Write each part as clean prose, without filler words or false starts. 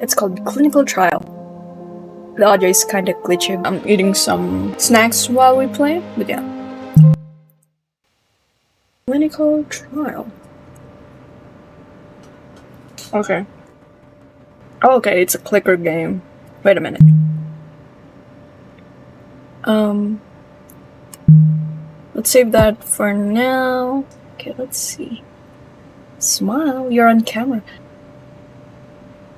It's called Clinical Trial. The audio is kinda glitchy. I'm eating some snacks while we play, but yeah. Clinical Trial. Okay. Oh, okay, it's a clicker game. Wait a minute. Let's save that for now. Okay, let's see. Smile, you're on camera.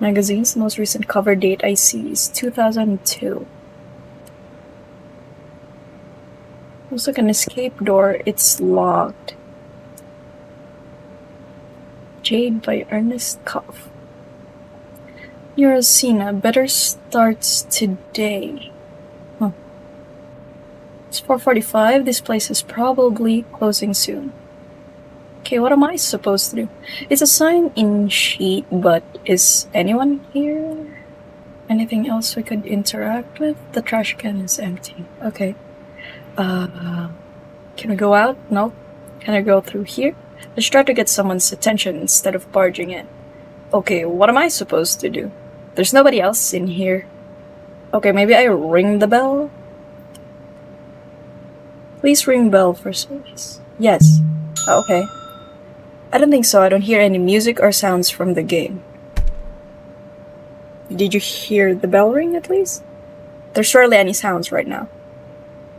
Magazine's most recent cover date I see is 2002. Looks like an escape door. It's locked. Jade by Ernest Koff. Neurosina better starts today. Huh. It's 4:45. This place is probably closing soon. Okay, what am I supposed to do? It's a sign-in sheet, but is anyone here? Anything else we could interact with? The trash can is empty. Okay. Can we go out? No. Can I go through here? Let's try to get someone's attention instead of barging in. Okay, what am I supposed to do? There's nobody else in here. Okay, maybe I ring the bell? Please ring bell for service. Yes. Okay. I don't think so. I don't hear any music or sounds from the game. Did you hear the bell ring at least? There's rarely any sounds right now.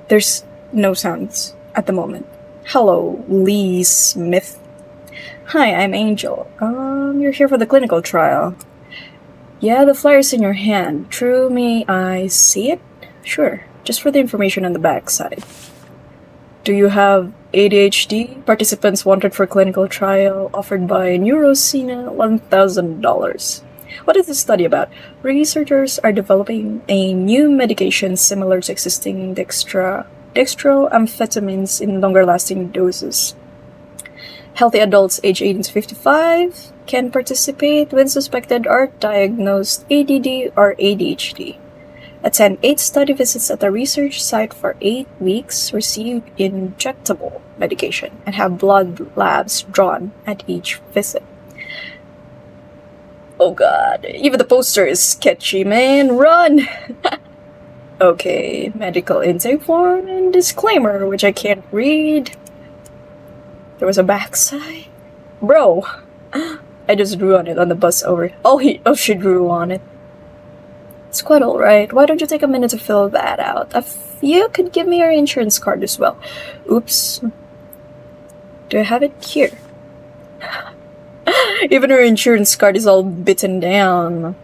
There's no sounds at the moment. Hello, Lee Smith. Hi, I'm Angel. You're here for the clinical trial. Yeah, the flyer's in your hand. True, may I see it? Sure, just for the information on the back side. Do you have ADHD? Participants wanted for clinical trial offered by Neurosina, $1,000. What is this study about? Researchers are developing a new medication similar to existing dextroamphetamines in longer-lasting doses. Healthy adults aged 18 to 55 can participate when suspected or diagnosed ADD or ADHD. Attend 8 study visits at the research site for 8 weeks, receive injectable medication, and have blood labs drawn at each visit. Oh god, even the poster is sketchy, man. Run! Okay, medical intake form and disclaimer, which I can't read. There was a backside. Bro, I just drew on it on the bus over. She drew on it. It's quite alright. Why don't you take a minute to fill that out? If you could give me your insurance card as well. Oops. Do I have it here? Even her insurance card is all bitten down.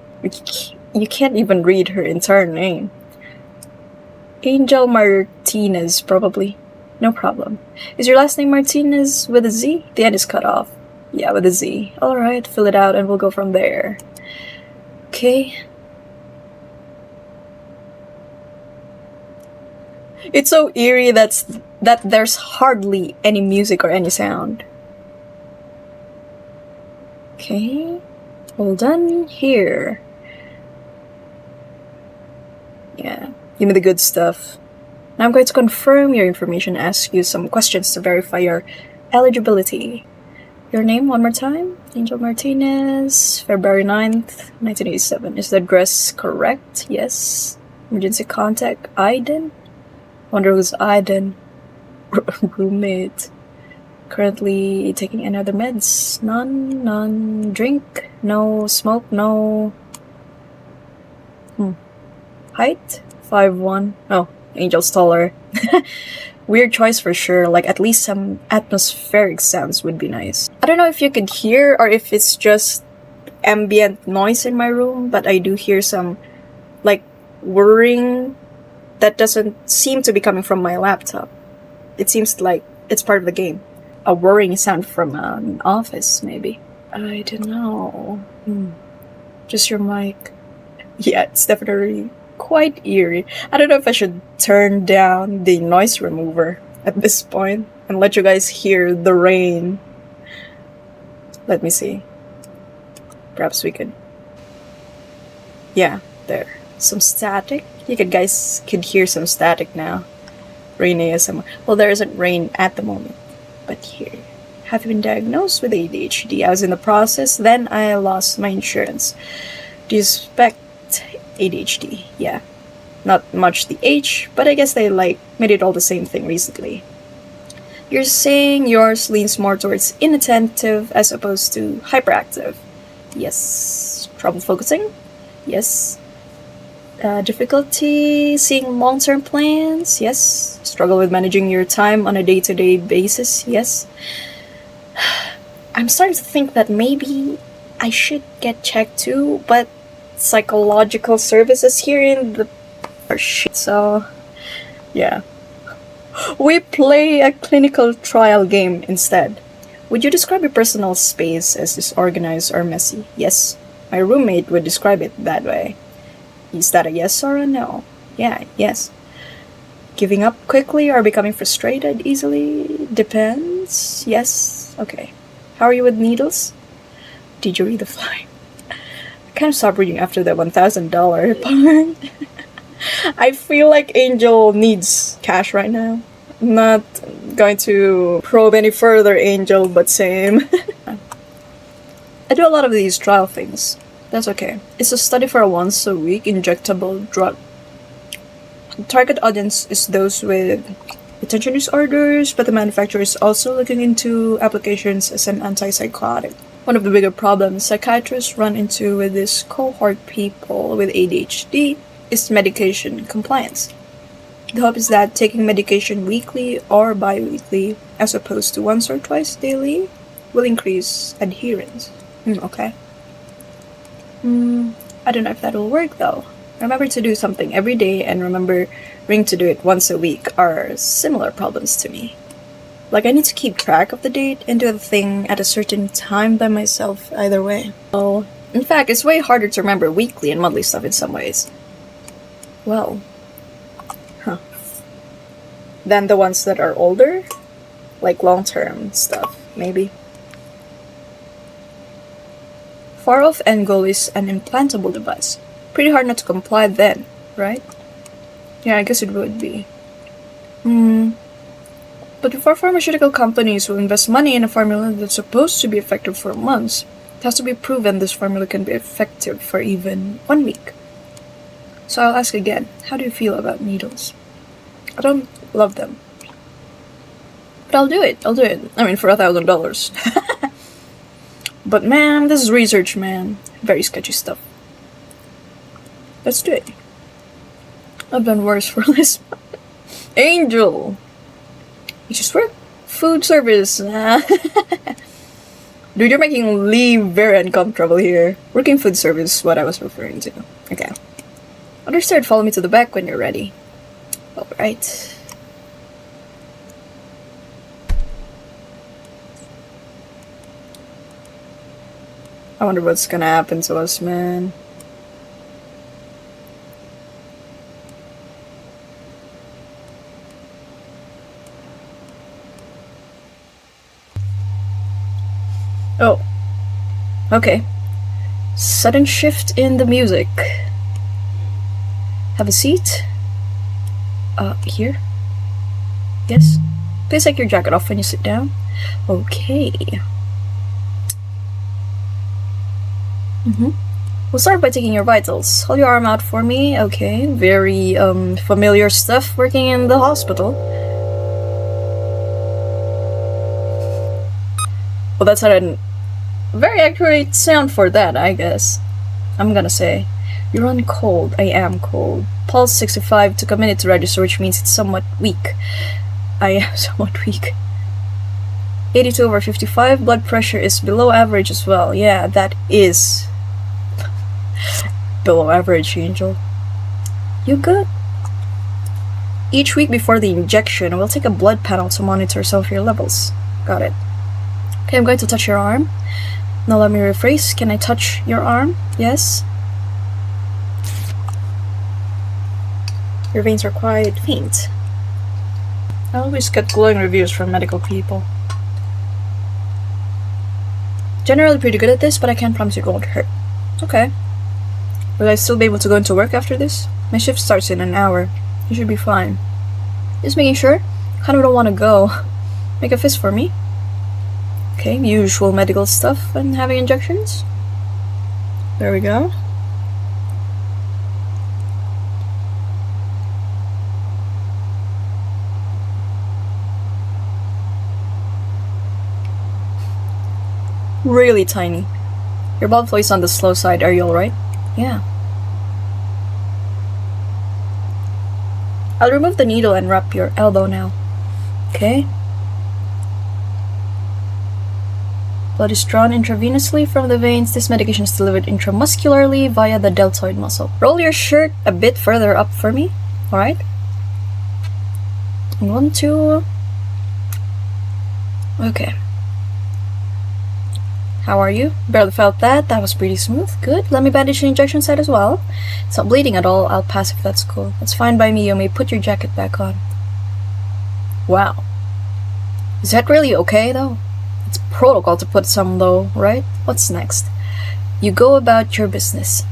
You can't even read her entire name. Angel Martinez, probably. No problem. Is your last name Martinez with a Z? The end is cut off. Yeah, with a Z. Alright, fill it out and we'll go from there. Okay. It's so eerie that there's hardly any music or any sound. Okay. Hold on here. Yeah. Give me the good stuff. Now I'm going to confirm your information, ask you some questions to verify your eligibility. Your name one more time? Angel Martinez, February 9th, 1987. Is the address correct? Yes. Emergency contact, Aiden? Wonder who's Aiden? Roommate. Currently taking any other meds? None. Drink? No. Smoke? No. Height? 5'1". Oh, Angel's taller. Weird choice for sure. Like, at least some atmospheric sounds would be nice. I don't know if you could hear or if it's just ambient noise in my room, but I do hear some, like, whirring that doesn't seem to be coming from my laptop. It seems like it's part of the game. A whirring sound from an office, maybe. I don't know. Just your mic. Yeah, it's definitely quite eerie. I don't know if I should turn down the noise remover at this point and let you guys hear the rain. Let me see. Perhaps we could... Yeah, there. Some static. You guys could hear some static now. Rain ASMR. Well, there isn't rain at the moment. But here. Have you been diagnosed with ADHD? I was in the process, then I lost my insurance. Do you suspect ADHD? Yeah. Not much the H, but I guess they made it all the same thing recently. You're saying yours leans more towards inattentive as opposed to hyperactive. Yes. Trouble focusing? Yes. Difficulty seeing long-term plans? Yes. Struggle with managing your time on a day-to-day basis? Yes. I'm starting to think that maybe I should get checked too, but psychological services here in the are shit, so yeah. We play a clinical trial game instead. Would you describe your personal space as disorganized or messy? Yes. My roommate would describe it that way. Is that a yes or a no? Yeah, yes. Giving up quickly or becoming frustrated easily? Depends. Yes. Okay. How are you with needles? Did you read the fly? I kind of stopped reading after the $1,000 part. I feel like Angel needs cash right now. I'm not going to probe any further, Angel, but same. I do a lot of these trial things. That's okay. It's a study for a once-a-week injectable drug. The target audience is those with attention disorders, but the manufacturer is also looking into applications as an antipsychotic. One of the bigger problems psychiatrists run into with this cohort people with ADHD is medication compliance. The hope is that taking medication weekly or bi-weekly, as opposed to once or twice daily, will increase adherence. Okay. I don't know if that'll work though. Remember to do something every day and remembering to do it once a week are similar problems to me. Like I need to keep track of the date and do the thing at a certain time by myself either way. Oh, in fact, it's way harder to remember weekly and monthly stuff in some ways. Well, than the ones that are older? Like long-term stuff, maybe. Far-off end goal is an implantable device. Pretty hard not to comply then, right? Yeah, I guess it would be. But before pharmaceutical companies will invest money in a formula that's supposed to be effective for months, it has to be proven this formula can be effective for even 1 week. So I'll ask again, how do you feel about needles? I don't love them. But I'll do it. I mean, for $1,000. But man, this is research, man. Very sketchy stuff. Let's do it. I've done worse for less. Angel! You just work food service. Dude, you're making Lee very uncomfortable here. Working food service is what I was referring to. Okay. Understood, follow me to the back when you're ready. Alright. I wonder what's gonna happen to us, man. Oh. Okay. Sudden shift in the music. Have a seat. Here? Yes? Please take your jacket off when you sit down. Okay. We'll start by taking your vitals. Hold your arm out for me. Okay. Very, familiar stuff working in the hospital. Well, that's a very accurate sound for that, I guess. I'm gonna say. You run cold. I am cold. Pulse 65 took a minute to register, which means it's somewhat weak. I am somewhat weak. 82/55. Blood pressure is below average as well. Yeah, that is below average, Angel. You good? Each week before the injection, we'll take a blood panel to monitor some of your levels. Got it. Okay, I'm going to touch your arm. Now let me rephrase. Can I touch your arm? Yes. Your veins are quite faint. I always get glowing reviews from medical people. Generally pretty good at this, but I can't promise it won't hurt. Okay. Will I still be able to go into work after this? My shift starts in an hour. You should be fine. Just making sure. Kinda don't want to go. Make a fist for me. Okay, usual medical stuff and having injections. There we go. really tiny. Your blood flow is on the slow side. Are you alright? Yeah. I'll remove the needle and wrap your elbow now. Okay. Blood is drawn intravenously from the veins. This medication is delivered intramuscularly via the deltoid muscle. Roll your shirt a bit further up for me. Alright. 1, 2. Okay. How are you? Barely felt that. That was pretty smooth. Good. Let me bandage the injection site as well. It's not bleeding at all. I'll pass if that's cool. That's fine by me. You may put your jacket back on. Wow. Is that really okay, though? It's protocol to put some, though, right? What's next? You go about your business.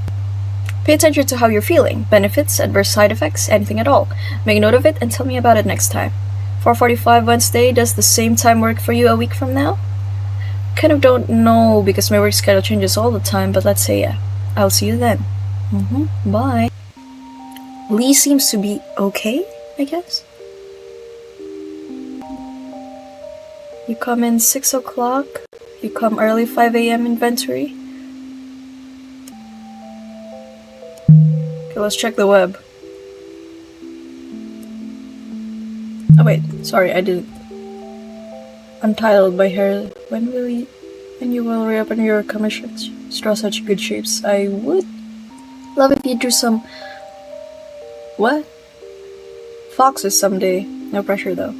Pay attention to how you're feeling. Benefits, adverse side effects, anything at all. Make note of it and tell me about it next time. 4:45 Wednesday. Does the same time work for you a week from now? Kind of don't know because my work schedule changes all the time, but let's say yeah. I'll see you then. Bye. Lee seems to be okay, I guess. You come in 6 o'clock. You come early 5 a.m. inventory. Okay, let's check the web. Oh wait, sorry, I didn't. Untitled by her. When you will reopen your commissions? Draw such good shapes. I would love if you drew some. What? Foxes someday. No pressure though.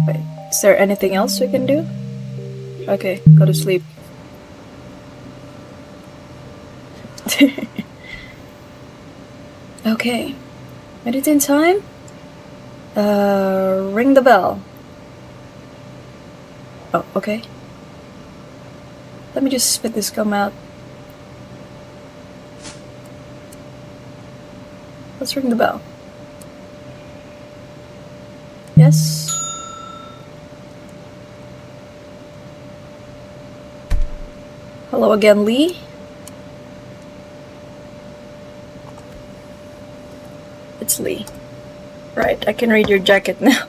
Wait, is there anything else we can do? Okay, go to sleep. Okay. Editing time? Ring the bell. Oh, okay. Let me just spit this gum out. Let's ring the bell. Yes? Hello again, Lee. It's Lee. Right, I can read your jacket now.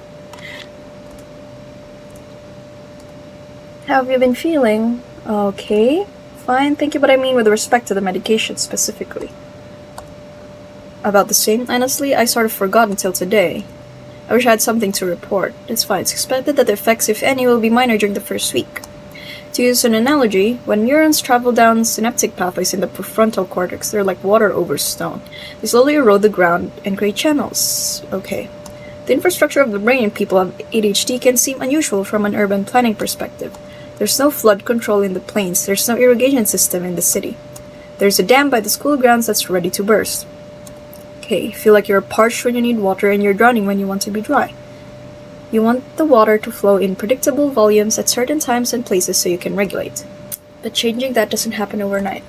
How have you been feeling? Okay, fine, thank you, but I mean with respect to the medication specifically. About the same, honestly, I sort of forgot until today. I wish I had something to report. It's fine, it's expected that the effects, if any, will be minor during the first week. To use an analogy, when neurons travel down synaptic pathways in the prefrontal cortex, they're like water over stone. They slowly erode the ground and create channels. Okay. The infrastructure of the brain in people with ADHD can seem unusual from an urban planning perspective. There's no flood control in the plains, there's no irrigation system in the city. There's a dam by the school grounds that's ready to burst. Okay, feel like you're parched when you need water and you're drowning when you want to be dry. You want the water to flow in predictable volumes at certain times and places so you can regulate. But changing that doesn't happen overnight.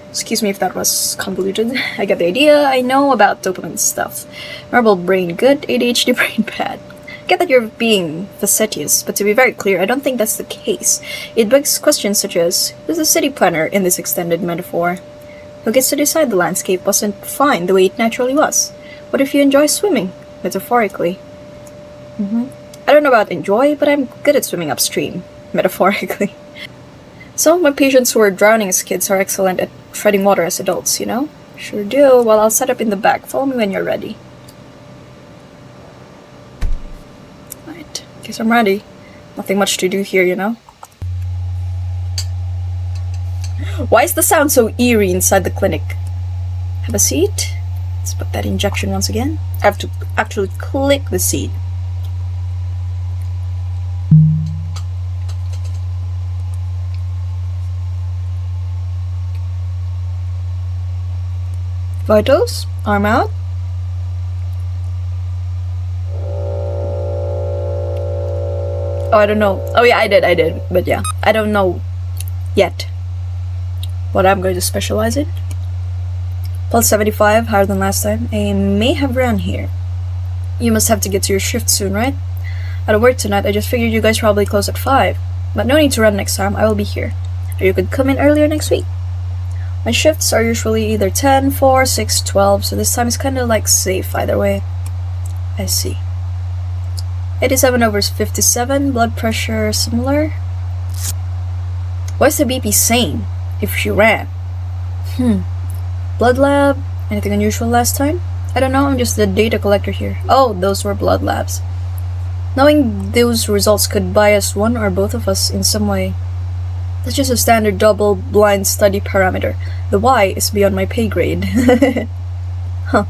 Excuse me if that was convoluted. I get the idea. I know about dopamine stuff. Marble brain good, ADHD brain bad. I get that you're being facetious, but to be very clear, I don't think that's the case. It begs questions such as, who's the city planner in this extended metaphor? Who gets to decide the landscape wasn't fine the way it naturally was? What if you enjoy swimming, metaphorically? I don't know about enjoy, but I'm good at swimming upstream, metaphorically. Some of my patients who were drowning as kids are excellent at treading water as adults, you know? Sure do. Well, I'll set up in the back. Follow me when you're ready. Right. Guess I'm ready. Nothing much to do here, you know? Why is the sound so eerie inside the clinic? Have a seat. Let's put that injection once again. I have to actually click the seat. Vitals, arm out. Oh, I don't know. Oh yeah, I did. But yeah, I don't know yet what I'm going to specialize in. Plus 75, higher than last time. I may have run here. You must have to get to your shift soon, right? I don't work tonight, I just figured you guys probably close at 5. But no need to run next time, I will be here. Or you could come in earlier next week. My shifts are usually either 10, 4, 6, 12, so this time is kinda like safe either way. I see. 87/57, blood pressure similar. What's the BP saying if she ran? Blood lab, anything unusual last time? I don't know, I'm just the data collector here. Oh, those were blood labs. Knowing those results could bias one or both of us in some way. That's just a standard double-blind study parameter. The why is beyond my pay grade. Huh.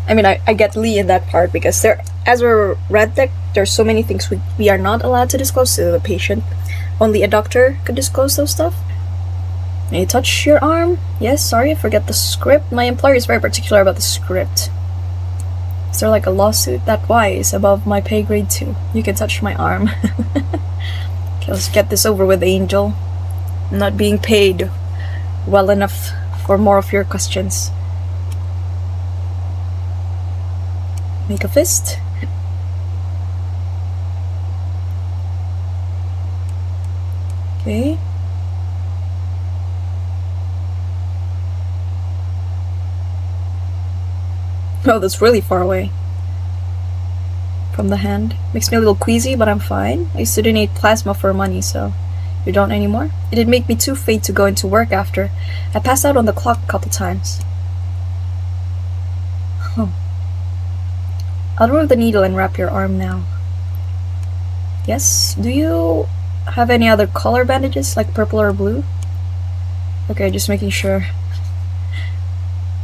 I mean, I get Lee in that part because as a red tech, there's so many things we are not allowed to disclose to the patient. Only a doctor could disclose those stuff. May I touch your arm? Yes, sorry, I forget the script. My employer is very particular about the script. Is there like a lawsuit? That why is above my pay grade too. You can touch my arm. Okay, let's get this over with, Angel. I'm not being paid well enough for more of your questions. Make a fist. Okay. Oh, that's really far away from the hand. Makes me a little queasy, but I'm fine. I used to donate plasma for money, so you don't anymore? It did make me too faint to go into work after. I passed out on the clock a couple times. Huh. I'll remove the needle and wrap your arm now. Yes? Do you have any other color bandages, like purple or blue? Okay, just making sure.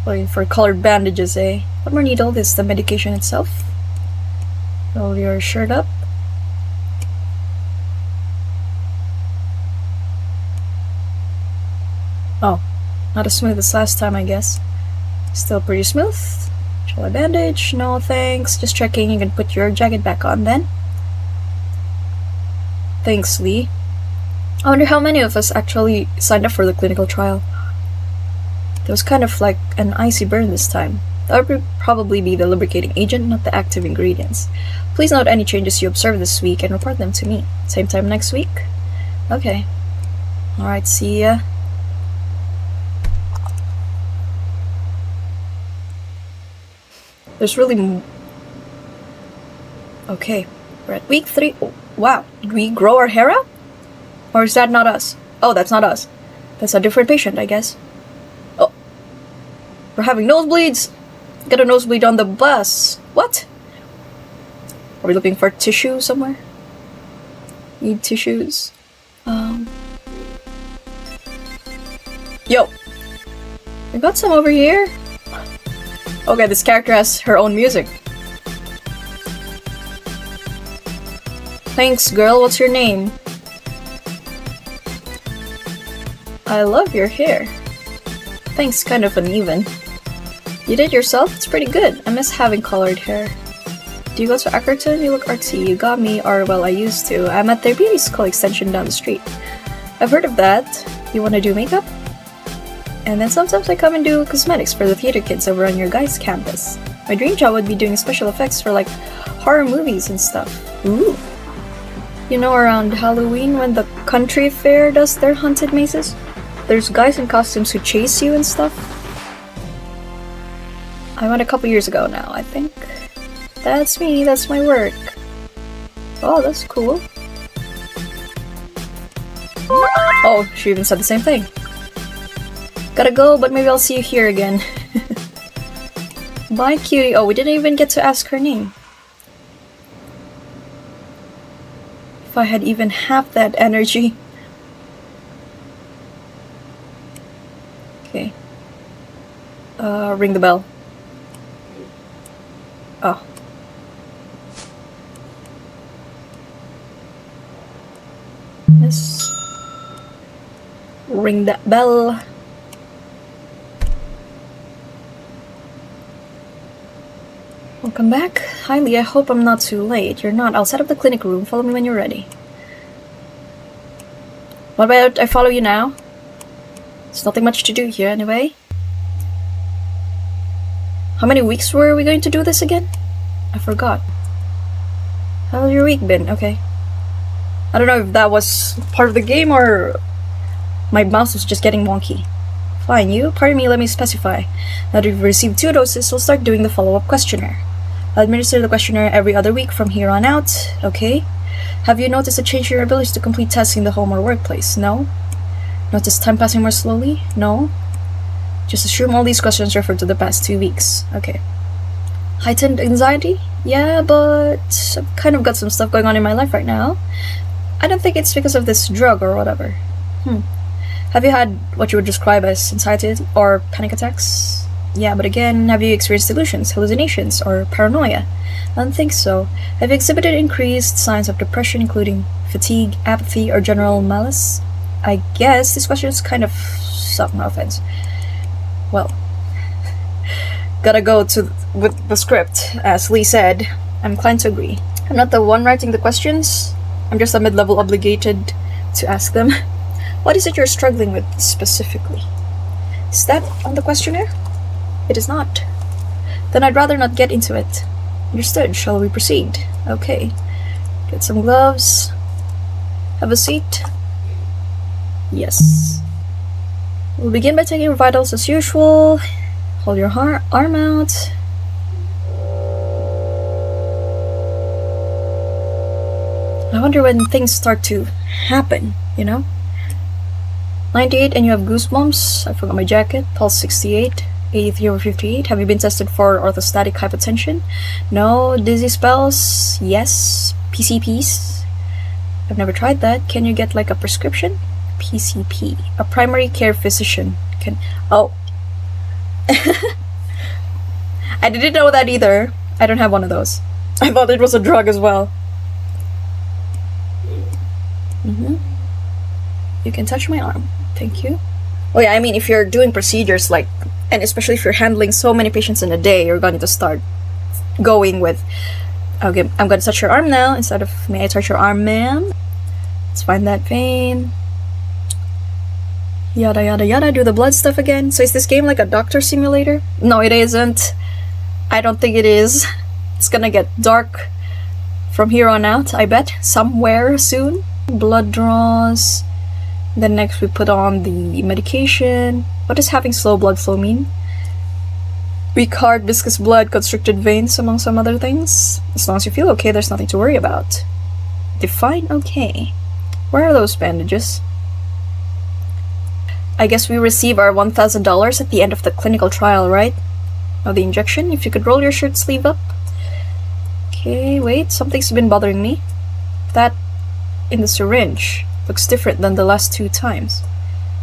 Looking for colored bandages, eh? One more needle, this is the medication itself. Roll your shirt up. Oh, not as smooth as last time, I guess. Still pretty smooth. Shall I bandage? No, thanks. Just checking. You can put your jacket back on then. Thanks, Lee. I wonder how many of us actually signed up for the clinical trial. There was kind of like an icy burn this time. That would probably be the lubricating agent, not the active ingredients. Please note any changes you observe this week and report them to me. Same time next week? Okay. Alright, see ya. There's really okay, we're at week 3. Oh, wow, did we grow our hair out? Or is that not us? Oh, that's not us. That's a different patient, I guess. Oh, we're having nosebleeds. Get a nosebleed on the bus. What? Are we looking for tissue somewhere? Need tissues. Yo, I got some over here. Okay, this character has her own music. Thanks, girl. What's your name? I love your hair. Thanks, kind of uneven. You did yourself? It's pretty good. I miss having colored hair. Do you go to Ackerton? You look artsy. You got me, or well, I used to. I'm at their beauty school extension down the street. I've heard of that. You wanna do makeup? And then sometimes I come and do cosmetics for the theater kids over on your guys' campus. My dream job would be doing special effects for like horror movies and stuff. Ooh. You know, around Halloween when the country fair does their haunted mazes? There's guys in costumes who chase you and stuff. I went a couple years ago now, I think. That's me, that's my work. Oh, that's cool. Oh, she even said the same thing. Gotta go, but maybe I'll see you here again. Bye, cutie. Oh, we didn't even get to ask her name. If I had even half that energy. Okay. Ring the bell. Oh. Yes. Ring that bell. Welcome back. Hi Lee, I hope I'm not too late. You're not. I'll set up the clinic room. Follow me when you're ready. What about I follow you now? There's nothing much to do here anyway. How many weeks were we going to do this again? I forgot. How's your week been? Okay. I don't know if that was part of the game or my mouse was just getting wonky. Fine, you? Pardon me, let me specify. Now that we've received 2 doses, we'll start doing the follow-up questionnaire. I'll administer the questionnaire every other week from here on out. Okay. Have you noticed a change in your ability to complete tasks in the home or workplace? No. Notice time passing more slowly? No. Just assume all these questions refer to the past 2 weeks. Okay. Heightened anxiety? Yeah, but I've kind of got some stuff going on in my life right now. I don't think it's because of this drug or whatever. Have you had what you would describe as anxiety or panic attacks? Yeah, but again, have you experienced delusions, hallucinations, or paranoia? I don't think so. Have you exhibited increased signs of depression, including fatigue, apathy, or general malice? I guess this question is kind of no offense. Well, gotta go with the script, as Lee said. I'm inclined to agree. I'm not the one writing the questions. I'm just a mid-level obligated to ask them. What is it you're struggling with specifically? Is that on the questionnaire? It is not. Then I'd rather not get into it. Understood. Shall we proceed? Okay. Get some gloves. Have a seat. Yes. We'll begin by taking your vitals as usual. Hold your arm out. I wonder when things start to happen, you know? 98 and you have goosebumps. I forgot my jacket. Pulse 68. 83/58. Have you been tested for orthostatic hypotension? No. Dizzy spells? Yes. PCPs? I've never tried that. Can you get like a prescription? PCP. A primary care physician can... Oh. I didn't know that either. I don't have one of those. I thought it was a drug as well. You can touch my arm. Thank you. Oh yeah, I mean, if you're doing procedures like, and especially if you're handling so many patients in a day, you're going to start going with, okay, I'm going to touch your arm now instead of, may I touch your arm, ma'am? Let's find that vein. Yada yada yada, do the blood stuff again. So is this game like a doctor simulator? No, it isn't. I don't think it is. It's gonna get dark from here on out, I bet. Somewhere soon. Blood draws. Then next we put on the medication. What does having slow blood flow mean? Weak heart, viscous blood, constricted veins, among some other things. As long as you feel okay, there's nothing to worry about. Define okay. Where are those bandages? I guess we receive our $1,000 at the end of the clinical trial, right? Oh, the injection? If you could roll your shirt sleeve up. Okay, wait, something's been bothering me. That in the syringe looks different than the last 2 times.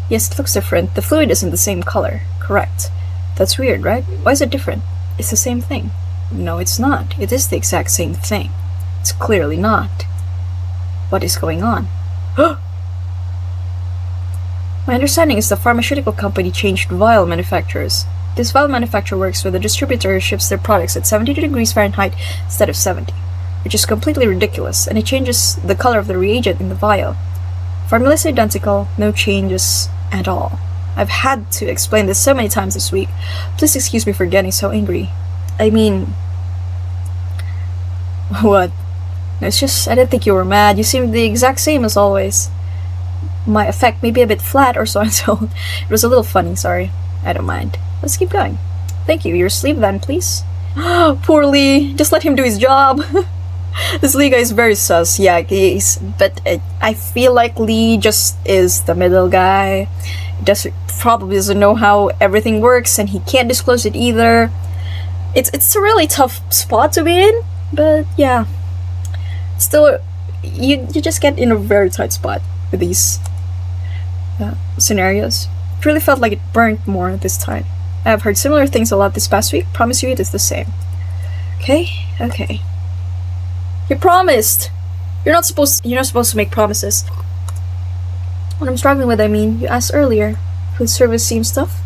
Yes, it looks different. The fluid isn't the same color. Correct. That's weird, right? Why is it different? It's the same thing. No, it's not. It is the exact same thing. It's clearly not. What is going on? My understanding is the pharmaceutical company changed vial manufacturers. This vial manufacturer works with a distributor who ships their products at 72 degrees Fahrenheit instead of 70, which is completely ridiculous, and it changes the color of the reagent in the vial. Formula is identical, no changes at all. I've had to explain this so many times this week. Please excuse me for getting so angry. I mean... What? It's just, I didn't think you were mad. You seemed the exact same as always. My effect may be a bit flat or so and so. It was a little funny, sorry. I don't mind. Let's keep going. Thank you. Your sleeve then, please. Poor Lee. Just let him do his job. This Lee guy is very sus. Yeah, but I feel like Lee just is the middle guy. He probably doesn't know how everything works, and he can't disclose it either. It's a really tough spot to be in, but yeah. Still, you just get in a very tight spot with these scenarios. It really felt like it burnt more this time. I've heard similar things a lot this past week. Promise you it is the same. Okay. You promised! You're not supposed to make promises. What I'm struggling with, I mean, you asked earlier. Food service seems tough.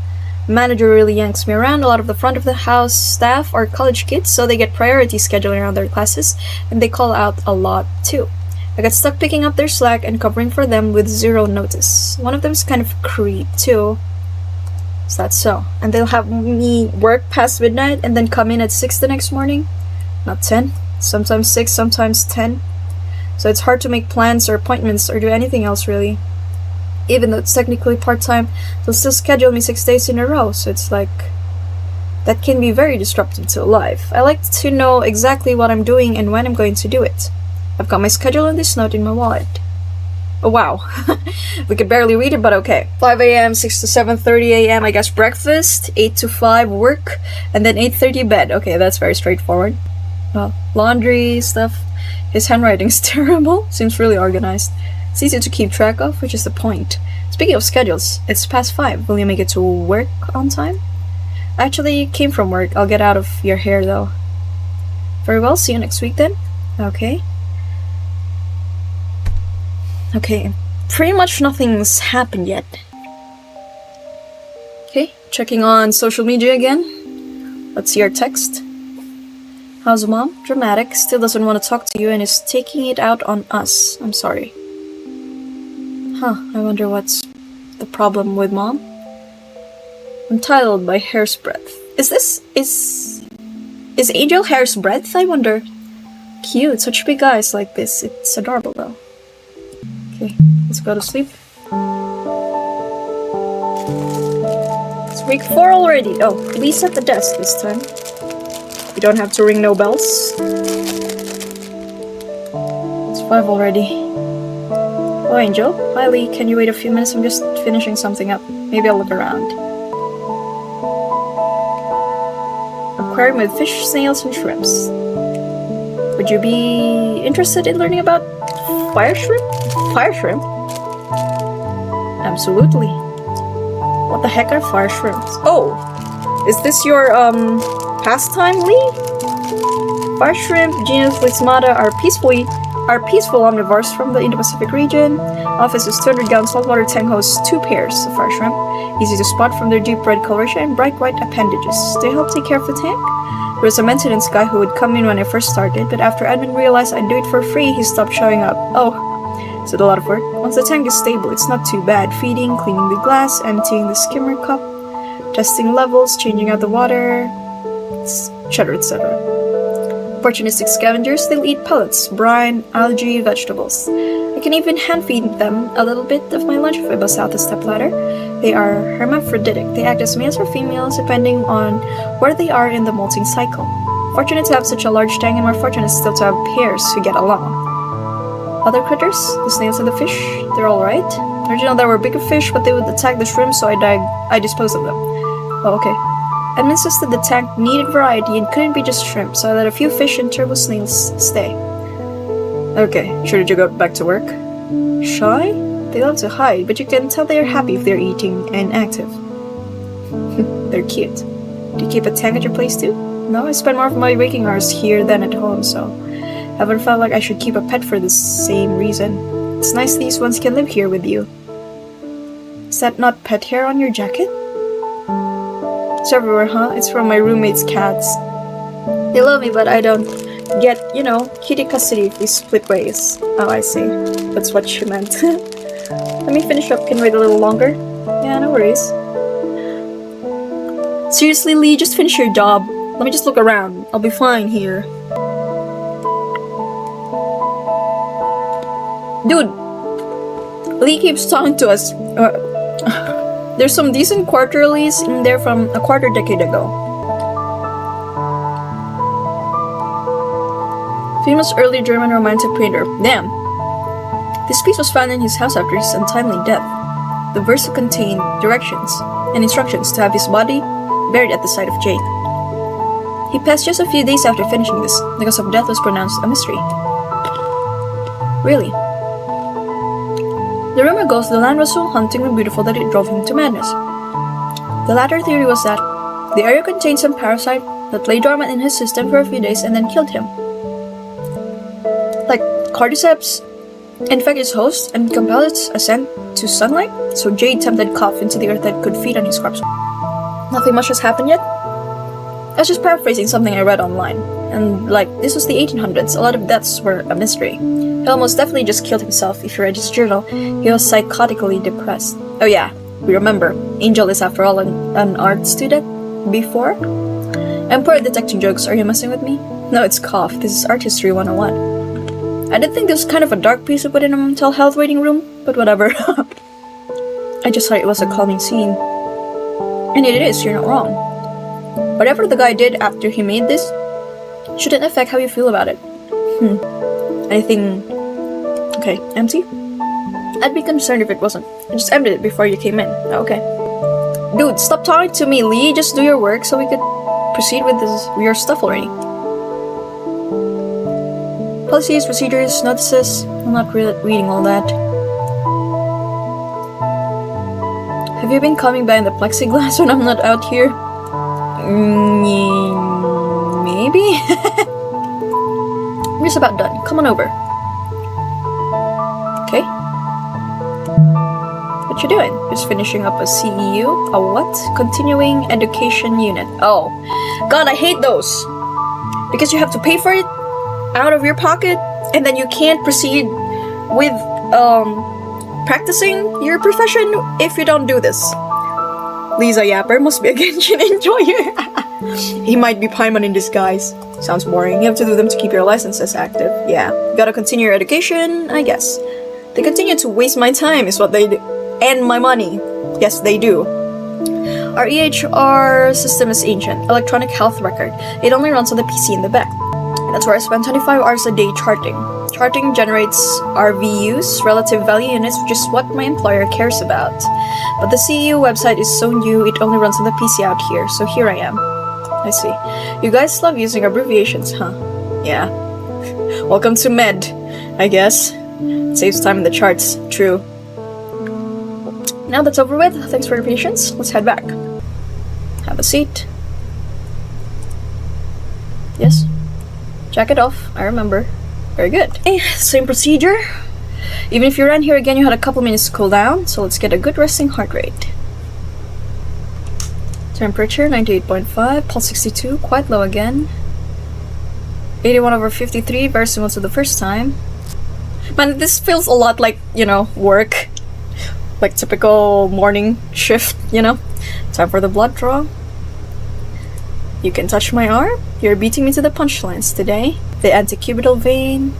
Manager really yanks me around. A lot of the front of the house staff are college kids, so they get priority scheduling around their classes, and they call out a lot too. I got stuck picking up their slack and covering for them with 0 notice. One of them is kind of creep too. Is that so? And they'll have me work past midnight and then come in at 6 the next morning? Not 10. Sometimes 6, sometimes 10. So it's hard to make plans or appointments or do anything else really. Even though it's technically part-time, they'll still schedule me 6 days in a row, so it's like... That can be very disruptive to life. I like to know exactly what I'm doing and when I'm going to do it. I've got my schedule and this note in my wallet. Oh wow, we could barely read it, but okay. 5 a.m., 6 to 7:30 a.m. I guess breakfast, 8 to 5 work, and then 8:30 bed. Okay, that's very straightforward. Well, laundry stuff. His handwriting's terrible. Seems really organized. It's easy to keep track of, which is the point. Speaking of schedules, it's past 5. Will you make it to work on time? Actually, came from work. I'll get out of your hair though. Very well, see you next week then. Okay. Okay, pretty much nothing's happened yet. Okay, checking on social media again. Let's see our text. How's mom? Dramatic. Still doesn't want to talk to you and is taking it out on us. I'm sorry. Huh, I wonder what's the problem with mom? Untitled by Hair's Breadth. Is Angel Hair's Breadth, I wonder? Cute, such big eyes like this. It's adorable though. Okay, let's go to sleep. It's week 4 already. Oh, Lee's at the desk this time. You don't have to ring no bells. It's 5 already. Oh, Angel. Hi, Lee. Can you wait a few minutes? I'm just finishing something up. Maybe I'll look around. Aquarium with fish, snails, and shrimps. Would you be interested in learning about fire shrimp? Fire shrimp? Absolutely. What the heck are fire shrimps? Oh! Is this your, pastime, Lee? Fire shrimp, genus Lismata, are peaceful omnivores from the Indo-Pacific region. Office is 200-gallon saltwater tank hosts 2 pairs of fire shrimp. Easy to spot from their deep red coloration and bright white appendages. They help take care of the tank. There was a maintenance guy who would come in when I first started, but after admin realized I'd do it for free, he stopped showing up. Oh, is it a lot of work? Once the tank is stable, it's not too bad. Feeding, cleaning the glass, emptying the skimmer cup, testing levels, changing out the water, etc., etc. Opportunistic scavengers, they'll eat pellets, brine, algae, vegetables. I can even hand feed them a little bit of my lunch if I bust out the stepladder. They are hermaphroditic. They act as males or females depending on where they are in the molting cycle. Fortunate to have such a large tank, and more fortunate still to have pairs who get along. Other critters, the snails and the fish, they're alright. Originally there were bigger fish, but they would attack the shrimp, so I disposed of them. Oh, okay. Admin insisted the tank needed variety and couldn't be just shrimp, so I let a few fish and turbo snails stay. Okay, sure, did you go back to work? Shy? They love to hide, but you can tell they are happy if they're eating and active. They're cute. Do you keep a tank at your place too? No, I spend more of my waking hours here than at home, so haven't felt like I should keep a pet for the same reason. It's nice these ones can live here with you. Is that not pet hair on your jacket? It's everywhere, huh? It's from my roommate's cats. They love me, but I don't get, kitty custody if we split ways. Oh, I see. That's what she meant. Let me finish up. Can wait a little longer? Yeah, no worries. Seriously, Lee, just finish your job. Let me just look around. I'll be fine here. Dude! Lee keeps talking to us. There's some decent quarterlies in there from a quarter decade ago. Famous early German romantic painter. Damn! This piece was found in his house after his untimely death. The verse contained directions and instructions to have his body buried at the site of Jane. He passed just a few days after finishing this. The cause of death was pronounced a mystery. Really? The rumor goes the land was so hauntingly beautiful that it drove him to madness. The latter theory was that the area contained some parasite that lay dormant in his system for a few days and then killed him. Like cordyceps infect its host and compel its ascent to sunlight, so Jade tempted Koph into the earth that could feed on his corpse. Nothing much has happened yet? I was just paraphrasing something I read online, and this was the 1800s, a lot of deaths were a mystery. He almost definitely just killed himself. If you read his journal, he was psychotically depressed. Oh yeah, we remember, Angel is after all an art student before? And poor detecting jokes, are you messing with me? No, it's Koph, this is Art History 101. I did think this was kind of a dark piece to put in a mental health waiting room, but whatever. I just thought it was a calming scene. And it is, you're not wrong. Whatever the guy did after he made this shouldn't affect how you feel about it. Anything... Okay, empty? I'd be concerned if it wasn't. I just emptied it before you came in. Okay. Dude, stop talking to me, Lee. Just do your work so we could proceed with your stuff already. Policies, procedures, notices. I'm not reading all that. Have you been coming by in the plexiglass when I'm not out here? Maybe? I'm just about done. Come on over. Okay. What you doing? Just finishing up a CEU? A what? Continuing Education Unit. Oh. God, I hate those! Because you have to pay for it out of your pocket, and then you can't proceed with, practicing your profession if you don't do this. Lee's a yapper, must be a Genshin enjoyer. He might be Paimon in disguise. Sounds boring. You have to do them to keep your licenses active. Yeah. You gotta continue your education, I guess. They continue to waste my time is what they do. And my money. Yes, they do. Our EHR system is ancient. Electronic health record. It only runs on the PC in the back. That's where I spend 25 hours a day charting. Charting generates RVUs, relative value units, which is what my employer cares about. But the CEU website is so new, it only runs on the PC out here, so here I am. I see. You guys love using abbreviations, huh? Yeah. Welcome to Med, I guess. It saves time in the charts, true. Now that's over with, thanks for your patience, let's head back. Have a seat. Yes? Check it off, I remember. Very good. Okay, same procedure. Even if you ran here again, you had a couple minutes to cool down, so let's get a good resting heart rate. Temperature, 98.5, pulse 62, quite low again. 81/53, very similar to the first time. Man, this feels a lot like, you know, work. Like typical morning shift, you know? Time for the blood draw. You can touch my arm. You're beating me to the punchlines today. The antecubital vein.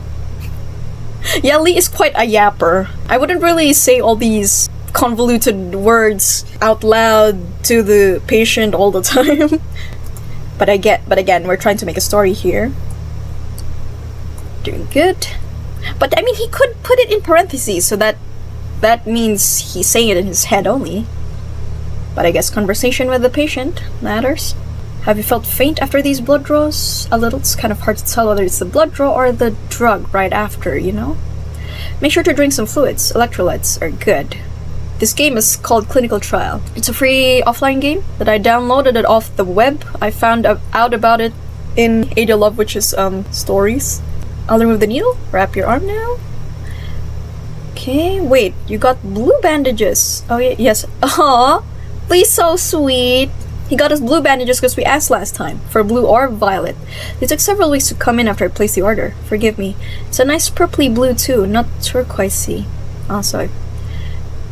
Yeah, Lee is quite a yapper. I wouldn't really say all these convoluted words out loud to the patient all the time. But again, we're trying to make a story here. Doing good. But I mean, he could put it in parentheses, so that means he's saying it in his head only. But I guess conversation with the patient matters. Have you felt faint after these blood draws? A little. It's kind of hard to tell whether it's the blood draw or the drug right after, you know? Make sure to drink some fluids. Electrolytes are good. This game is called Clinical Trial. It's a free offline game that I downloaded it off the web. I found out about it in Ada Lovewitch's stories. I'll remove the needle. Wrap your arm now. Okay, wait. You got blue bandages. Oh, yeah, yes. Aw, please, so sweet. He got us blue bandages because we asked last time, for blue or violet. They took several weeks to come in after I placed the order. Forgive me. It's a nice purpley blue too, not turquoisey. Also,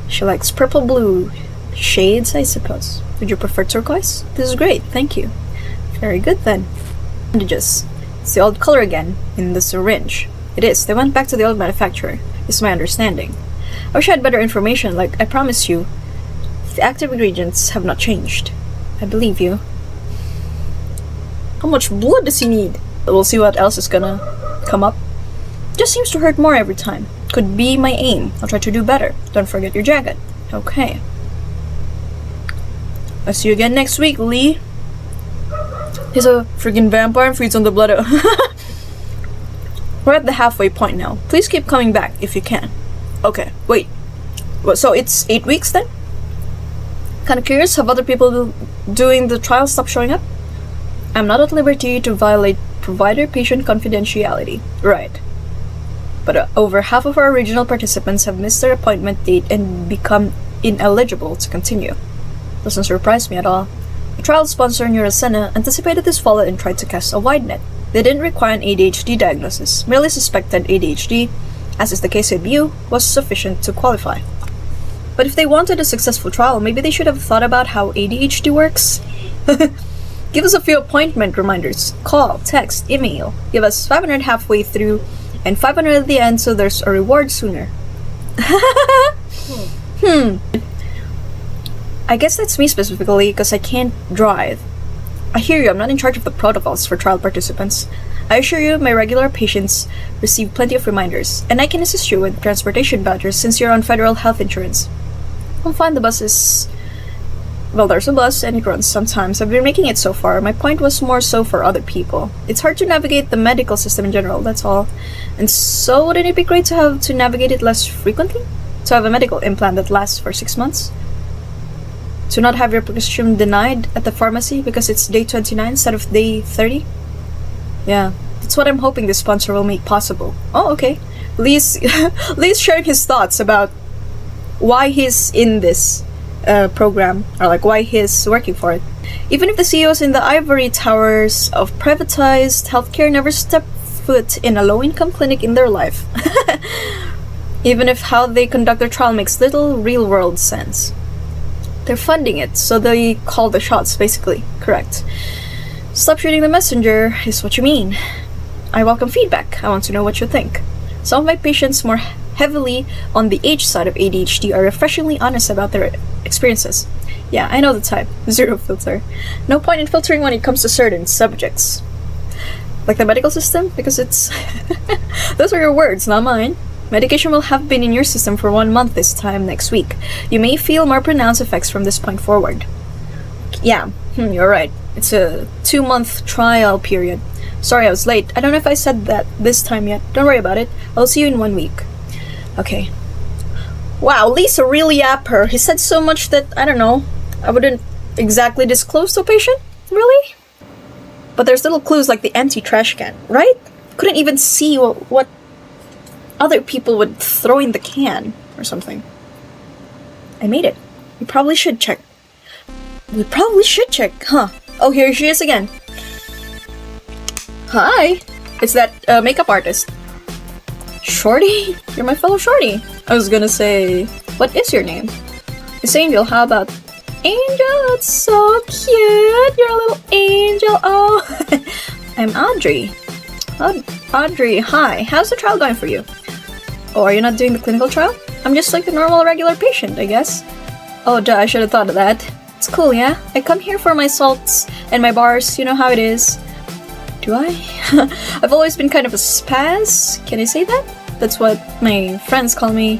she likes purple blue shades, I suppose. Would you prefer turquoise? This is great, thank you. Very good then. Bandages. It's the old color again, in the syringe. It is. They went back to the old manufacturer, is my understanding. I wish I had better information, like I promised you. The active ingredients have not changed. I believe you. How much blood does he need? We'll see what else is gonna come up. Just seems to hurt more every time. Could be my aim. I'll try to do better. Don't forget your jacket. Okay. I'll see you again next week, Lee. He's a freaking vampire and feeds on the blood. We're at the halfway point now. Please keep coming back if you can. Okay, wait. Well, so it's 8 weeks then? Kinda curious, have other people doing the trial stopped showing up? I'm not at liberty to violate provider-patient confidentiality. Right. But over half of our original participants have missed their appointment date and become ineligible to continue. Doesn't surprise me at all. The trial sponsor, Neurosena, anticipated this fallout and tried to cast a wide net. They didn't require an ADHD diagnosis. Merely suspected ADHD, as is the case with you, was sufficient to qualify. But if they wanted a successful trial, maybe they should have thought about how ADHD works. Give us a few appointment reminders. Call, text, email. Give us 500 halfway through and 500 at the end so there's a reward sooner. I guess that's me specifically because I can't drive. I hear you, I'm not in charge of the protocols for trial participants. I assure you, my regular patients receive plenty of reminders, and I can assist you with transportation vouchers since you're on federal health insurance. I'm fine, the bus is... Well, there's a bus, and it runs sometimes. I've been making it so far. My point was more so for other people. It's hard to navigate the medical system in general, that's all. And so, wouldn't it be great to have to navigate it less frequently? To have a medical implant that lasts for 6 months? To not have your prescription denied at the pharmacy because it's day 29 instead of day 30? Yeah, that's what I'm hoping this sponsor will make possible. Oh, okay. Lee's sharing his thoughts about why he's in this program, or like why he's working for it. Even if the CEOs in the ivory towers of privatized healthcare never step foot in a low-income clinic in their life. Even if how they conduct their trial makes little real-world sense. They're funding it, so they call the shots, basically. Correct. Stop shooting the messenger, is what you mean. I welcome feedback. I want to know what you think. Some of my patients more heavily on the age side of ADHD are refreshingly honest about their experiences. Yeah, I know the type. Zero filter. No point in filtering when it comes to certain subjects. Like the medical system, because it's... Those are your words, not mine. Medication will have been in your system for 1 month this time next week. You may feel more pronounced effects from this point forward. Yeah, you're right. It's a 2-month trial period. Sorry I was late. I don't know if I said that this time yet. Don't worry about it. I'll see you in 1 week. Okay. Wow, Lisa really yapper. He said so much that, I don't know, I wouldn't exactly disclose to a patient? Really? But there's little clues like the empty trash can, right? Couldn't even see what other people would throw in the can or something. I made it. We probably should check. Huh? Oh, here she is again. Hi. It's that makeup artist. Shorty? You're my fellow Shorty. I was gonna say, what is your name? It's Angel. How about Angel? That's so cute. You're a little angel. Oh. I'm Audrey. Audrey, hi. How's the trial going for you? Oh, are you not doing the clinical trial? I'm just like a normal, regular patient, I guess. Oh, duh, I should have thought of that. It's cool, yeah? I come here for my salts and my bars, you know how it is. Do I? I've always been kind of a spaz. Can I say that? That's what my friends call me.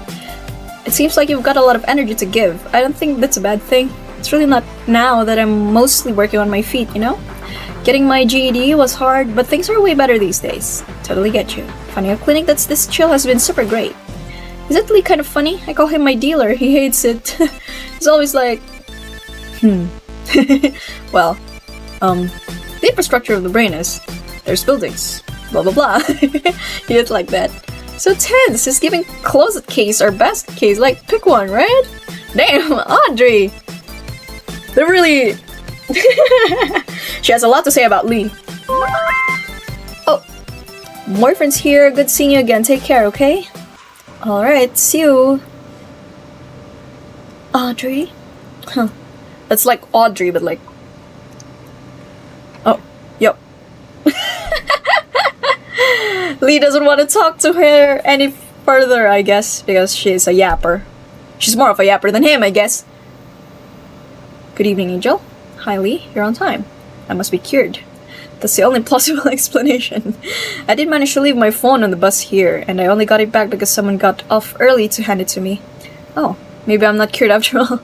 It seems like you've got a lot of energy to give. I don't think that's a bad thing. It's really not now that I'm mostly working on my feet, you know? Getting my GED was hard, but things are way better these days. Totally get you. Finding a clinic that's this chill has been super great. Is it really kind of funny? I call him my dealer. He hates it. He's always like, well, the infrastructure of the brain is, there's buildings, blah blah blah. He did like that. So tense, is giving closet case or basket case, like pick one, right? Damn, Audrey! They're really... She has a lot to say about Lee. Oh, boyfriend's here, good seeing you again, take care, okay? Alright, see you. Audrey? Huh. That's like Audrey, but like... Oh, yep. Lee doesn't want to talk to her any further, I guess, because she's a yapper. She's more of a yapper than him, I guess. Good evening, Angel. Hi, Lee. You're on time. I must be cured. That's the only plausible explanation. I did manage to leave my phone on the bus here, and I only got it back because someone got off early to hand it to me. Oh, maybe I'm not cured after all.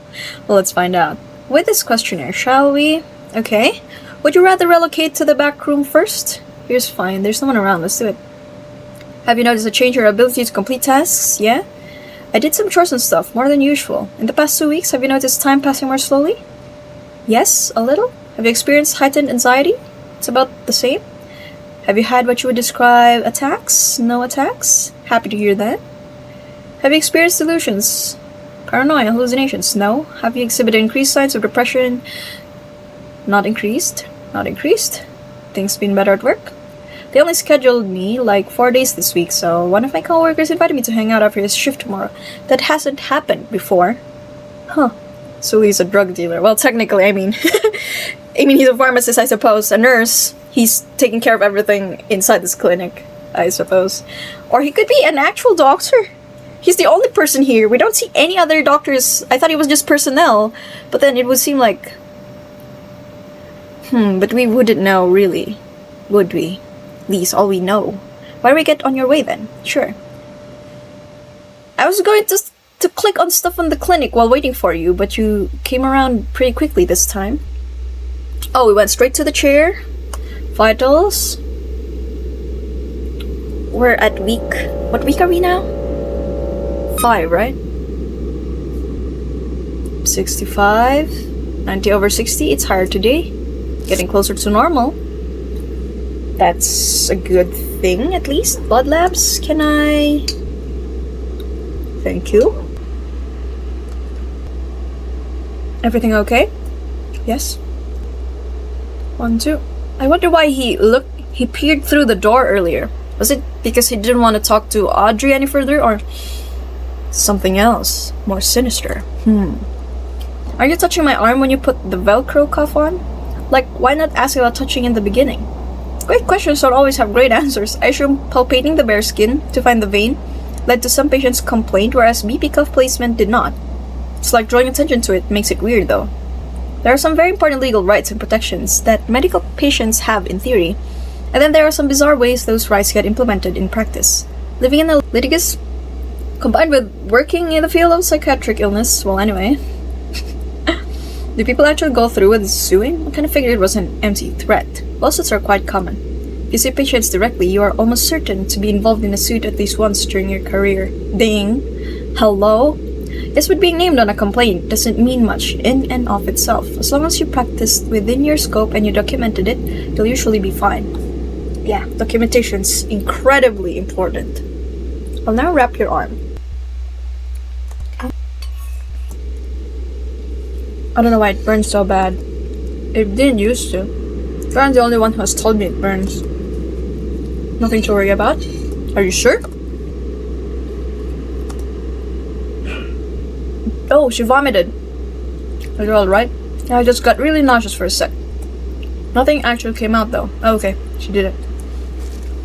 Well, let's find out. With this questionnaire, shall we? Okay. Would you rather relocate to the back room first? Here's fine. There's no one around. Let's do it. Have you noticed a change in your ability to complete tasks? Yeah? I did some chores and stuff, more than usual. In the past 2 weeks, have you noticed time passing more slowly? Yes, a little. Have you experienced heightened anxiety? It's about the same. Have you had what you would describe attacks? No attacks? Happy to hear that. Have you experienced delusions? Paranoia, hallucinations? No. Have you exhibited increased signs of depression? Not increased. Not increased. Things been better at work? They only scheduled me like 4 days this week, so one of my coworkers invited me to hang out after his shift tomorrow. That hasn't happened before. Huh. So he's a drug dealer. Well, technically, I mean, he's a pharmacist, I suppose, a nurse. He's taking care of everything inside this clinic, I suppose. Or he could be an actual doctor. He's the only person here. We don't see any other doctors. I thought he was just personnel, but then it would seem like... But we wouldn't know, really. Would we? At least all we know. Why don't we get on your way then? Sure. I was going to click on stuff on the clinic while waiting for you, but you came around pretty quickly this time. Oh, we went straight to the chair. Vitals. We're at week... What week are we now? 5, right? 65. 90 over 60. It's higher today. Getting closer to normal. That's a good thing, at least. Blood labs, can I... Thank you. Everything okay? Yes. 1, 2. I wonder why he peered through the door earlier. Was it because he didn't want to talk to Audrey any further, or something else more sinister? Are you touching my arm when you put the Velcro cuff on? Like, why not ask about touching in the beginning? Great questions don't always have great answers. I assume palpating the bare skin to find the vein led to some patient's complaint, whereas BP cuff placement did not. It's like drawing attention to it makes it weird, though. There are some very important legal rights and protections that medical patients have in theory, and then there are some bizarre ways those rights get implemented in practice. Living in a litigious, combined with working in the field of psychiatric illness, well, anyway. Do people actually go through with suing? I kind of figured it was an empty threat. Lawsuits are quite common. If you see patients directly, you are almost certain to be involved in a suit at least once during your career. Ding. Hello? Yes, but being named on a complaint doesn't mean much in and of itself. As long as you practiced within your scope and you documented it, you'll usually be fine. Yeah, documentation's incredibly important. I'll now wrap your arm. I don't know why it burns so bad. It didn't used to. You're the only one who has told me it burns. Nothing to worry about? Are you sure? Oh, she vomited. Are you alright? Yeah, I just got really nauseous for a sec. Nothing actually came out though. Oh, okay, she did it.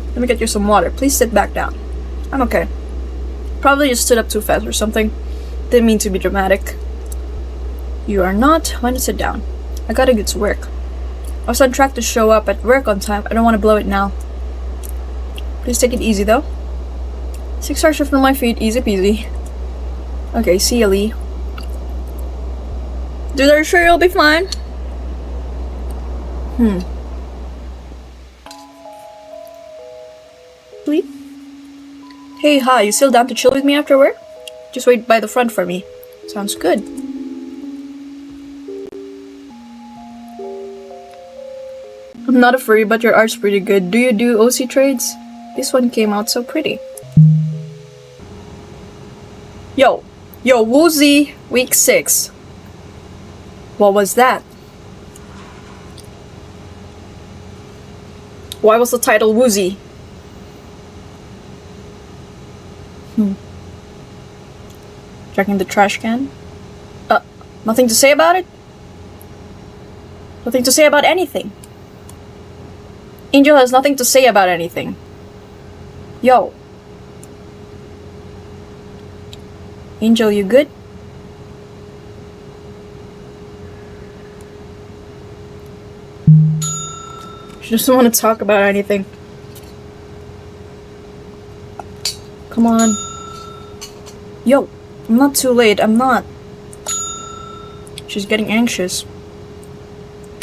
Let me get you some water. Please sit back down. I'm okay. Probably just stood up too fast or something. Didn't mean to be dramatic. You are not. Why not sit down? I gotta get to work. I was on track to show up at work on time. I don't want to blow it now. Please take it easy though. 6 hours from my feet, easy peasy. Okay, see ya, Lee. Dude, are you sure you'll be fine? Sleep? Hey, hi, you still down to chill with me after work? Just wait by the front for me. Sounds good. I'm not a furry, but your art's pretty good. Do you do OC trades? This one came out so pretty. Yo, Woozy, week 6. What was that? Why was the title Woozy? Checking the trash can. Nothing to say about it? Nothing to say about anything. Angel has nothing to say about anything. Yo. Angel, you good? She doesn't want to talk about anything. Come on. Yo, I'm not too late. I'm not. She's getting anxious.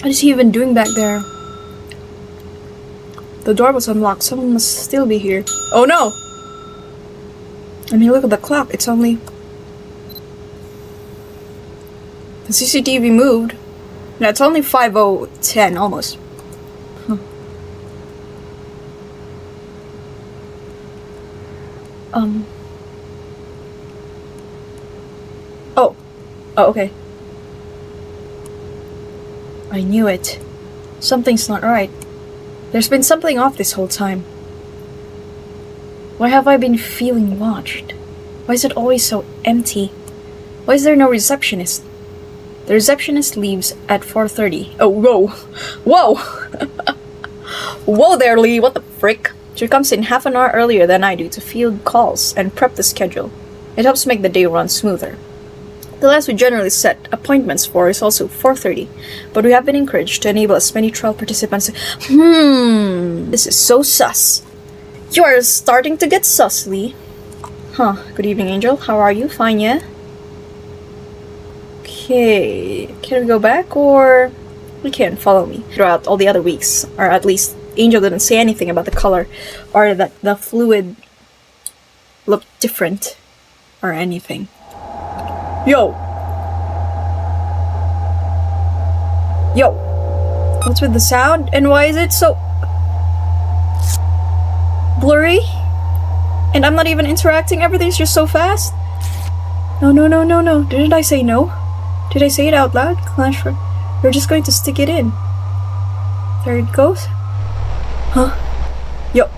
What is he even doing back there? The door was unlocked. Someone must still be here. Oh no! I mean, look at the clock. It's only... The CCTV moved. Yeah, it's only 5:10 almost. Oh, okay. I knew it. Something's not right. There's been something off this whole time. Why have I been feeling watched? Why is it always so empty? Why is there no receptionist? The receptionist leaves at 4:30. Oh, whoa. Whoa! Whoa there, Lee, what the frick? She comes in half an hour earlier than I do to field calls and prep the schedule. It helps make the day run smoother. The last we generally set appointments for is also 4:30, but we have been encouraged to enable as many trial participants. This is so sus. You are starting to get sus, Lee. Huh, good evening, Angel. How are you? Fine, yeah? Okay, can we go back, or we can follow me throughout all the other weeks, or at least Angel didn't say anything about the color or that the fluid looked different or anything. Yo, what's with the sound, and why is it so blurry? And I'm not even interacting, everything's just so fast. No. Didn't I say no? Did I say it out loud? Clash for... We're just going to stick it in. There it goes. Huh? Yo.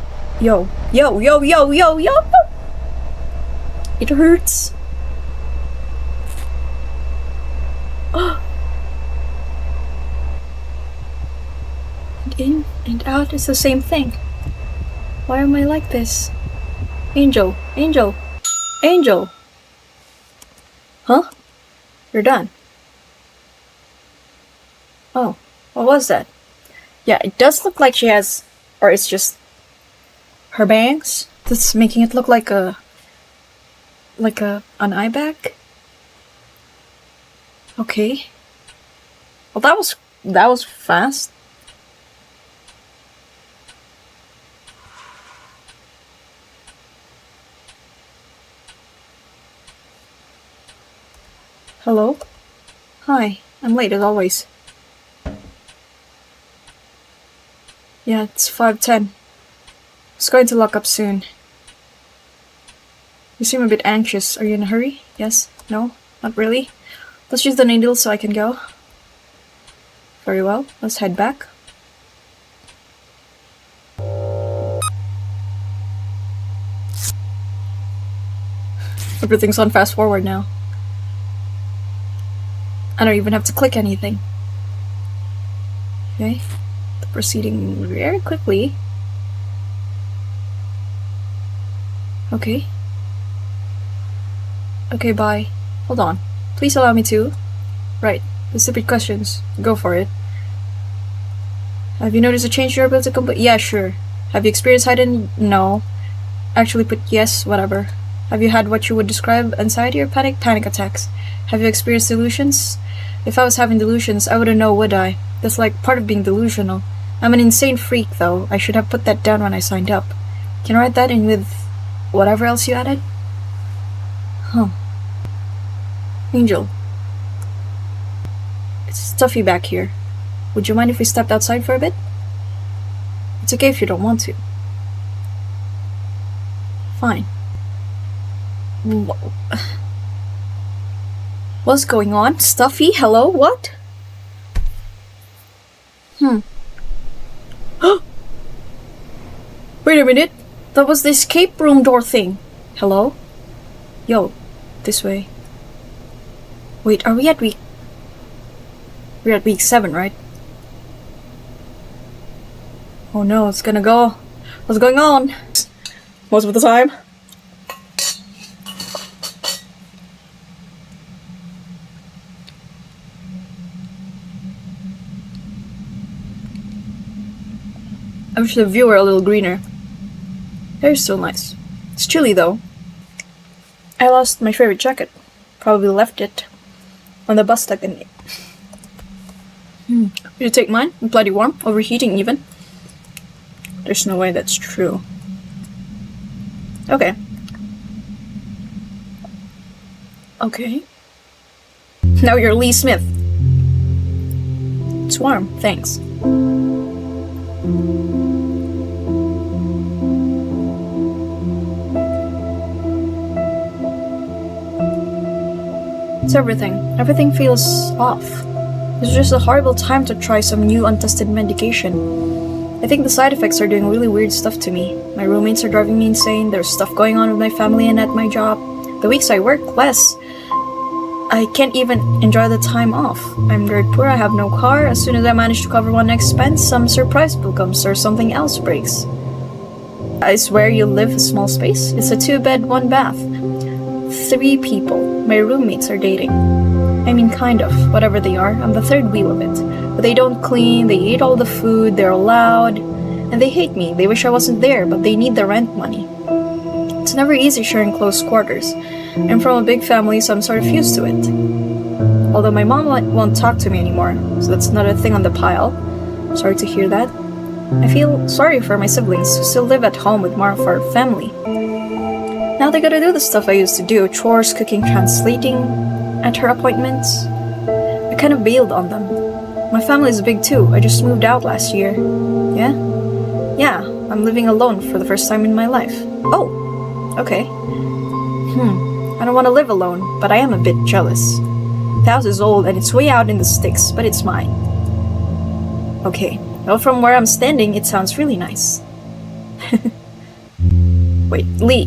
It hurts. And in and out is the same thing. Why am I like this? Angel. Huh? You're done. Oh, what was that? Yeah, it does look like she has, or it's just her bangs that's making it look like an eye bag. Okay. Well, that was fast. Hello? Hi, I'm late as always. Yeah, it's 5:10. It's going to lock up soon. You seem a bit anxious. Are you in a hurry? Yes? No? Not really? Let's use the needle so I can go. Very well, let's head back. Everything's on fast forward now. I don't even have to click anything. Okay. Proceeding very quickly. Okay. Okay, bye. Hold on. Please allow me to. Right. The stupid questions. Go for it. Have you noticed a change you're able to complete? Yeah, sure. Have you experienced hidden? No. Actually put yes, whatever. Have you had what you would describe anxiety or panic? Panic attacks. Have you experienced delusions? If I was having delusions, I wouldn't know, would I? That's like part of being delusional. I'm an insane freak, though. I should have put that down when I signed up. Can I write that in with whatever else you added? Huh. Angel. It's stuffy back here. Would you mind if we stepped outside for a bit? It's okay if you don't want to. Fine. What's going on? Stuffy? Hello? What? Wait a minute. That was the escape room door thing. Hello? Yo, this way. Wait, are we at week... We're at week 7, right? Oh no, it's gonna go. What's going on? Most of the time. I wish the view were a little greener. They're still nice. It's chilly though. I lost my favorite jacket. Probably left it on the bus stuck in it. Would you take mine? I'm bloody warm. Overheating even. There's no way that's true. Okay. Okay. Now you're Lee Smith. It's warm, thanks. It's everything. Everything feels off. It's just a horrible time to try some new untested medication. I think the side effects are doing really weird stuff to me. My roommates are driving me insane, there's stuff going on with my family and at my job. The weeks I work less, I can't even enjoy the time off. I'm dirt poor, I have no car. As soon as I manage to cover one expense, some surprise bill comes or something else breaks. I swear you live a small space. It's a 2-bed, 1-bath. 3 people. My roommates are dating. I mean, kind of. Whatever they are, I'm the third wheel of it. But they don't clean, they eat all the food, they're loud, and they hate me. They wish I wasn't there, but they need the rent money. It's never easy sharing close quarters. I'm from a big family, so I'm sort of used to it. Although my mom won't talk to me anymore, so that's another thing on the pile. Sorry to hear that. I feel sorry for my siblings who still live at home with more of our family. Now they gotta do the stuff I used to do, chores, cooking, translating at her appointments. I kind of bailed on them. My family is big too. I just moved out last year. Yeah? Yeah, I'm living alone for the first time in my life. Oh, okay. I don't want to live alone, but I am a bit jealous. The house is old and it's way out in the sticks, but it's mine. Okay, well, from where I'm standing, it sounds really nice. Wait, Lee,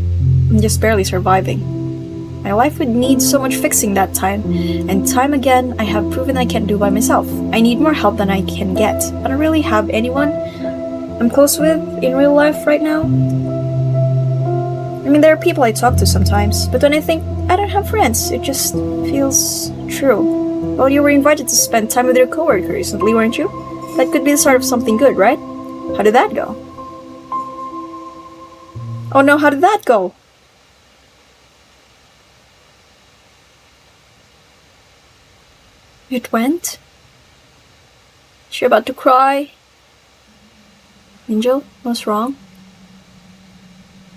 I'm just barely surviving. My life would need so much fixing that time, and time again, I have proven I can't do by myself. I need more help than I can get. I don't really have anyone I'm close with in real life right now. I mean, there are people I talk to sometimes, but when I think I don't have friends, it just feels true. Well, you were invited to spend time with your coworker recently, weren't you? That could be the start of something good, right? How did that go? Oh no, how did that go? It went? Is she about to cry? Angel, what's wrong?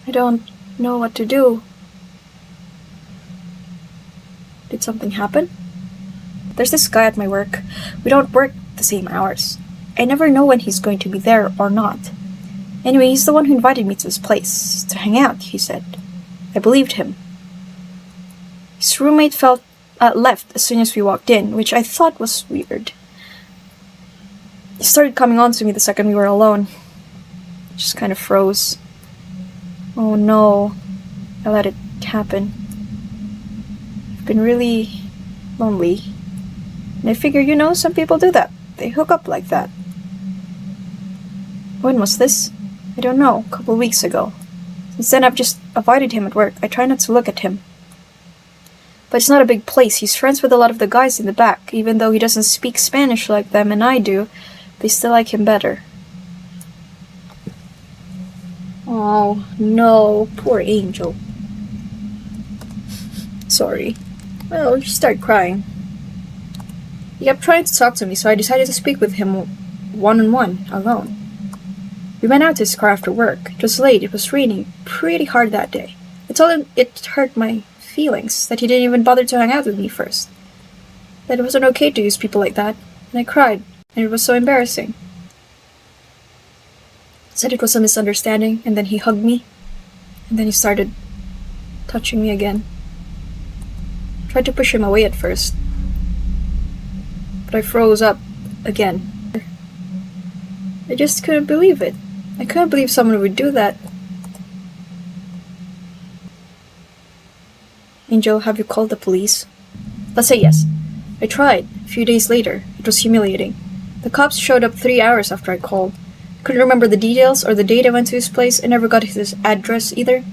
I don't know what to do. Did something happen? There's this guy at my work. We don't work the same hours. I never know when he's going to be there or not. Anyway, he's the one who invited me to his place to hang out, he said. I believed him. His roommate left as soon as we walked in, which I thought was weird. He started coming on to me the second we were alone. Just kind of froze. Oh no, I let it happen. I've been really lonely. And I figure, some people do that. They hook up like that. When was this? I don't know, a couple weeks ago. Since then I've just avoided him at work. I try not to look at him. But it's not a big place. He's friends with a lot of the guys in the back. Even though he doesn't speak Spanish like them and I do, they still like him better. Oh, no. Poor Angel. Sorry. Well, she started crying. He kept trying to talk to me, so I decided to speak with him one-on-one, alone. We went out to his car after work. It was late. It was raining pretty hard that day. I told him it hurt my feelings, that he didn't even bother to hang out with me first. That it wasn't okay to use people like that. And I cried, and it was so embarrassing. Said it was a misunderstanding, and then he hugged me, and then he started touching me again. Tried to push him away at first, but I froze up again. I just couldn't believe it. I couldn't believe someone would do that. Angel, have you called the police? Let's say yes. I tried. A few days later. It was humiliating. The cops showed up 3 hours after I called. Couldn't remember the details or the date I went to his place. I never got his address either.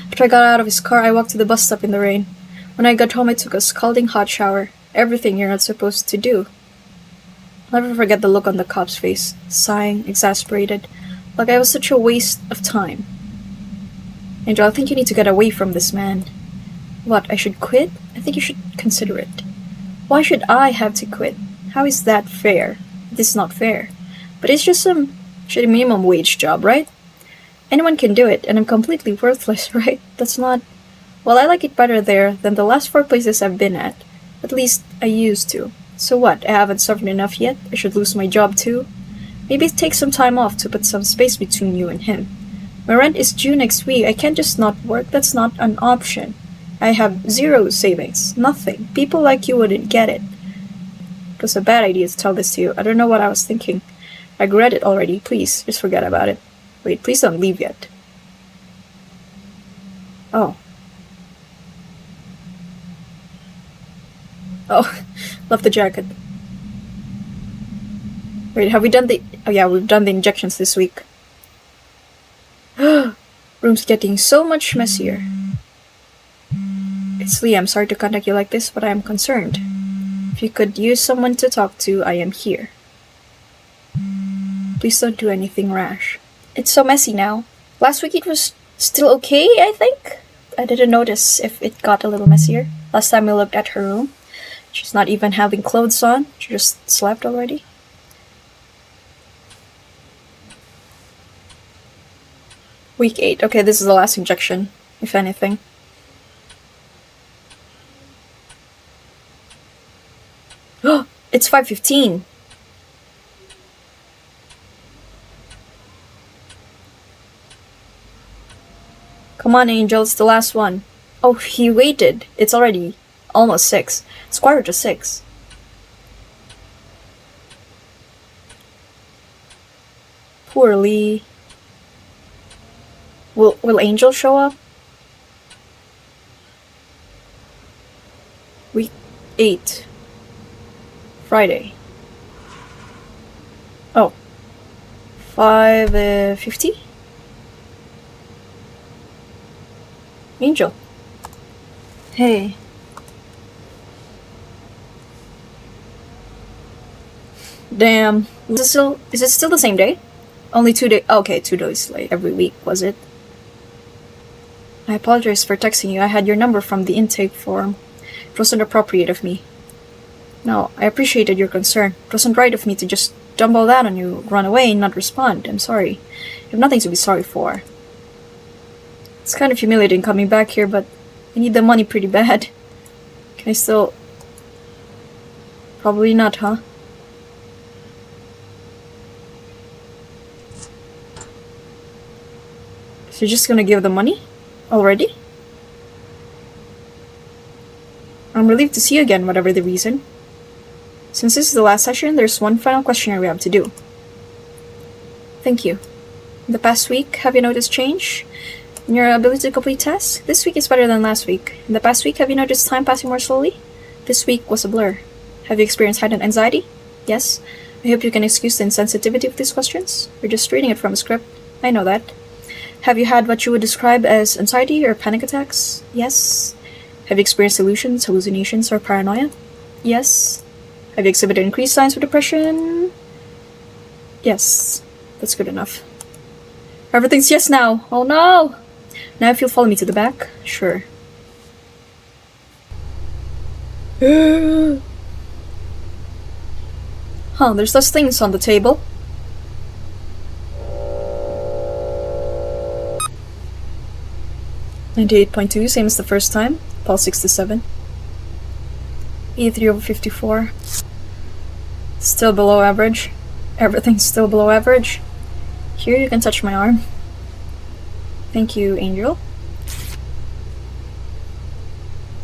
After I got out of his car, I walked to the bus stop in the rain. When I got home, I took a scalding hot shower. Everything you're not supposed to do. I'll never forget the look on the cop's face. Sighing, exasperated. Like I was such a waste of time. Angel, I think you need to get away from this man. What, I should quit? I think you should consider it. Why should I have to quit? How is that fair? It is not fair. But it's just some shitty minimum wage job, right? Anyone can do it, and I'm completely worthless, right? That's not... Well, I like it better there than the last 4 places I've been at. At least, I used to. So what, I haven't suffered enough yet? I should lose my job too? Maybe take some time off to put some space between you and him. My rent is due next week. I can't just not work. That's not an option. I have 0 savings. Nothing. People like you wouldn't get it. It was a bad idea to tell this to you. I don't know what I was thinking. I regret it already. Please, just forget about it. Wait, please don't leave yet. Oh. Oh, love the jacket. Wait, have we done the... Oh yeah, we've done the injections this week. Room's getting so much messier. It's Lee, I'm sorry to contact you like this, but I am concerned. If you could use someone to talk to, I am here. Please don't do anything rash. It's so messy now. Last week it was still okay, I think? I didn't notice if it got a little messier. Last time we looked at her room, she's not even having clothes on. She just slept already. Week 8. Okay, this is the last injection, if anything. It's 5:15. Come on, Angel, it's the last one. Oh, he waited. It's already almost 6. It's 5:45. Poor Lee. Will Angel show up? Week 8. Friday. Oh. 5:50? Angel. Hey. Damn. Is it still the same day? Only 2 days. Okay, 2 days late every week, was it? I apologize for texting you. I had your number from the intake form. It wasn't appropriate of me. No, I appreciated your concern. It wasn't right of me to just dump all that on you, run away, and not respond. I'm sorry. You have nothing to be sorry for. It's kind of humiliating coming back here, but I need the money pretty bad. Can I still... Probably not, huh? So you're just gonna give the money? Already? I'm relieved to see you again, whatever the reason. Since this is the last session, there's one final questionnaire we have to do. Thank you. In the past week, have you noticed change in your ability to complete tasks? This week is better than last week. In the past week, have you noticed time passing more slowly? This week was a blur. Have you experienced heightened anxiety? Yes. I hope you can excuse the insensitivity of these questions. We're just reading it from a script. I know that. Have you had what you would describe as anxiety or panic attacks? Yes. Have you experienced illusions, hallucinations, or paranoia? Yes. Have you exhibited increased signs of depression? Yes. That's good enough. Everything's yes now. Oh no! Now if you'll follow me to the back? Sure. Huh, there's less things on the table. $98.2, same as the first time. Pulse 67. E3/54. Still below average. Everything's still below average. Here, you can touch my arm. Thank you, Angel.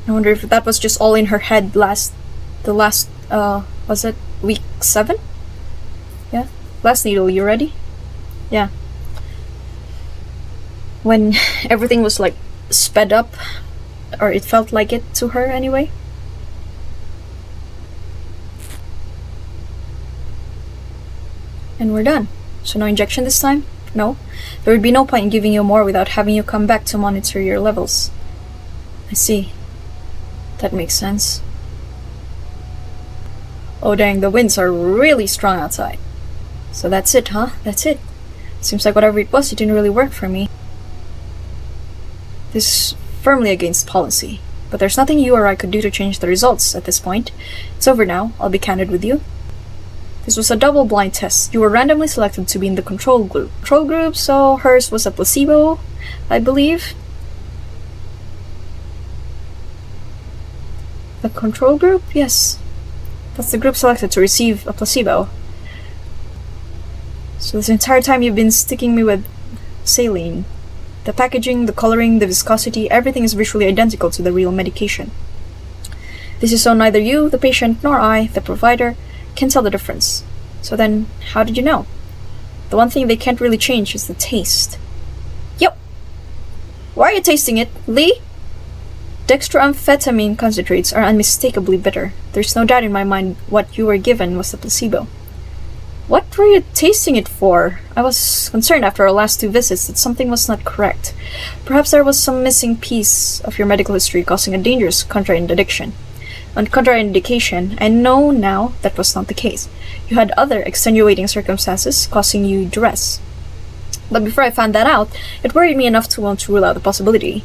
I wonder if that was just all in her head was it week 7? Yeah? Last needle, you ready? Yeah. When everything was like sped up, or it felt like it to her anyway. And we're done. So no injection this time? No. There would be no point in giving you more without having you come back to monitor your levels. I see. That makes sense. Oh dang, the winds are really strong outside. So that's it, huh? That's it. Seems like whatever it was, it didn't really work for me. This is firmly against policy, but there's nothing you or I could do to change the results at this point. It's over now, I'll be candid with you. This was a double-blind test. You were randomly selected to be in the control group. Control group, so hers was a placebo, I believe. The control group? Yes. That's the group selected to receive a placebo. So this entire time you've been sticking me with saline. The packaging, the coloring, the viscosity, everything is visually identical to the real medication. This is so neither you, the patient, nor I, the provider, can tell the difference. So then, how did you know? The one thing they can't really change is the taste. Yep. Why are you tasting it, Lee? Dextroamphetamine concentrates are unmistakably bitter. There's no doubt in my mind what you were given was the placebo. What were you tasting it for? I was concerned after our last 2 visits that something was not correct. Perhaps there was some missing piece of your medical history causing a dangerous contraindication. On contraindication, I know now that was not the case. You had other extenuating circumstances causing you duress. But before I found that out, it worried me enough to want to rule out the possibility.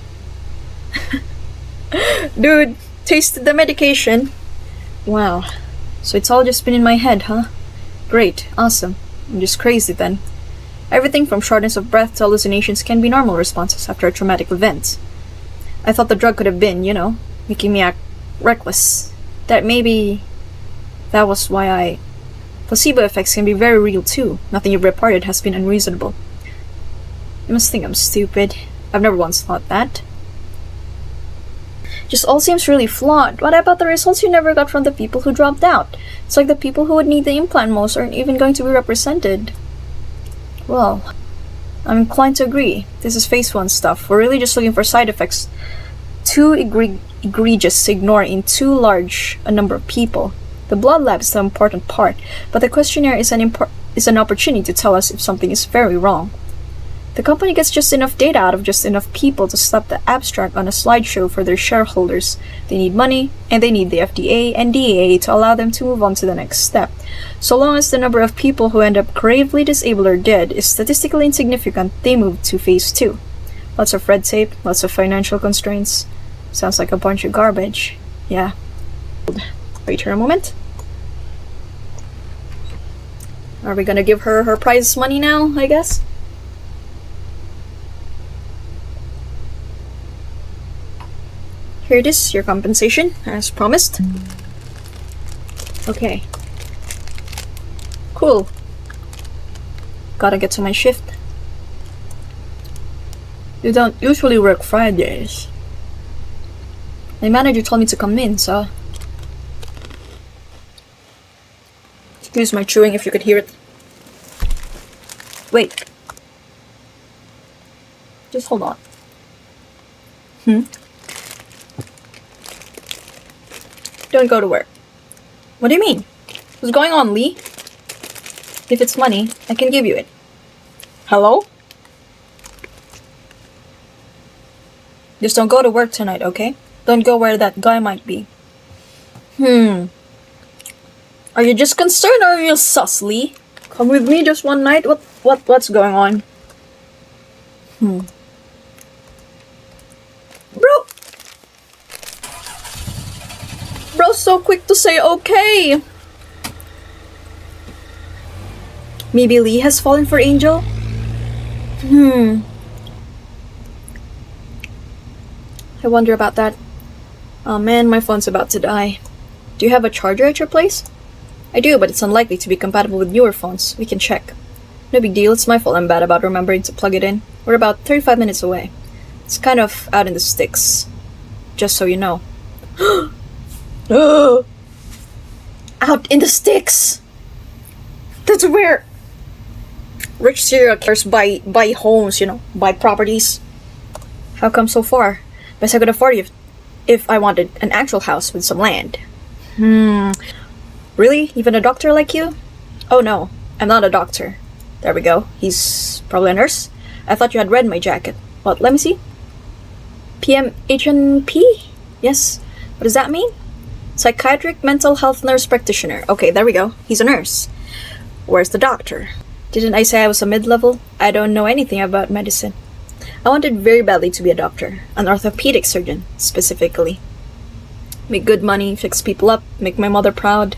Dude, tasted the medication. Wow. So it's all just been in my head, huh? Great, awesome. I'm just crazy then. Everything from shortness of breath to hallucinations can be normal responses after a traumatic event. I thought the drug could have been, making me act reckless. That was why Placebo effects can be very real too. Nothing you've reported has been unreasonable. You must think I'm stupid. I've never once thought that. Just all seems really flawed. What about the results you never got from the people who dropped out? It's like the people who would need the implant most aren't even going to be represented. Well, I'm inclined to agree. This is phase 1 stuff. We're really just looking for side effects too egregious to ignore in too large a number of people. The blood lab is the important part, but the questionnaire is an opportunity to tell us if something is very wrong. The company gets just enough data out of just enough people to slap the abstract on a slideshow for their shareholders. They need money, and they need the FDA and DEA to allow them to move on to the next step. So long as the number of people who end up gravely disabled or dead is statistically insignificant, they move to phase 2. Lots of red tape, lots of financial constraints. Sounds like a bunch of garbage. Yeah. Wait here a moment. Are we gonna give her prize money now, I guess? Here it is, your compensation, as promised. Okay. Cool. Gotta get to my shift. You don't usually work Fridays. My manager told me to come in, so... Excuse my chewing if you could hear it. Wait. Just hold on. Don't go to work. What do you mean? What's going on, Lee? If it's money, I can give you it. Hello? Just don't go to work tonight, okay? Don't go where that guy might be. Are you just concerned or are you sus, Lee? Come with me just one night? What's going on? Bro's so quick to say okay. Maybe Lee has fallen for Angel? I wonder about that. Oh man, my phone's about to die. Do you have a charger at your place? I do, but it's unlikely to be compatible with newer phones. We can check. No big deal, it's my fault I'm bad about remembering to plug it in. We're about 35 minutes away. It's kind of out in the sticks. Just so you know. Out in the sticks! That's where rich serial killers buy homes, buy properties. How come so far? Best I could afford if I wanted an actual house with some land. Really? Even a doctor like you? Oh no, I'm not a doctor. There we go. He's probably a nurse. I thought you had read my jacket. What, let me see. PMHNP? Yes. What does that mean? Psychiatric mental health nurse practitioner. Okay, there we go. He's a nurse. Where's the doctor? Didn't I say I was a mid-level? I don't know anything about medicine. I wanted very badly to be a doctor. An orthopedic surgeon, specifically. Make good money, fix people up, make my mother proud.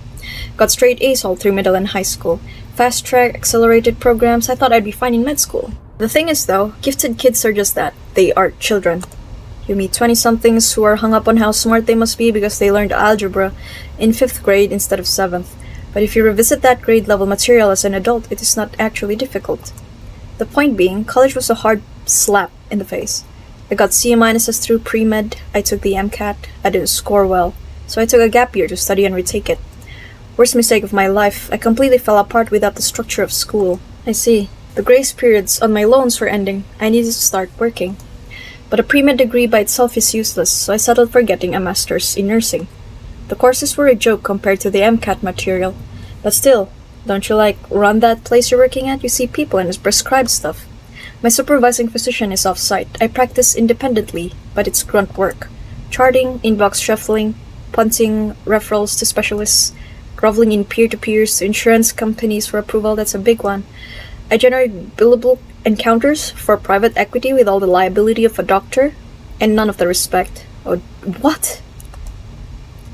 Got straight A's all through middle and high school. Fast track, accelerated programs. I thought I'd be fine in med school. The thing is though, gifted kids are just that. They are children. You meet 20-somethings who are hung up on how smart they must be because they learned algebra in 5th grade instead of 7th. But if you revisit that grade level material as an adult, it is not actually difficult. The point being, college was a hard slap in the face. I got C- through pre-med, I took the MCAT, I didn't score well, so I took a gap year to study and retake it. Worst mistake of my life, I completely fell apart without the structure of school. I see. The grace periods on my loans were ending, I needed to start working. But a pre-med degree by itself is useless, so I settled for getting a master's in nursing. The courses were a joke compared to the MCAT material, but still, don't you run that place you're working at? You see people and it's prescribed stuff. My supervising physician is off-site. I practice independently, but it's grunt work. Charting, inbox shuffling, punting referrals to specialists, groveling in peer-to-peers to insurance companies for approval. That's a big one. I generate billable encounters for private equity with all the liability of a doctor and none of the respect. Oh, what?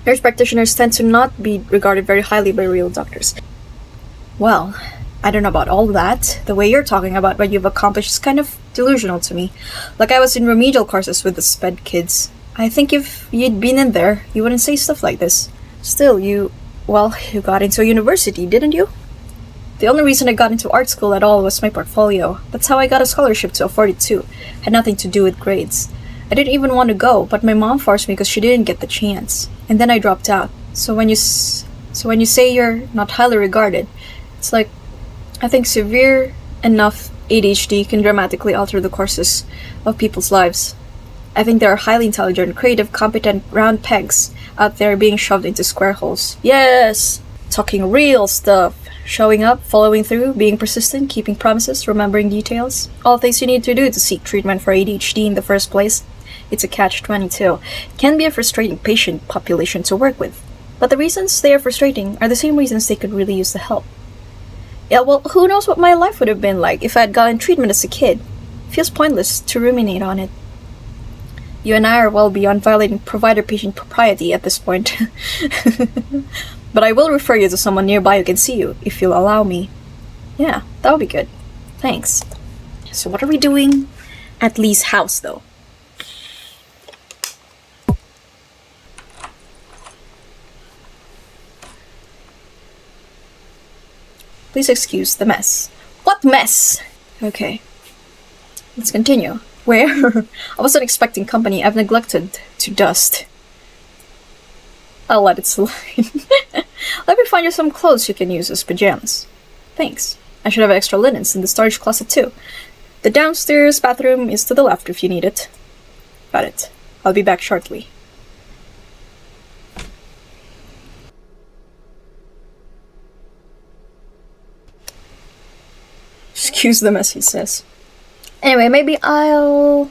Nurse practitioners tend to not be regarded very highly by real doctors. Well, I don't know about all that. The way you're talking about what you've accomplished is kind of delusional to me. Like I was in remedial courses with the SPED kids. I think if you'd been in there, you wouldn't say stuff like this. Still, you got into a university, didn't you? The only reason I got into art school at all was my portfolio. That's how I got a scholarship to afford it too. Had nothing to do with grades. I didn't even want to go, but my mom forced me because she didn't get the chance. And then I dropped out. So when you say you're not highly regarded, it's like, I think severe enough ADHD can dramatically alter the courses of people's lives. I think there are highly intelligent, creative, competent, round pegs out there being shoved into square holes. Yes! Talking real stuff. Showing up, following through, being persistent, keeping promises, remembering details. All things you need to do to seek treatment for ADHD in the first place. It's a catch-22. It can be a frustrating patient population to work with. But the reasons they are frustrating are the same reasons they could really use the help. Yeah, well, who knows what my life would have been like if I had gotten treatment as a kid. It feels pointless to ruminate on it. You and I are well beyond violating provider-patient propriety at this point. But I will refer you to someone nearby who can see you, if you'll allow me. Yeah, that would be good. Thanks. So what are we doing at Lee's house, though? Please excuse the mess. What mess? Okay. Let's continue. Where? I wasn't expecting company. I've neglected to dust. I'll let it slide. Let me find you some clothes you can use as pajamas. Thanks. I should have extra linens in the storage closet too. The downstairs bathroom is to the left if you need it. Got it. I'll be back shortly. Excuse the mess, he says. Anyway, maybe I'll...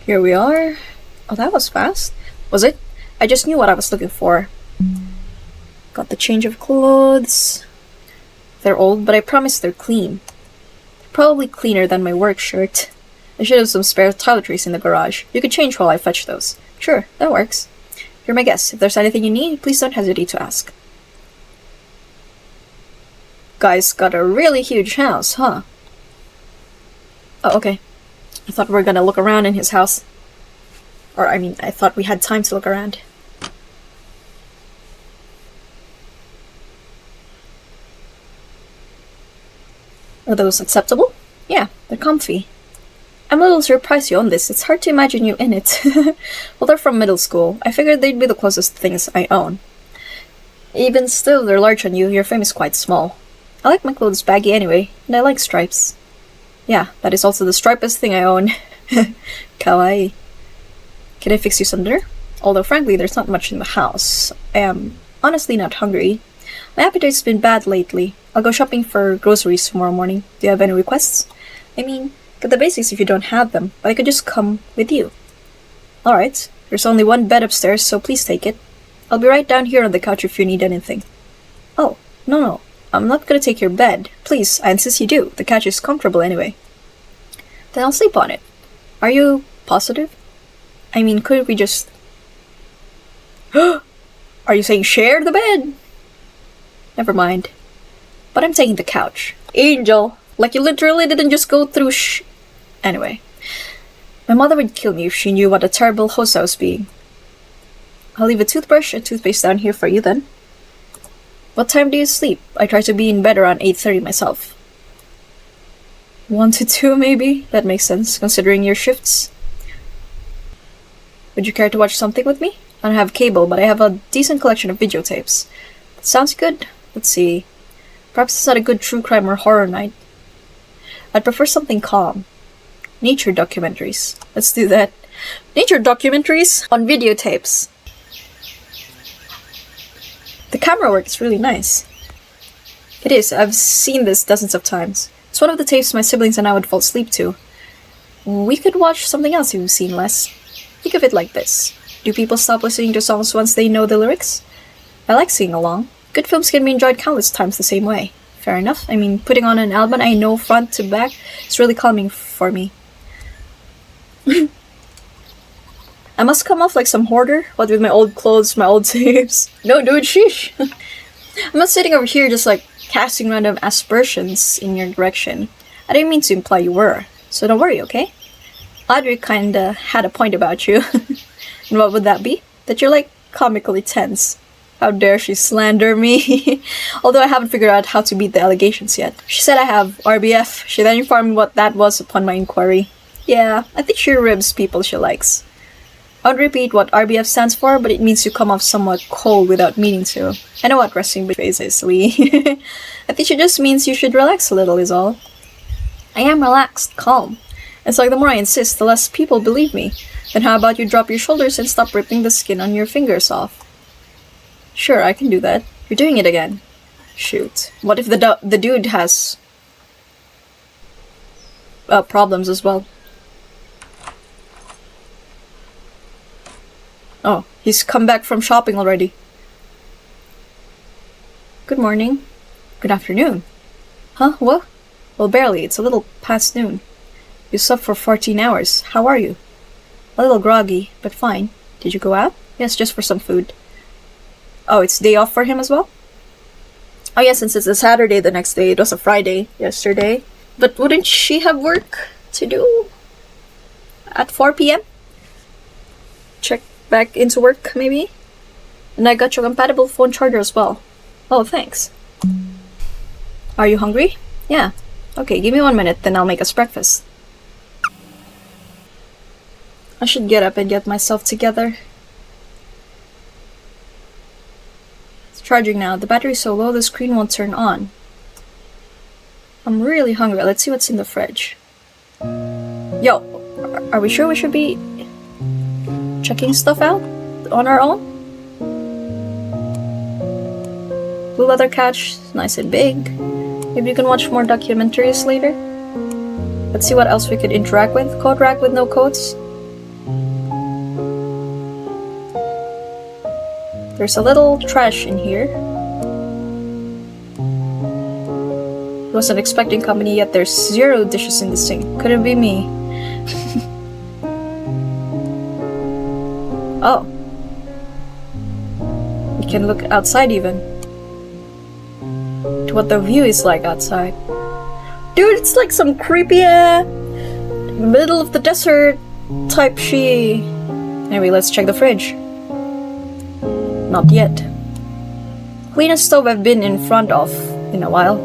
Here we are. Oh, that was fast. Was it? I just knew what I was looking for. Got the change of clothes. They're old, but I promise they're clean. Probably cleaner than my work shirt. I should have some spare toiletries in the garage. You could change while I fetch those. Sure, that works. You're my guest. If there's anything you need, please don't hesitate to ask. Guy's got a really huge house, huh? Oh, okay. I thought we were gonna look around in his house. Or, I mean, I thought we had time to look around. Are those acceptable? Yeah, they're comfy. I'm a little surprised you own this. It's hard to imagine you in it. Well, they're from middle school. I figured they'd be the closest things I own. Even still, they're large on you. Your frame is quite small. I like my clothes baggy anyway, and I like stripes. Yeah, that is also the stripest thing I own. Kawaii. Can I fix you some dinner? Although frankly, there's not much in the house. I am honestly not hungry. My appetite's been bad lately. I'll go shopping for groceries tomorrow morning. Do you have any requests? I mean, get the basics if you don't have them, but I could just come with you. Alright, there's only one bed upstairs, so please take it. I'll be right down here on the couch if you need anything. Oh, no. I'm not gonna take your bed. Please, I insist you do. The couch is comfortable anyway. Then I'll sleep on it. Are you positive? I mean, couldn't we just... Are you saying share the bed? Never mind. But I'm taking the couch. Angel! Like you literally didn't just go through Anyway. My mother would kill me if she knew what a terrible host I was being. I'll leave a toothbrush and toothpaste down here for you then. What time do you sleep? I try to be in bed around 8:30 myself. 1 to 2 maybe? That makes sense, considering your shifts. Would you care to watch something with me? I don't have cable, but I have a decent collection of videotapes. That sounds good. Let's see. Perhaps it's not a good true crime or horror night. I'd prefer something calm. Nature documentaries. Let's do that. Nature documentaries on videotapes. The camera work is really nice. It is. I've seen this dozens of times. It's one of the tapes my siblings and I would fall asleep to. We could watch something else you've seen less. Think of it like this. Do people stop listening to songs once they know the lyrics? I like singing along. Good films can be enjoyed countless times the same way. Fair enough. I mean, putting on an album I know front to back is really calming for me. I must come off like some hoarder, what with my old clothes, my old tapes. No, dude, sheesh. I'm not sitting over here just like casting random aspersions in your direction. I didn't mean to imply you were, so don't worry, okay? Audrey kinda had a point about you. And what would that be? That you're like comically tense. How dare she slander me? Although I haven't figured out how to beat the allegations yet. She said I have RBF. She then informed me what that was upon my inquiry. Yeah, I think she ribs people she likes. I won't repeat what RBF stands for, but it means you come off somewhat cold without meaning to. I know what resting bitch face is, Lee. I think it just means you should relax a little is all. I am relaxed, calm. It's like the more I insist, the less people believe me. Then how about you drop your shoulders and stop ripping the skin on your fingers off? Sure, I can do that. You're doing it again. Shoot. What if the dude has problems as well? Oh, he's come back from shopping already. Good morning. Good afternoon. Huh? What? Well, barely. It's a little past noon. You slept for 14 hours. How are you? A little groggy, but fine. Did you go out? Yes, just for some food. Oh, it's day off for him as well? Oh yeah, since it's a Saturday the next day, it was a Friday yesterday. But wouldn't she have work to do at 4 p.m? Check back into work, maybe? And I got your compatible phone charger as well. Oh, thanks. Are you hungry? Yeah. Okay, give me 1 minute, then I'll make us breakfast. I should get up and get myself together. It's charging now. The battery's so low the screen won't turn on. I'm really hungry. Let's see what's in the fridge. Yo, are we sure we should be checking stuff out on our own? Blue leather couch, nice and big. Maybe you can watch more documentaries later. Let's see what else we could interact with. Coat rack with no coats. There's a little trash in here. Wasn't expecting company yet there's 0 dishes in the sink. Couldn't be me. Oh. We can look outside even. To what the view is like outside. Dude, it's like some creepy middle of the desert type shit. Anyway, let's check the fridge. Not yet. Cleanest stove I've been in front of in a while.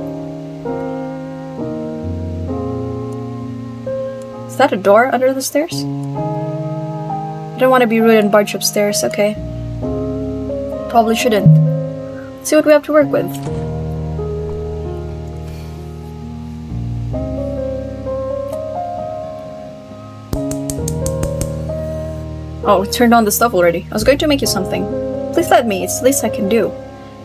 Is that a door under the stairs? I don't want to be rude and barge upstairs, okay. Probably shouldn't. Let's see what we have to work with. Oh, we turned on the stuff already. I was going to make you something. Please let me, it's the least I can do.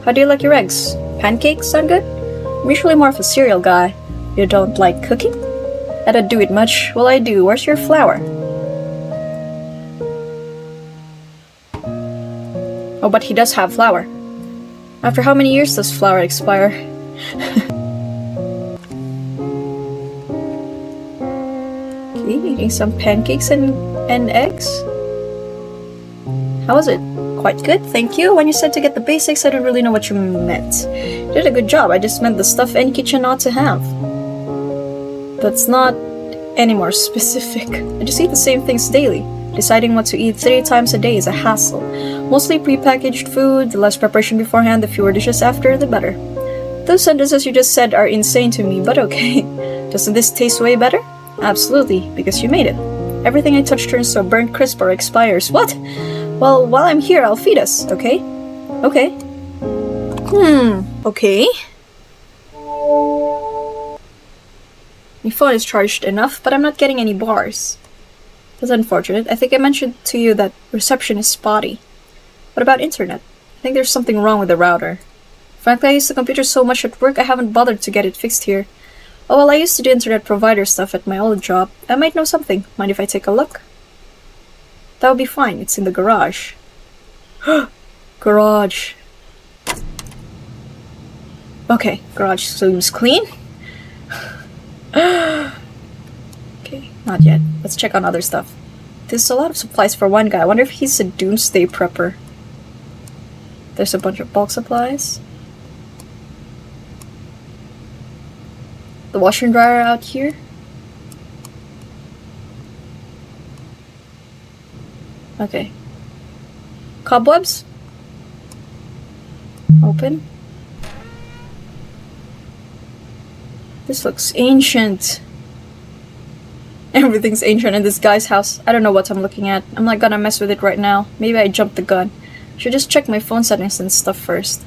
How do you like your eggs? Pancakes sound good? I'm usually more of a cereal guy. You don't like cooking? I don't do it much. Well, I do. Where's your flour? Oh, but he does have flour. After how many years does flour expire? Okay, eating some pancakes and eggs. How was it? Quite good, thank you. When you said to get the basics, I didn't really know what you meant. You did a good job. I just meant the stuff any kitchen ought to have. That's not any more specific. I just eat the same things daily. Deciding what to eat 3 times a day is a hassle. Mostly prepackaged food, the less preparation beforehand, the fewer dishes after, the better. Those sentences you just said are insane to me, but okay. Doesn't this taste way better? Absolutely, because you made it. Everything I touch turns to a burnt crisp or expires. What? Well, while I'm here, I'll feed us, okay? Okay. Okay. My phone is charged enough, but I'm not getting any bars. That's unfortunate. I think I mentioned to you that reception is spotty. What about internet? I think there's something wrong with the router. Frankly, I use the computer so much at work, I haven't bothered to get it fixed here. Oh, well, I used to do internet provider stuff at my old job. I might know something. Mind if I take a look? That would be fine. It's in the garage. Garage. Okay, garage seems clean. Okay, not yet. Let's check on other stuff. There's a lot of supplies for one guy. I wonder if he's a doomsday prepper. There's a bunch of bulk supplies. The washer and dryer out here. Okay. Cobwebs? Open. This looks ancient. Everything's ancient in this guy's house. I don't know what I'm looking at. I'm not gonna mess with it right now. Maybe I jumped the gun. Should just check my phone settings and stuff first.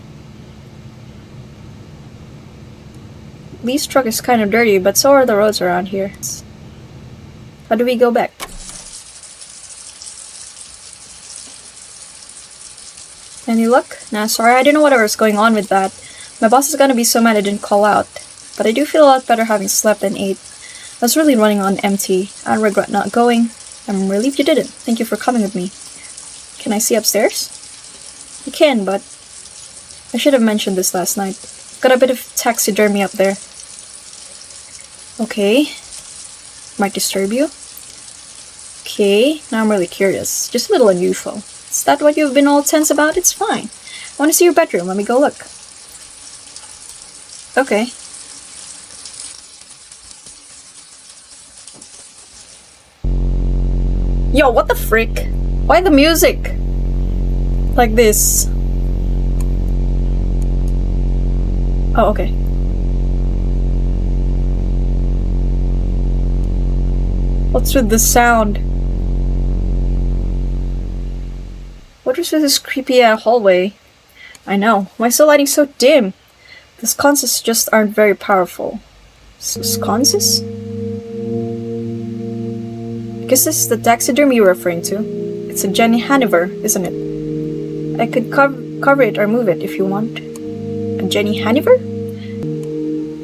Lee's truck is kind of dirty, but so are the roads around here. How do we go back? Any luck? Nah, sorry, I didn't know whatever was going on with that. My boss is gonna be so mad I didn't call out. But I do feel a lot better having slept and ate. I was really running on empty. I regret not going. I'm relieved you didn't. Thank you for coming with me. Can I see upstairs? You can, but I should have mentioned this last night. Got a bit of taxidermy up there. Okay. Might disturb you. Okay, now I'm really curious. Just a little unusual. Is that what you've been all tense about? It's fine. I want to see your bedroom. Let me go look. Okay. Yo, what the frick? Why the music? Like this. Oh, okay. What's with the sound? What is with this creepy hallway? I know. Why is the lighting so dim? The sconces just aren't very powerful. Sconces? I guess this is the taxidermy you're referring to. It's a Jenny Haniver, isn't it? I could cover it or move it if you want. A Jenny Haniver?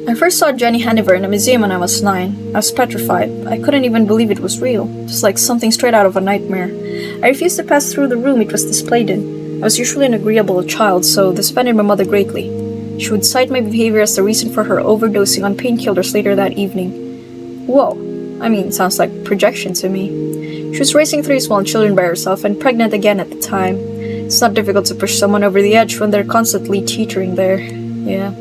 I first saw Jenny Haniver in a museum when I was 9. I was petrified. I couldn't even believe it was real. Just like something straight out of a nightmare. I refused to pass through the room it was displayed in. I was usually an agreeable child, so this offended my mother greatly. She would cite my behavior as the reason for her overdosing on painkillers later that evening. Whoa. I mean, sounds like projection to me. She was raising 3 small children by herself and pregnant again at the time. It's not difficult to push someone over the edge when they're constantly teetering there. Yeah.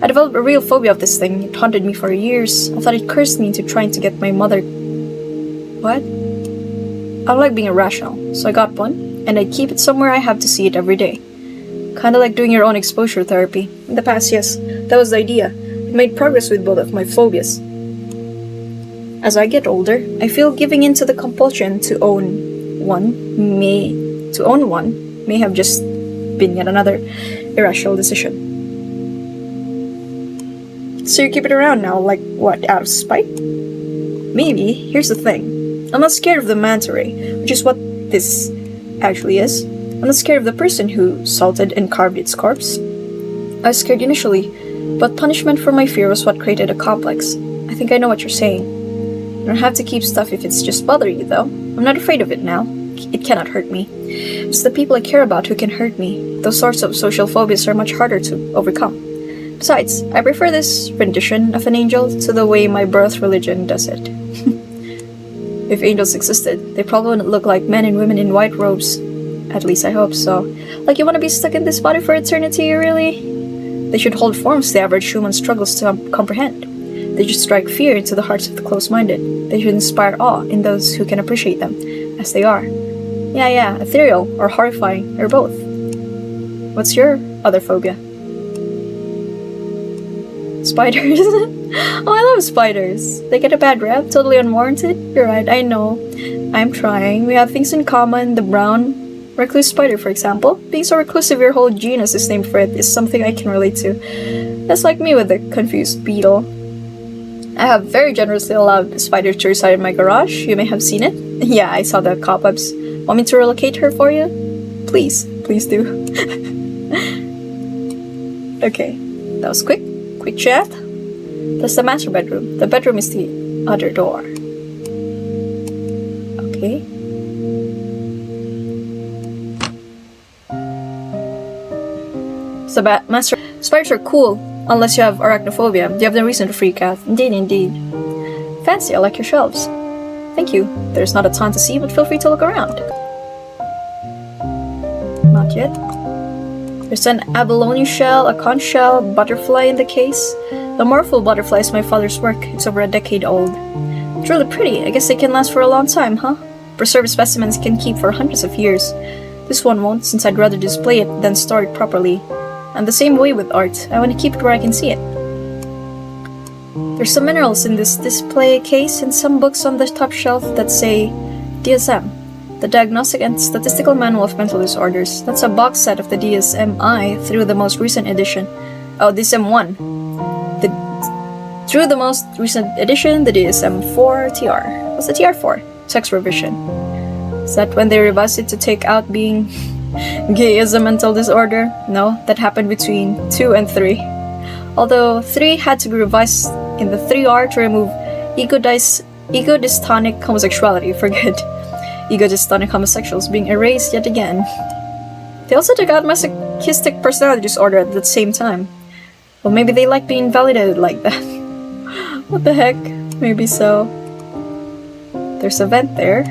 I developed a real phobia of this thing. It haunted me for years. I thought it cursed me into trying to get my mother... What? I don't like being irrational, so I got one, and I keep it somewhere I have to see it every day. Kinda like doing your own exposure therapy. In the past, yes, that was the idea. I made progress with both of my phobias. As I get older, I feel giving in to the compulsion to own one may have just been yet another irrational decision. So you keep it around now, like what, out of spite? Maybe. Here's the thing. I'm not scared of the manta ray, which is what this actually is. I'm not scared of the person who salted and carved its corpse. I was scared initially, but punishment for my fear was what created a complex. I think I know what you're saying. You don't have to keep stuff if it's just bothering you, though. I'm not afraid of it now. It cannot hurt me. It's the people I care about who can hurt me. Those sorts of social phobias are much harder to overcome. Besides, I prefer this rendition of an angel to the way my birth religion does it. If angels existed, they probably wouldn't look like men and women in white robes. At least I hope so. Like you want to be stuck in this body for eternity, really? They should hold forms the average human struggles to comprehend. They should strike fear into the hearts of the close-minded. They should inspire awe in those who can appreciate them, as they are. Yeah, ethereal or horrifying, or both. What's your other phobia? Spiders? Oh, I love spiders. They get a bad rep, totally unwarranted. You're right, I know. I'm trying. We have things in common. The brown recluse spider, for example. Being so reclusive your whole genus is named for it is something I can relate to. That's like me with the confused beetle. I have very generously allowed spiders to reside in my garage. You may have seen it. Yeah, I saw the cobwebs. Want me to relocate her for you? Please do. Okay, that was quick chat. That's the master bedroom. The bedroom is the other door. Okay. So master spiders are cool, unless you have arachnophobia. You have no reason to freak out. Indeed, indeed. Fancy, I like your shelves. Thank you. There's not a ton to see, but feel free to look around. Not yet. There's an abalone shell, a conch shell, butterfly in the case. The Morphle butterfly is my father's work. It's over a decade old. It's really pretty. I guess they can last for a long time, huh? Preserved specimens can keep for hundreds of years. This one won't, since I'd rather display it than store it properly. And the same way with art. I want to keep it where I can see it. There's some minerals in this display case and some books on the top shelf that say DSM, the Diagnostic and Statistical Manual of Mental Disorders. That's a box set of the DSM-I through the most recent edition. Oh, DSM-1. Through the most recent edition, the DSM-4 TR. What's the TR for? Sex revision. Is that when they revised it to take out being gay as a mental disorder? No, that happened between 2 and 3. Although 3 had to be revised in the 3R to remove ego-dystonic homosexuality for good. Ego-dystonic homosexuals being erased yet again. They also took out masochistic personality disorder at the same time. Well, maybe they like being validated like that. What the heck? Maybe so. There's a vent there.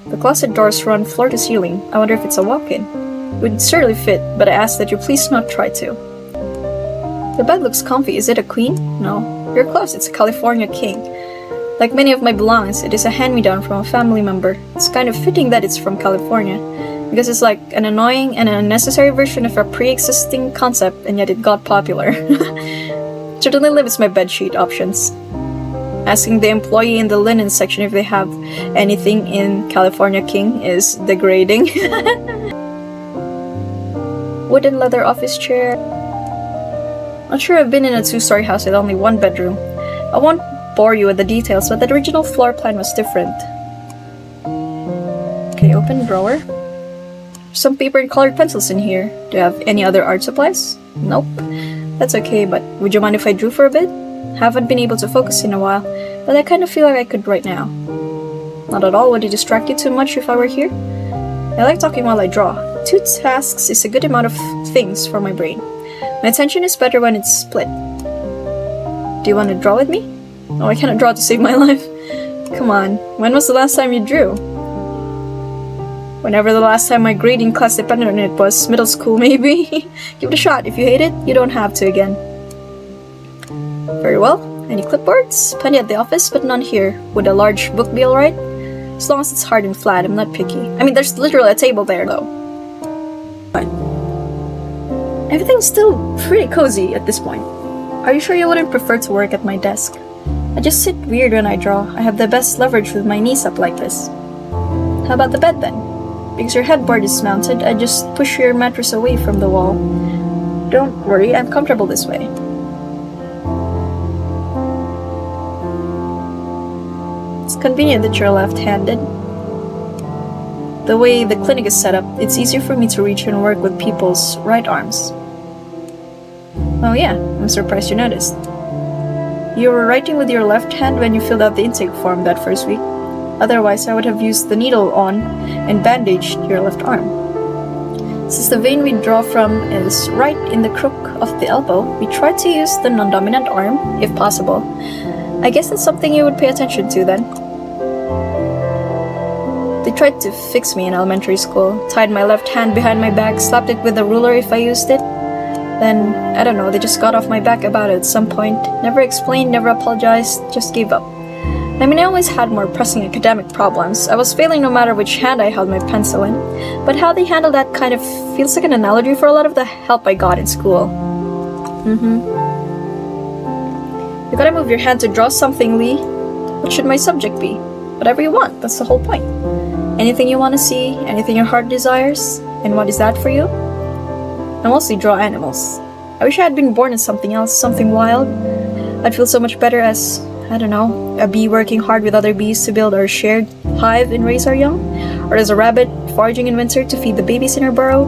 The closet doors run floor to ceiling. I wonder if it's a walk-in. It would certainly fit, but I ask that you please not try to. The bed looks comfy. Is it a queen? No. You're close. It's a California king. Like many of my belongings, it is a hand-me-down from a family member. It's kind of fitting that it's from California, because it's like an annoying and unnecessary version of a pre-existing concept, and yet it got popular. Certainly limits my bedsheet options. Asking the employee in the linen section if they have anything in California King is degrading. Wooden leather office chair. Not sure I've been in a 2-story house with only one bedroom. I won't bore you with the details, but the original floor plan was different. Okay, open drawer. Some paper and colored pencils in here. Do you have any other art supplies? Nope. That's okay, but would you mind if I drew for a bit? Haven't been able to focus in a while, but I kind of feel like I could right now. Not at all. Would it distract you too much if I were here? I like talking while I draw. 2 tasks is a good amount of things for my brain. My attention is better when it's split. Do you want to draw with me? Oh, I cannot draw to save my life. Come on, when was the last time you drew? Whenever the last time my grading class depended on it was, middle school maybe. Give it a shot. If you hate it, you don't have to again. Very well. Any clipboards? Plenty at the office, but none here. Would a large book be alright? As long as it's hard and flat, I'm not picky. I mean, there's literally a table there, though. But everything's still pretty cozy at this point. Are you sure you wouldn't prefer to work at my desk? I just sit weird when I draw. I have the best leverage with my knees up like this. How about the bed, then? Because your headboard is mounted, I just push your mattress away from the wall. Don't worry, I'm comfortable this way. It's convenient that you're left-handed. The way the clinic is set up, it's easier for me to reach and work with people's right arms. Oh yeah, I'm surprised you noticed. You were writing with your left hand when you filled out the intake form that first week. Otherwise, I would have used the needle on and bandaged your left arm. Since the vein we draw from is right in the crook of the elbow, we try to use the non-dominant arm, if possible. I guess that's something you would pay attention to then. They tried to fix me in elementary school, tied my left hand behind my back, slapped it with a ruler if I used it. Then, I don't know, they just got off my back about it at some point. Never explained, never apologized, just gave up. I mean, I always had more pressing academic problems. I was failing no matter which hand I held my pencil in. But how they handled that kind of feels like an analogy for a lot of the help I got in school. You gotta move your hand to draw something, Lee. What should my subject be? Whatever you want, that's the whole point. Anything you want to see, anything your heart desires. And what is that for you? I mostly draw animals. I wish I had been born as something else, something wild. I'd feel so much better as, I don't know, a bee working hard with other bees to build our shared hive and raise our young, or as a rabbit foraging in winter to feed the babies in her burrow.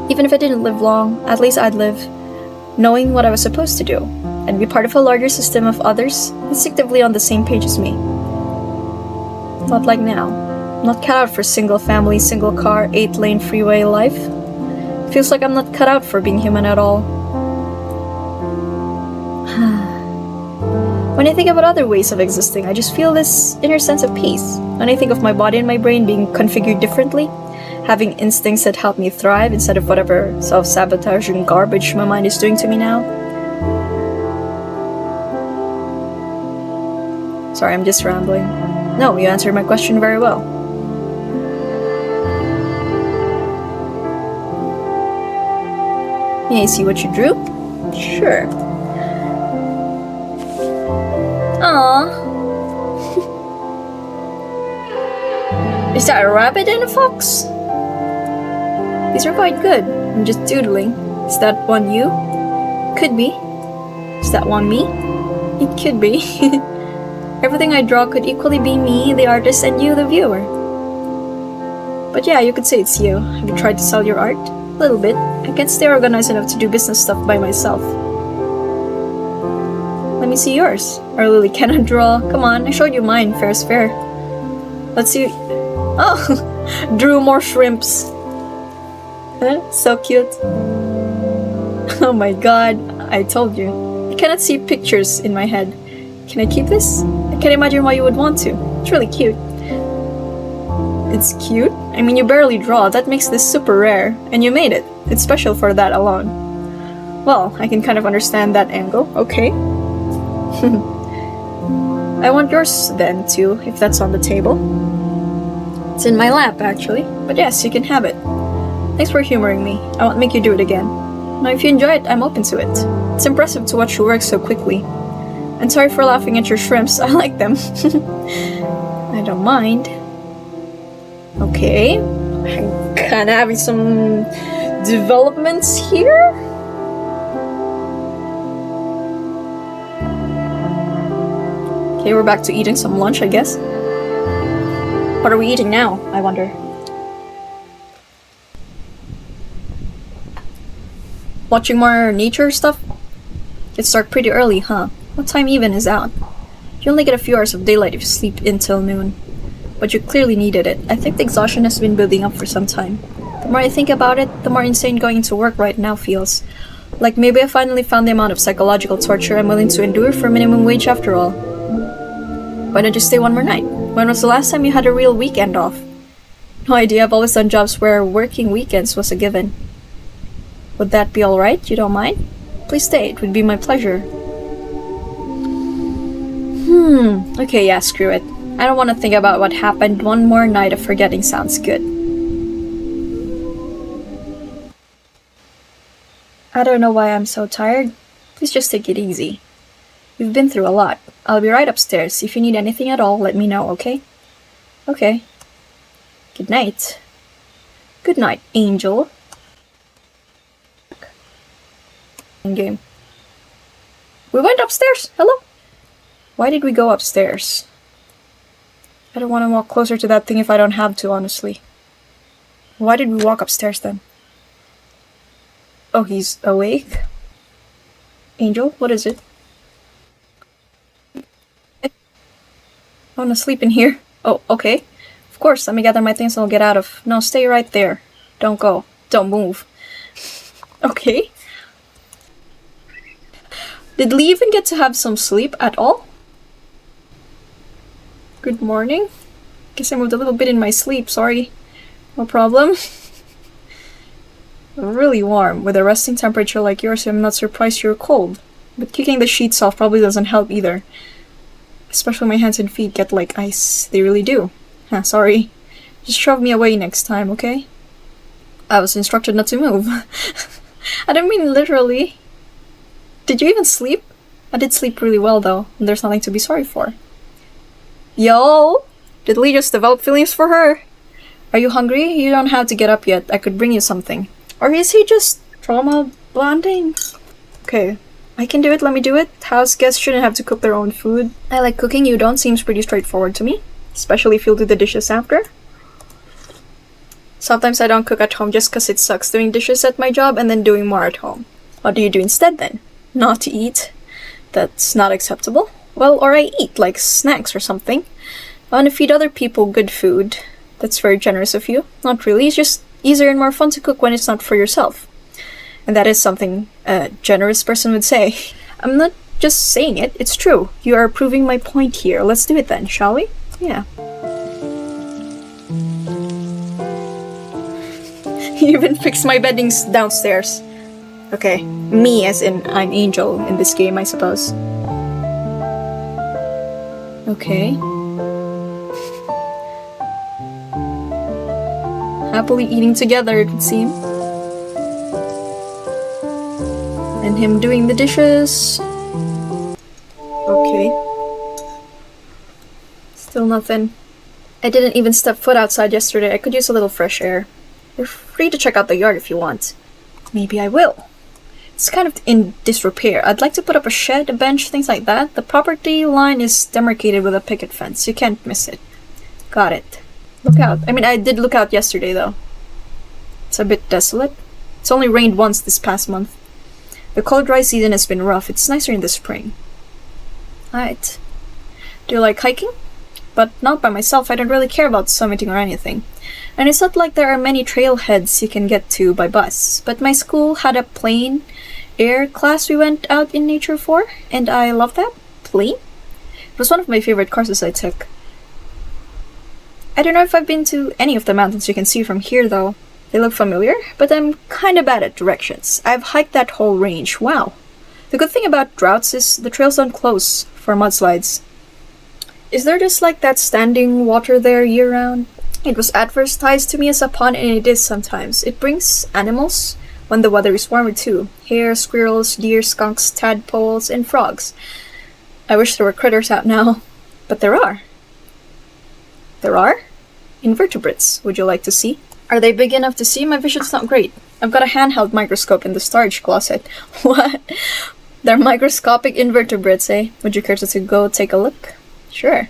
Even if I didn't live long, at least I'd live. knowing what I was supposed to do, and be part of a larger system of others instinctively on the same page as me. Not like now. I'm not cut out for single family, single car, 8-lane freeway life. Feels like I'm not cut out for being human at all. When I think about other ways of existing, I just feel this inner sense of peace. When I think of my body and my brain being configured differently, having instincts that help me thrive instead of whatever self-sabotaging garbage my mind is doing to me now. Sorry, I'm just rambling. No, you answered my question very well. May I see what you drew? Sure. Aww. Is that a rabbit and a fox? These are quite good. I'm just doodling. Is that one you? Could be. Is that one me? It could be. Everything I draw could equally be me, the artist, and you, the viewer. But yeah, you could say it's you. Have you tried to sell your art? A little bit. I can't stay organized enough to do business stuff by myself. Let me see yours. I really cannot draw. Come on, I showed you mine. Fair is fair. Let's see. Oh, drew more shrimps. So cute. Oh my god, I told you. I cannot see pictures in my head. Can I keep this? I can't imagine why you would want to. It's really cute. It's cute? I mean, you barely draw. That makes this super rare. And you made it. It's special for that alone. Well, I can kind of understand that angle. Okay. I want yours then, too, if that's on the table. It's in my lap, actually. But yes, you can have it. Thanks for humoring me. I won't make you do it again. Now, if you enjoy it, I'm open to it. It's impressive to watch you work so quickly. And sorry for laughing at your shrimps. I like them. I don't mind. Okay. I'm kinda having some developments here. Okay, we're back to eating some lunch, I guess. What are we eating now, I wonder? Watching more nature stuff? It's dark pretty early, huh? What time even is out? You only get a few hours of daylight if you sleep until noon. But you clearly needed it. I think the exhaustion has been building up for some time. The more I think about it, the more insane going into work right now feels. Like maybe I finally found the amount of psychological torture I'm willing to endure for minimum wage after all. Why don't you stay one more night? When was the last time you had a real weekend off? No idea, I've always done jobs where working weekends was a given. Would that be alright? You don't mind? Please stay, it would be my pleasure. Okay, yeah, screw it. I don't want to think about what happened. One more night of forgetting sounds good. I don't know why I'm so tired. Please just take it easy. We've been through a lot. I'll be right upstairs. If you need anything at all, let me know, okay? Okay. Good night. Good night, Angel. In-game. We went upstairs! Hello? Why did we go upstairs? I don't want to walk closer to that thing if I don't have to, honestly. Why did we walk upstairs then? Oh, he's awake? Angel, what is it? I want to sleep in here. Oh, okay. Of course, let me gather my things and I'll get out of... No, stay right there. Don't go. Don't move. Okay. Did Lee even get to have some sleep at all? Good morning. Guess I moved a little bit in my sleep, sorry. No problem. Really warm. With a resting temperature like yours, I'm not surprised you're cold. But kicking the sheets off probably doesn't help either. Especially my hands and feet get like ice. They really do. Sorry. Just shove me away next time, okay? I was instructed not to move. I don't mean literally. Did you even sleep? I did sleep really well though, and there's nothing to be sorry for. Yo! Did Lee just develop feelings for her? Are you hungry? You don't have to get up yet. I could bring you something. Or is he just trauma bonding? Okay, I can do it. Let me do it. House guests shouldn't have to cook their own food. I like cooking. You don't. Seems pretty straightforward to me. Especially if you'll do the dishes after. Sometimes I don't cook at home just because it sucks doing dishes at my job and then doing more at home. What do you do instead then? Not eat? That's not acceptable. Well, or I eat, like snacks or something. I want to feed other people good food. That's very generous of you. Not really, it's just easier and more fun to cook when it's not for yourself. And that is something a generous person would say. I'm not just saying it, it's true. You are proving my point here. Let's do it then, shall we? Yeah. You even fixed my beddings downstairs. Okay, me as in I'm Angel in this game, I suppose. Okay. Happily eating together, it would seem. And him doing the dishes. Okay. Still nothing. I didn't even step foot outside yesterday. I could use a little fresh air. You're free to check out the yard if you want. Maybe I will. It's kind of in disrepair. I'd like to put up a shed, a bench, things like that. The property line is demarcated with a picket fence. You can't miss it. Got it. Look out. I mean, I did look out yesterday, though. It's a bit desolate. It's only rained once this past month. The cold, dry season has been rough. It's nicer in the spring. Alright. Do you like hiking? But not by myself. I don't really care about summiting or anything. And it's not like there are many trailheads you can get to by bus. But my school had a plein air class we went out in nature for, and I loved that. Plein? It was one of my favorite courses I took. I don't know if I've been to any of the mountains you can see from here, though. They look familiar, but I'm kinda bad at directions. I've hiked that whole range. Wow. The good thing about droughts is the trails don't close for mudslides. Is there just like that standing water there year-round? It was advertised to me as a pond, and it is sometimes. It brings animals when the weather is warmer too. Hares, squirrels, deer, skunks, tadpoles, and frogs. I wish there were critters out now, but there are. There are? Invertebrates. Would you like to see? Are they big enough to see? My vision's not great. I've got a handheld microscope in the storage closet. What? They're microscopic invertebrates, eh? Would you care to go take a look? Sure.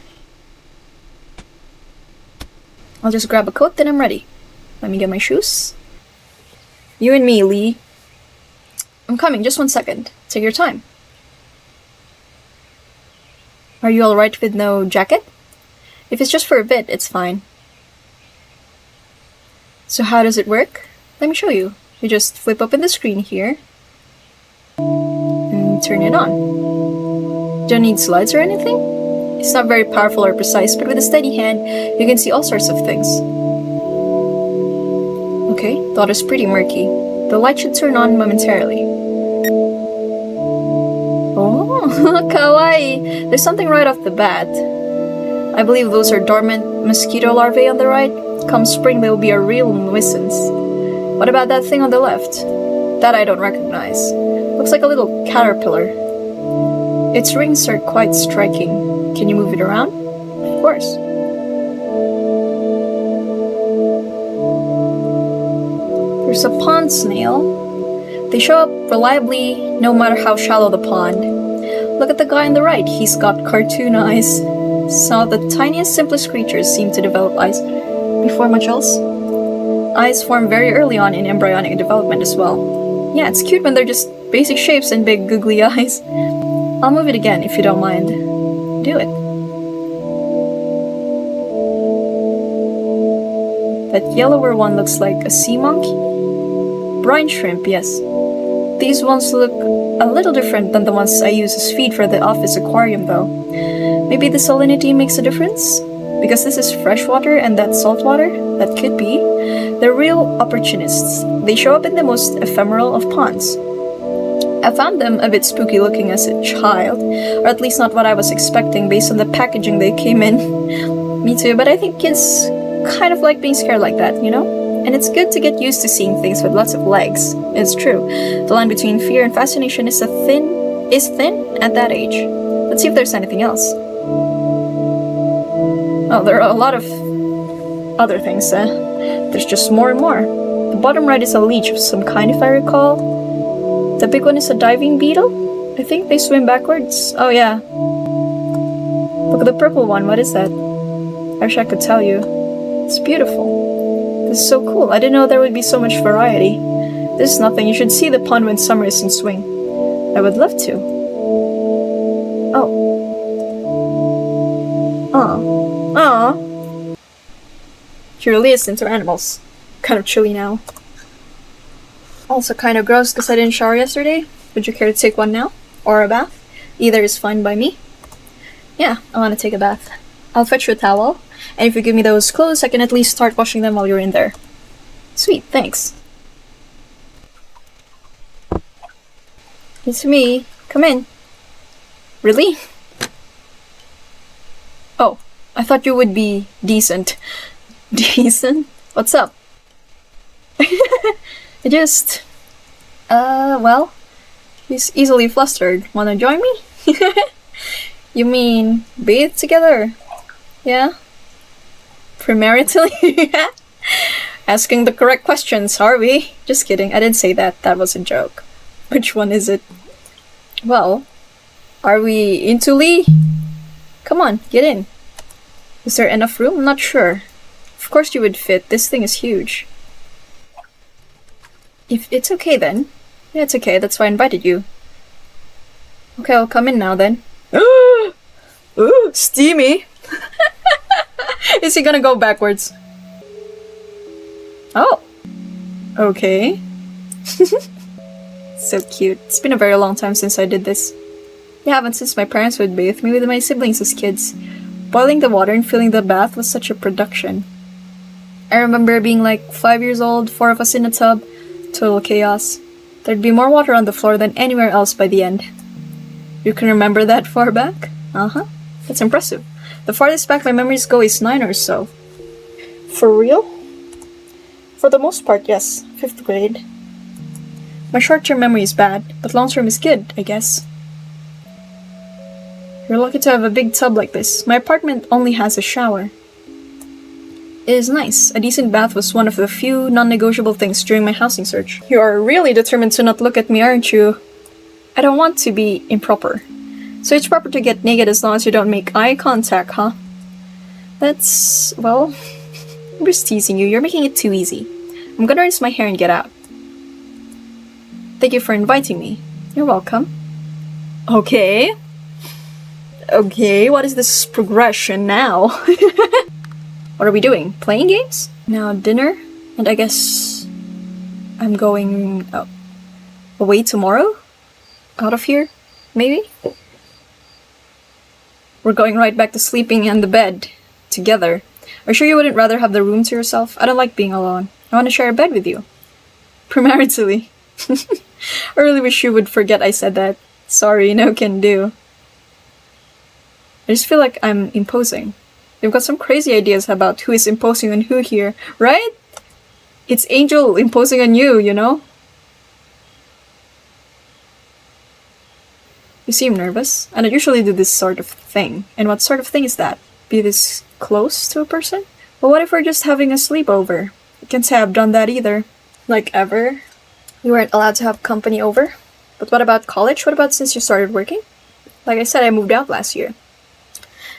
I'll just grab a coat, then I'm ready. Let me get my shoes. You and me, Lee. I'm coming, just 1 second. Take your time. Are you alright with no jacket? If it's just for a bit, it's fine. So how does it work? Let me show you. You just flip open the screen here. And turn it on. Don't need slides or anything? It's not very powerful or precise, but with a steady hand, you can see all sorts of things. Okay, thought is pretty murky. The light should turn on momentarily. Oh, kawaii! There's something right off the bat. I believe those are dormant mosquito larvae on the right. Come spring, they will be a real nuisance. What about that thing on the left? That I don't recognize. Looks like a little caterpillar. Its rings are quite striking. Can you move it around? Of course. There's a pond snail. They show up reliably no matter how shallow the pond. Look at the guy on the right. He's got cartoon eyes. Some of the tiniest, simplest creatures seem to develop eyes before much else. Eyes form very early on in embryonic development as well. Yeah, it's cute when they're just basic shapes and big googly eyes. I'll move it again if you don't mind. Do it. That yellower one looks like a sea monkey? Brine shrimp, yes. These ones look a little different than the ones I use as feed for the office aquarium though. Maybe the salinity makes a difference? Because this is freshwater and that's saltwater? That could be. They're real opportunists. They show up in the most ephemeral of ponds. I found them a bit spooky looking as a child, or at least not what I was expecting based on the packaging they came in. Me too, but I think kids kind of like being scared like that, you know? And it's good to get used to seeing things with lots of legs. It's true. The line between fear and fascination is thin at that age. Let's see if there's anything else. Oh, there are a lot of other things. There's just more and more. The bottom right is a leech of some kind, if I recall. The big one is a diving beetle? I think they swim backwards. Oh yeah. Look at the purple one, what is that? I wish I could tell you. It's beautiful. This is so cool. I didn't know there would be so much variety. This is nothing. You should see the pond when summer is in swing. I would love to. Oh. She really is into animals. Kind of chilly now. Also kind of gross because I didn't shower yesterday. Would you care to take one now? Or a bath? Either is fine by me. Yeah, I want to take a bath. I'll fetch you a towel. And if you give me those clothes, I can at least start washing them while you're in there. Sweet, thanks. It's me. Come in. Really? Oh, I thought you would be decent. Decent? What's up? I just... well... He's easily flustered. Wanna join me? You mean bathe together? Yeah? Premaritally? Asking the correct questions, are we? Just kidding, I didn't say that. That was a joke. Which one is it? Well, are we into Lee? Come on, get in. Is there enough room? I'm not sure. Of course you would fit. This thing is huge. If it's okay then. Yeah, it's okay. That's why I invited you. Okay, I'll come in now then. Ooh, steamy. Is he gonna go backwards? Oh. Okay. So cute. It's been a very long time since I did this. You haven't since my parents would bathe me with my siblings as kids. Boiling the water and filling the bath was such a production. I remember being like 5 years old, 4 of us in a tub. Total chaos. There'd be more water on the floor than anywhere else by the end. You can remember that far back? Uh-huh. That's impressive. The farthest back my memories go is 9 or so. For real? For the most part, yes. 5th grade. My short-term memory is bad, but long-term is good, I guess. You're lucky to have a big tub like this. My apartment only has a shower. It is nice. A decent bath was one of the few non-negotiable things during my housing search. You are really determined to not look at me, aren't you? I don't want to be improper. So it's proper to get naked as long as you don't make eye contact, huh? That's... well... I'm just teasing you. You're making it too easy. I'm gonna rinse my hair and get out. Thank you for inviting me. You're welcome. Okay. Okay, what is this progression now? What are we doing? Playing games? Now dinner? And I guess... I'm going... away tomorrow? Out of here? Maybe? We're going right back to sleeping in the bed. Together. Are you sure you wouldn't rather have the room to yourself? I don't like being alone. I want to share a bed with you. Premaritally. I really wish you would forget I said that. Sorry, no can do. I just feel like I'm imposing. You've got some crazy ideas about who is imposing on who here, right? It's Angel imposing on you, you know? You seem nervous. I don't usually do this sort of thing. And what sort of thing is that? Be this close to a person? Well, what if we're just having a sleepover? I can't say I've done that either. Like ever. You weren't allowed to have company over. But what about college? What about since you started working? Like I said, I moved out last year.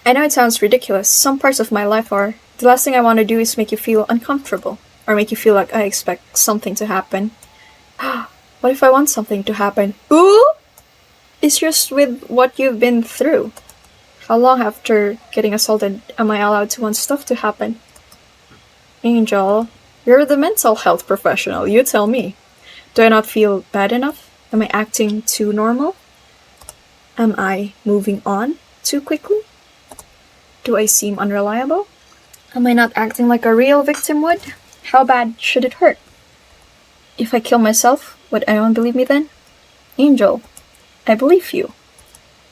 I know it sounds ridiculous. Some parts of my life are. The last thing I want to do is make you feel uncomfortable. Or make you feel like I expect something to happen. What if I want something to happen? Ooh! It's just with what you've been through. How long after getting assaulted am I allowed to want stuff to happen? Angel, you're the mental health professional. You tell me. Do I not feel bad enough? Am I acting too normal? Am I moving on too quickly? Do I seem unreliable? Am I not acting like a real victim would? How bad should it hurt? If I kill myself, would anyone believe me then? Angel, I believe you.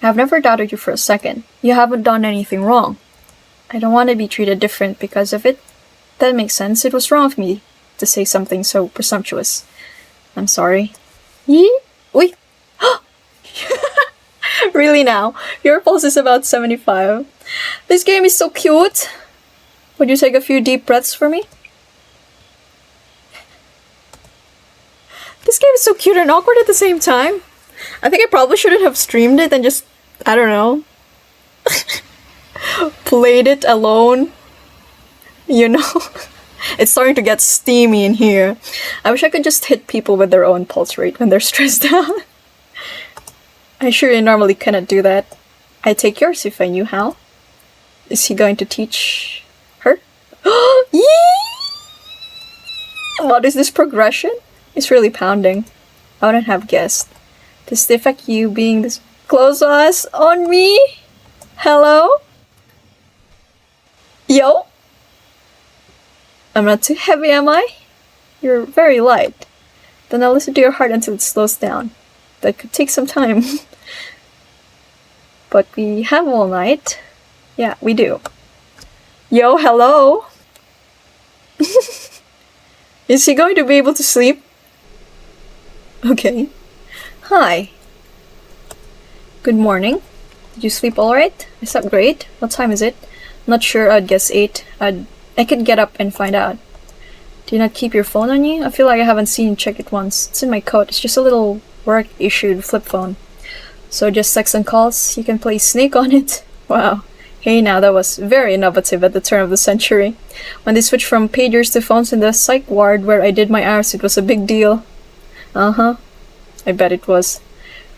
I have never doubted you for a second. You haven't done anything wrong. I don't want to be treated different because of it. That makes sense. It was wrong of me to say something so presumptuous. I'm sorry. Yee? Wait. Really now? Your pulse is about 75. This game is so cute. Would you take a few deep breaths for me? This game is so cute and awkward at the same time. I think I probably shouldn't have streamed it and just, I don't know, played it alone. You know? It's starting to get steamy in here. I wish I could just hit people with their own pulse rate when they're stressed out. I surely normally cannot do that. I'd take yours if I knew how. Is he going to teach her? What is this progression? It's really pounding. I wouldn't have guessed. Does the effect you being this close to us on me? Hello? Yo? I'm not too heavy, am I? You're very light. Then I'll listen to your heart until it slows down. That could take some time. But we have all night. Yeah, we do. Yo, hello? Is he going to be able to sleep? Okay. Hi. Good morning. Did you sleep alright? I slept great. What time is it? Not sure, I'd guess 8. I could get up and find out. Do you not keep your phone on you? I feel like I haven't seen you check it once. It's in my coat. It's just a little work-issued flip phone. So just text and calls? You can play Snake on it? Wow. Hey now, that was very innovative at the turn of the century. When they switched from pagers to phones in the psych ward where I did my hours, it was a big deal. Uh-huh. I bet it was.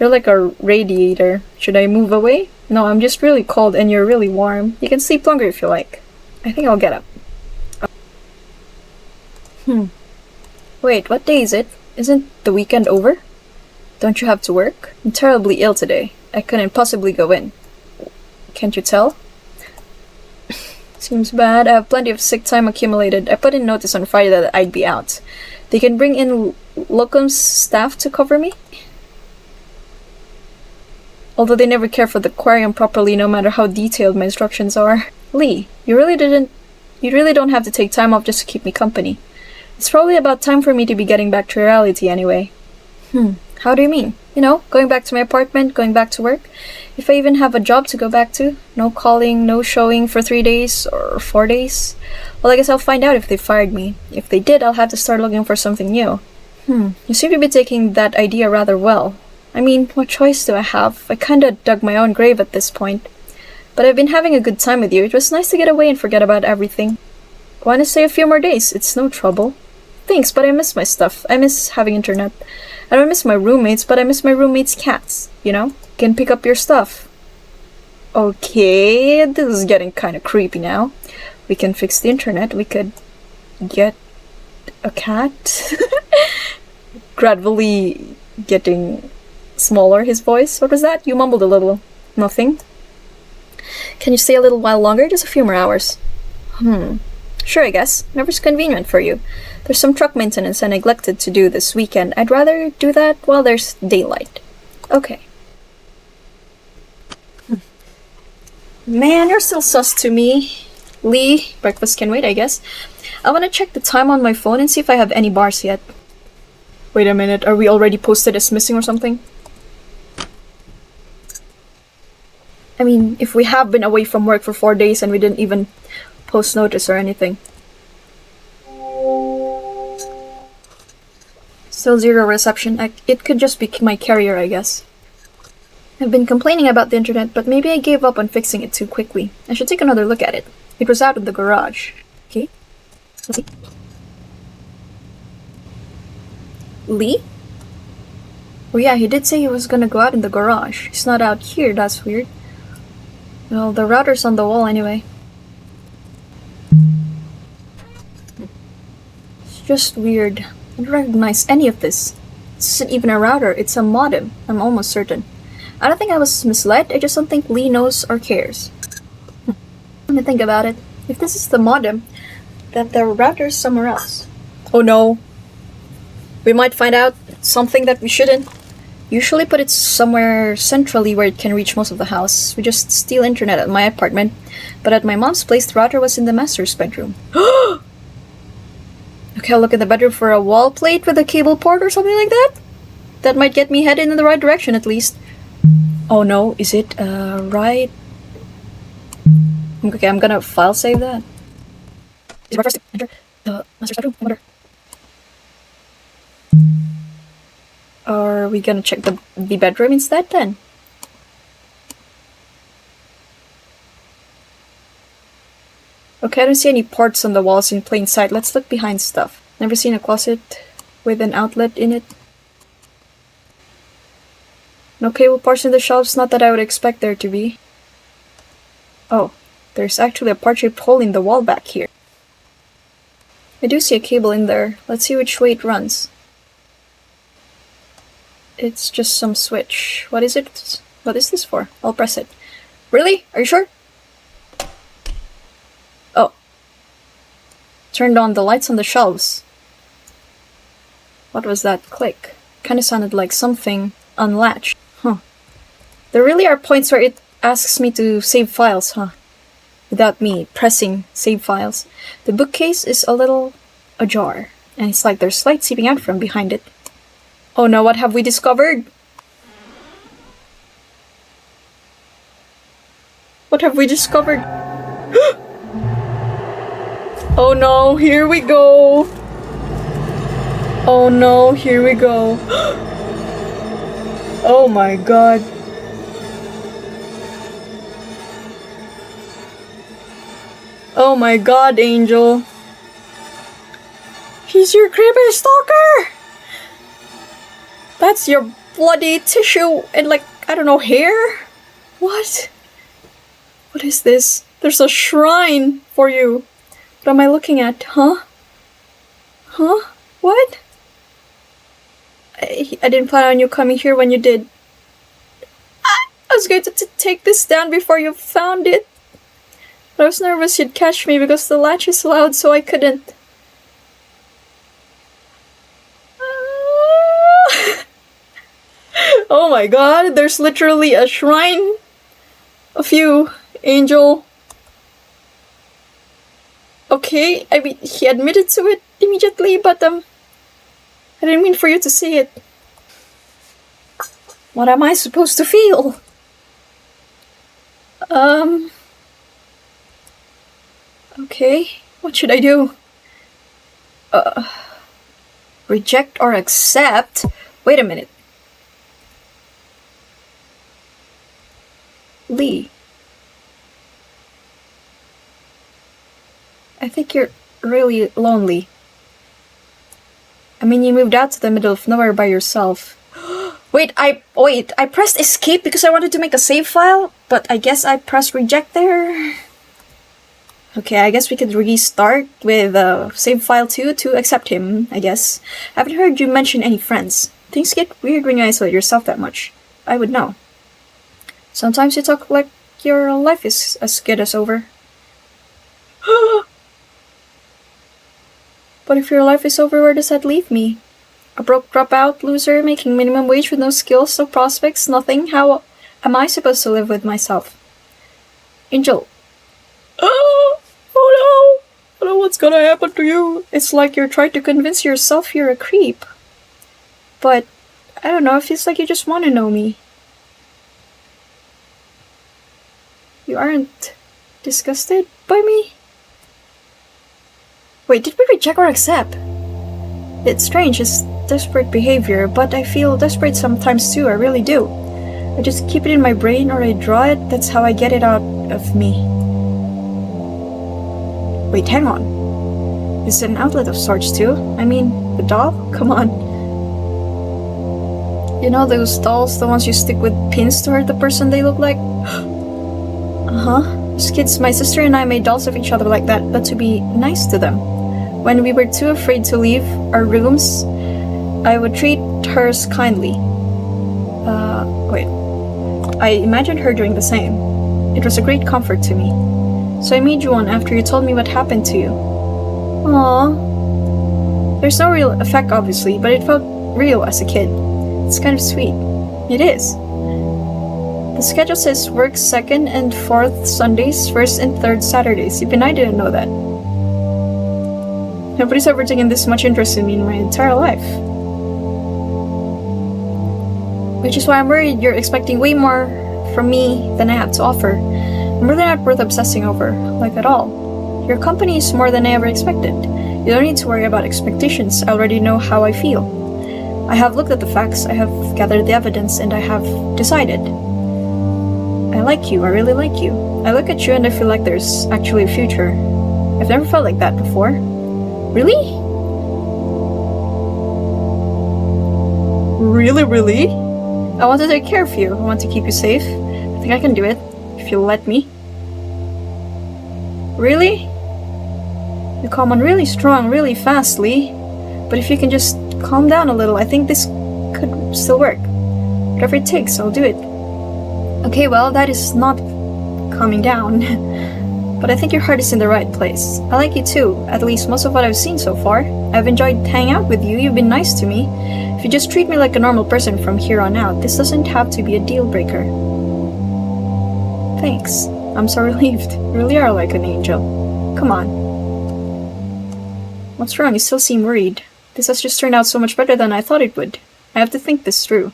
You're like a radiator. Should I move away? No, I'm just really cold and you're really warm. You can sleep longer if you like. I think I'll get up. Wait, what day is it? Isn't the weekend over? Don't you have to work? I'm terribly ill today. I couldn't possibly go in. Can't you tell? Seems bad. I have plenty of sick time accumulated. I put in notice on Friday that I'd be out. They can bring in locums staff to cover me? Although they never care for the aquarium properly, no matter how detailed my instructions are. Lee, you really don't have to take time off just to keep me company. It's probably about time for me to be getting back to reality anyway. How do you mean? You know, going back to my apartment, going back to work. If I even have a job to go back to. No calling, no showing for 3 days or 4 days. Well, I guess I'll find out if they fired me. If they did, I'll have to start looking for something new. You seem to be taking that idea rather well. I mean, what choice do I have? I kinda dug my own grave at this point. But I've been having a good time with you. It was nice to get away and forget about everything. Why not stay a few more days? It's no trouble. Thanks, but I miss my stuff. I miss having internet. I don't miss my roommates, but I miss my roommates' cats, you know? Can pick up your stuff. Okay, this is getting kinda creepy now. We can fix the internet. We could get a cat. Gradually getting smaller, his voice. What was that? You mumbled a little. Nothing? Can you stay a little while longer? Just a few more hours. Sure, I guess. Whenever's convenient for you. There's some truck maintenance I neglected to do this weekend. I'd rather do that while there's daylight. Okay. Man, you're still sus to me. Lee, breakfast can wait, I guess. I want to check the time on my phone and see if I have any bars yet. Wait a minute, are we already posted as missing or something? I mean, if we have been away from work for 4 days and we didn't even post notice or anything. Still zero reception. It could just be my carrier, I guess. I've been complaining about the internet, but maybe I gave up on fixing it too quickly. I should take another look at it. It was out in the garage. Okay. Let's see. Lee? Oh yeah, he did say he was gonna go out in the garage. He's not out here, that's weird. Well, the router's on the wall anyway. It's just weird. I don't recognize any of this. This isn't even a router, it's a modem. I'm almost certain. I don't think I was misled, I just don't think Lee knows or cares. Let me think about it. If this is the modem, then the router's somewhere else. Oh no. We might find out something that we shouldn't. Usually put it somewhere centrally where it can reach most of the house. We just steal internet at my apartment, but at my mom's place the router was in the master's bedroom. Okay, I'll look in the bedroom for a wall plate with a cable port or something like that. That might get me headed in the right direction at least. Oh no, is it right? Okay, I'm gonna file save that. Is it right for us to enter the master's bedroom? I wonder. Are we gonna check the bedroom instead then? Okay, I don't see any parts on the walls in plain sight. Let's look behind stuff. Never seen a closet with an outlet in it. No cable parts in the shelves, not that I would expect there to be. Oh, there's actually a part-shaped hole in the wall back here. I do see a cable in there. Let's see which way it runs. It's just some switch. What is it? What is this for? I'll press it. Really? Are you sure? Oh. Turned on the lights on the shelves. What was that click? Kinda sounded like something unlatched. Huh. There really are points where it asks me to save files, huh? Without me pressing save files. The bookcase is a little ajar, and it's like there's light seeping out from behind it. Oh no, what have we discovered? What have we discovered? Oh no, here we go. Oh no, here we go. Oh my god. Oh my god, Angel. He's your creepy stalker! That's your bloody tissue and like, I don't know, hair? What? What is this? There's a shrine for you. What am I looking at? Huh? Huh? What? I didn't plan on you coming here when you did. I was going to take this down before you found it. But I was nervous you'd catch me because the latch is loud, so I couldn't. Oh my god, there's literally a shrine of you, Angel. Okay, I mean, he admitted to it immediately, but I didn't mean for you to see it. What am I supposed to feel? Okay, what should I do? Reject or accept? Wait a minute. Lee. I think you're really lonely. I mean, you moved out to the middle of nowhere by yourself. Wait, I pressed escape because I wanted to make a save file, but I guess I pressed reject there. Okay, I guess we could restart with save file 2 to accept him, I guess. I haven't heard you mention any friends. Things get weird when you isolate yourself that much. I would know. Sometimes you talk like your life is as good as over. But if your life is over, where does that leave me? A broke dropout loser making minimum wage with no skills, no prospects, nothing? How am I supposed to live with myself? Angel. Oh no! I don't know what's gonna happen to you. It's like you're trying to convince yourself you're a creep. But, I don't know, it feels like you just want to know me. You aren't disgusted by me? Wait, did we reject or accept? It's strange, it's desperate behavior, but I feel desperate sometimes too, I really do. I just keep it in my brain or I draw it, that's how I get it out of me. Wait, hang on. Is it an outlet of sorts too? I mean, the doll? Come on. You know those dolls, the ones you stick with pins to hurt the person they look like? Uh-huh. As kids, my sister and I made dolls of each other like that, but to be nice to them. When we were too afraid to leave our rooms, I would treat hers kindly. Wait. I imagined her doing the same. It was a great comfort to me. So I made you one after you told me what happened to you. Aww. There's no real effect, obviously, but it felt real as a kid. It's kind of sweet. It is. The schedule says work 2nd and 4th Sundays, 1st and 3rd Saturdays. Even I didn't know that. Nobody's ever taken this much interest in me in my entire life. Which is why I'm worried you're expecting way more from me than I have to offer. I'm really not worth obsessing over, like at all. Your company is more than I ever expected. You don't need to worry about expectations, I already know how I feel. I have looked at the facts, I have gathered the evidence, and I have decided. I like you, I really like you. I look at you and I feel like there's actually a future. I've never felt like that before. Really? Really? I want to take care of you. I want to keep you safe. I think I can do it, if you'll let me. Really? You come on really strong, really fast, Lee. But if you can just calm down a little, I think this could still work. Whatever it takes, I'll do it. Okay, well, that is not calming down. But I think your heart is in the right place. I like you too, at least most of what I've seen so far. I've enjoyed hanging out with you, you've been nice to me. If you just treat me like a normal person from here on out, this doesn't have to be a deal breaker. Thanks. I'm so relieved. You really are like an angel. Come on. What's wrong? You still seem worried. This has just turned out so much better than I thought it would. I have to think this through.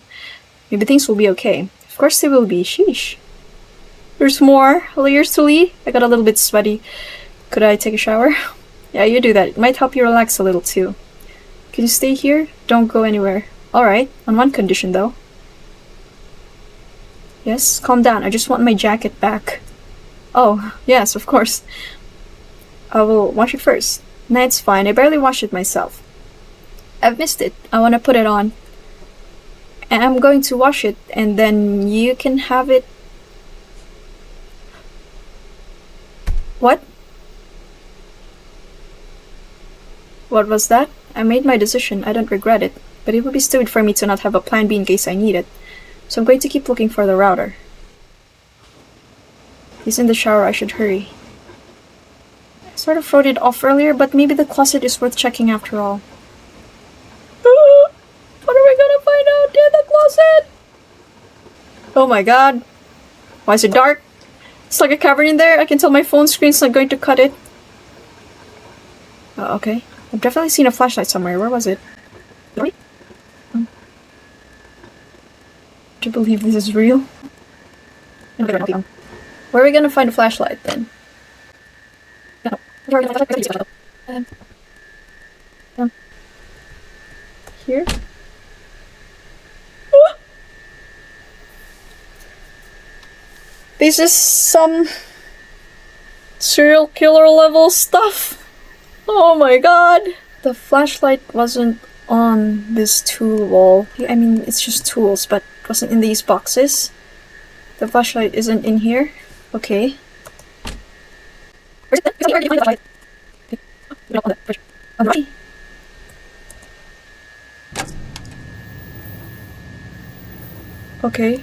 Maybe things will be okay. Of course they will be. Sheesh. There's more. Layers to Lee. I got a little bit sweaty. Could I take a shower? Yeah, you do that. It might help you relax a little too. Can you stay here? Don't go anywhere. Alright, on one condition though. Yes, calm down. I just want my jacket back. Oh, yes, of course. I will wash it first. Nah, it's fine. I barely washed it myself. I've missed it. I want to put it on. And I'm going to wash it, and then you can have it. What? What was that? I made my decision. I don't regret it. But it would be stupid for me to not have a plan B in case I need it. So I'm going to keep looking for the router. He's in the shower. I should hurry. I sort of wrote it off earlier, but maybe the closet is worth checking after all. What are we gonna find out in the closet? Oh my god. Why is it dark? It's like a cavern in there. I can tell my phone screen's not going to cut it. Oh, okay. I've definitely seen a flashlight somewhere. Where was it? Do you believe this is real? Where are we gonna find a flashlight then? Here? This is some serial killer level stuff. Oh my god. The flashlight wasn't on this tool wall. I mean, it's just tools, but it wasn't in these boxes. The flashlight isn't in here. Okay. Okay.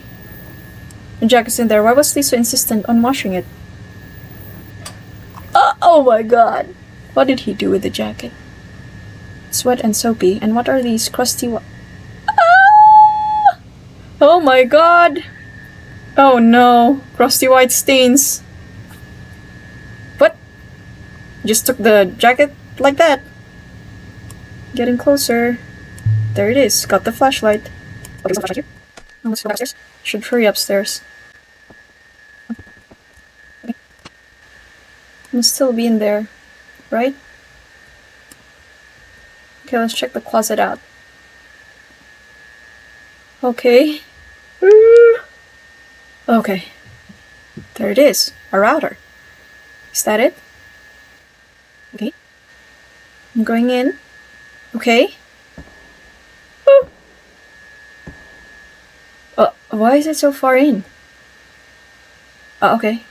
The jacket's in there. Why was Lee so insistent on washing it? Oh my god! What did he do with the jacket? It's wet and soapy. And what are these crusty Oh my god! Oh no. Crusty white stains. What? Just took the jacket like that. Getting closer. There it is. Got the flashlight. Okay, so flashlight here. Let's go upstairs. Should hurry upstairs. Okay. Must still be in there, right? Okay, let's check the closet out. Okay. Okay. There it is. A router. Is that it? Okay. I'm going in. Okay. Why is it so far in? Okay.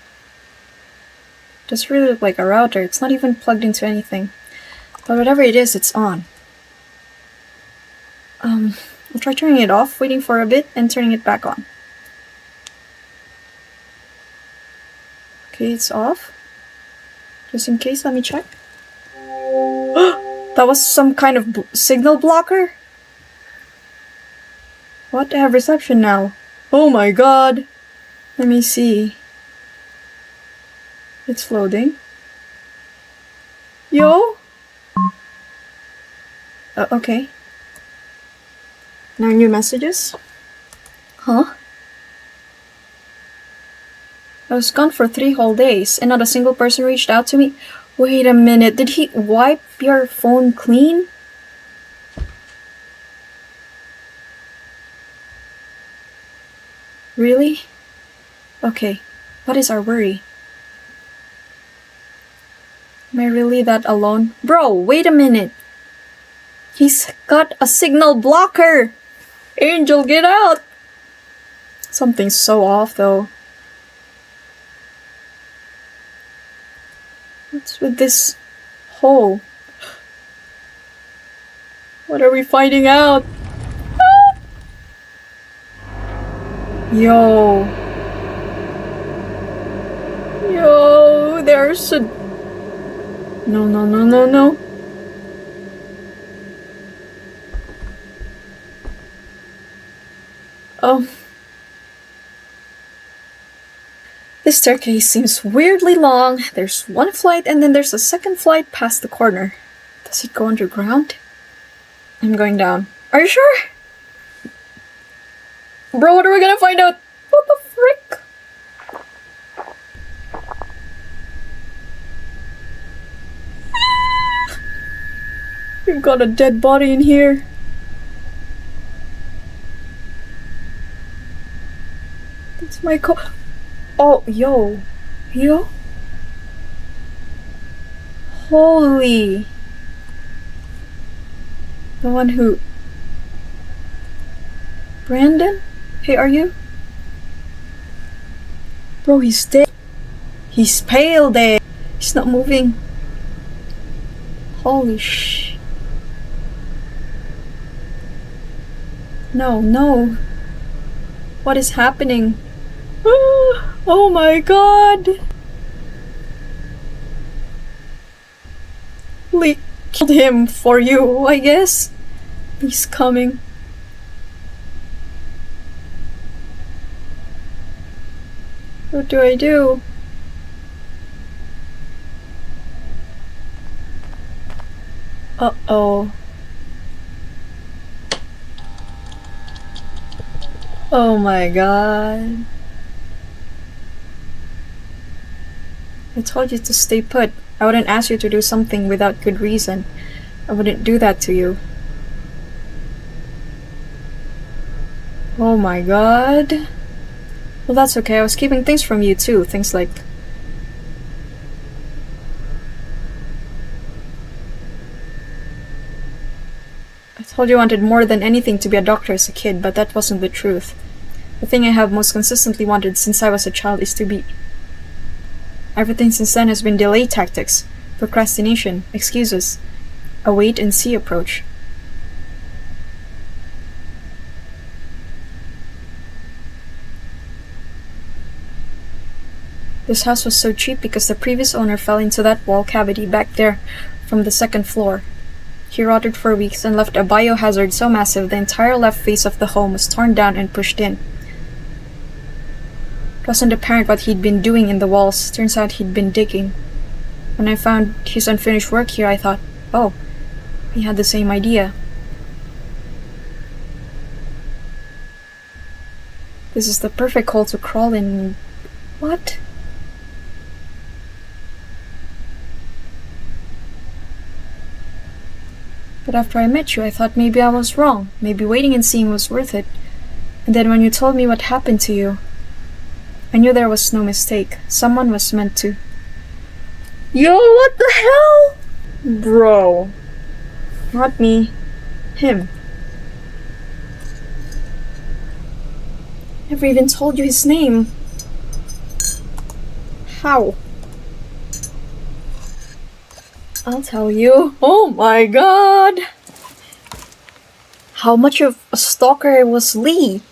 Does really look like a router. It's not even plugged into anything. But whatever it is, it's on. I'll try turning it off, waiting for a bit, and turning it back on. Okay, it's off. Just in case, let me check. That was some kind of signal blocker? What? I have reception now. Oh my god. Let me see. It's loading. Yo? Okay. No new messages? Huh? I was gone for 3 whole days, and not a single person reached out to me. Wait a minute, did he wipe your phone clean? Really? Okay, what is our worry? Am I really that alone? Bro, wait a minute. He's got a signal blocker! Angel, get out! Something's so off though. What's with this hole? What are we finding out? Ah! Yo. Yo, there's a... No, no, no, no, no. Oh. This staircase seems weirdly long. There's one flight and then there's a second flight past the corner. Does it go underground? I'm going down. Are you sure? Bro, what are we gonna find out? What the frick? You've got a dead body in here. That's my Oh, yo. Yo? Holy. The one who... Brandon? Hey, are you? Bro, he's dead. He's pale there. He's not moving. Holy sh... No, no. What is happening? Oh my god! Lee killed him for you, I guess. He's coming. What do I do? Uh-oh. Oh my god. I told you to stay put. I wouldn't ask you to do something without good reason. I wouldn't do that to you. Oh my god. Well, that's okay. I was keeping things from you too. Things like... I told you I wanted more than anything to be a doctor as a kid, but that wasn't the truth. The thing I have most consistently wanted since I was a child is to be... Everything since then has been delay tactics, procrastination, excuses, a wait-and-see approach. This house was so cheap because the previous owner fell into that wall cavity back there from the second floor. He rotted for weeks and left a biohazard so massive the entire left face of the home was torn down and pushed in. It wasn't apparent what he'd been doing in the walls. Turns out he'd been digging. When I found his unfinished work here, I thought, oh, he had the same idea. This is the perfect hole to crawl in. What? But after I met you, I thought maybe I was wrong. Maybe waiting and seeing was worth it. And then when you told me what happened to you, I knew there was no mistake. Someone was meant to... Yo, what the hell? Bro. Not me. Him. Never even told you his name. How? I'll tell you. Oh my god! How much of a stalker was Lee?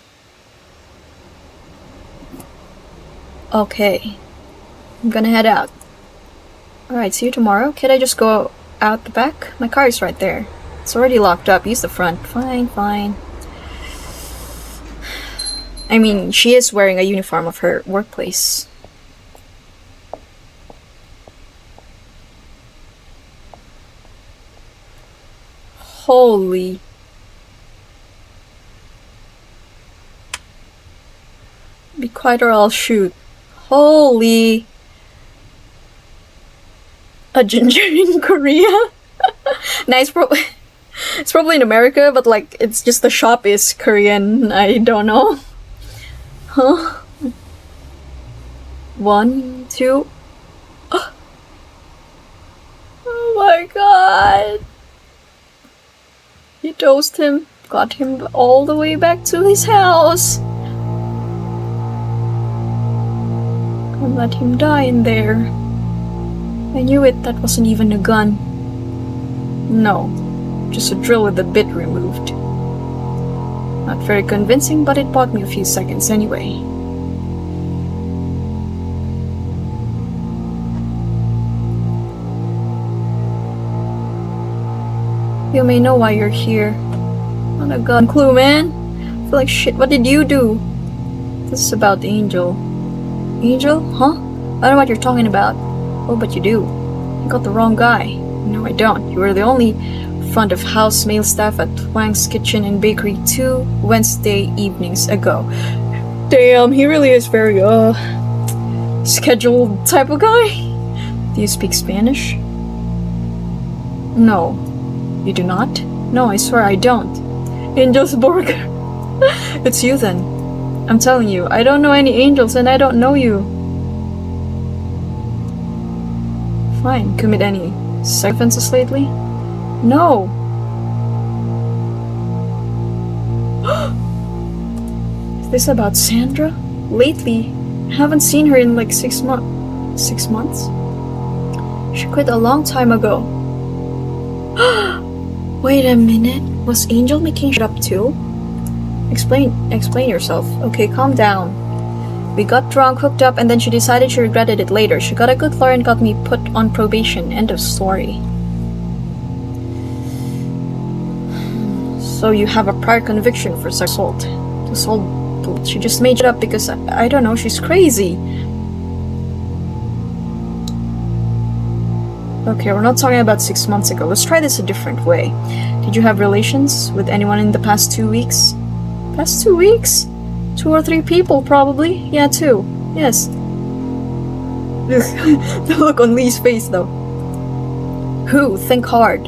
Okay. I'm gonna head out. Alright, see you tomorrow. Can I just go out the back? My car is right there. It's already locked up. Use the front. Fine, fine. I mean, she is wearing a uniform of her workplace. Holy. Be quiet or I'll shoot. Holy. A ginger in Korea? Nice, it's probably in America, but like, it's just the shop is Korean. I don't know. Huh? 1, 2. my god! You dosed him, got him all the way back to his house, and let him die in there. I knew it, that wasn't even a gun. No, just a drill with the bit removed. Not very convincing, but it bought me a few seconds anyway. You may know why you're here. Not a gun clue, man. I feel like shit. What did you do? This is about Angel. Angel? Huh? I don't know what you're talking about. Oh, but you do. You got the wrong guy. No, I don't. You were the only front of house male staff at Wang's Kitchen and Bakery 2 Wednesday evenings ago. Damn, he really is very, scheduled type of guy. Do you speak Spanish? No. You do not? No, I swear I don't. Angel's burger. It's you then. I'm telling you, I don't know any angels and I don't know you. Fine, commit any sex offenses lately? No. Is this about Sandra? Lately, I haven't seen her in like 6 months. 6 months? She quit a long time ago. Wait a minute. Was Angel making shit up too? Explain yourself. Okay, calm down. We got drunk, hooked up, and then she decided she regretted it later. She got a good lawyer and got me put on probation. End of story. So you have a prior conviction for sex assault. She just made it up because, I don't know, she's crazy. Okay, we're not talking about 6 months ago. Let's try this a different way. Did you have relations with anyone in the past 2 weeks? Past 2 weeks? 2 or 3 people, probably. Yeah, 2. Yes. The look on Lee's face, though. Who? Think hard.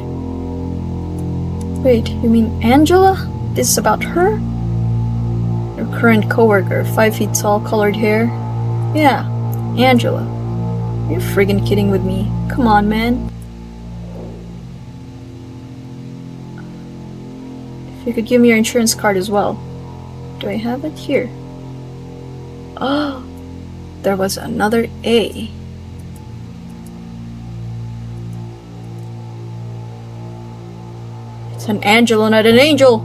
Wait, you mean Angela? This is about her? Your current coworker, 5 feet tall, colored hair? Yeah, Angela. Are you friggin' kidding with me? Come on, man. If you could give me your insurance card as well. Do I have it here? Oh, there was another A. It's an Angela, not an angel.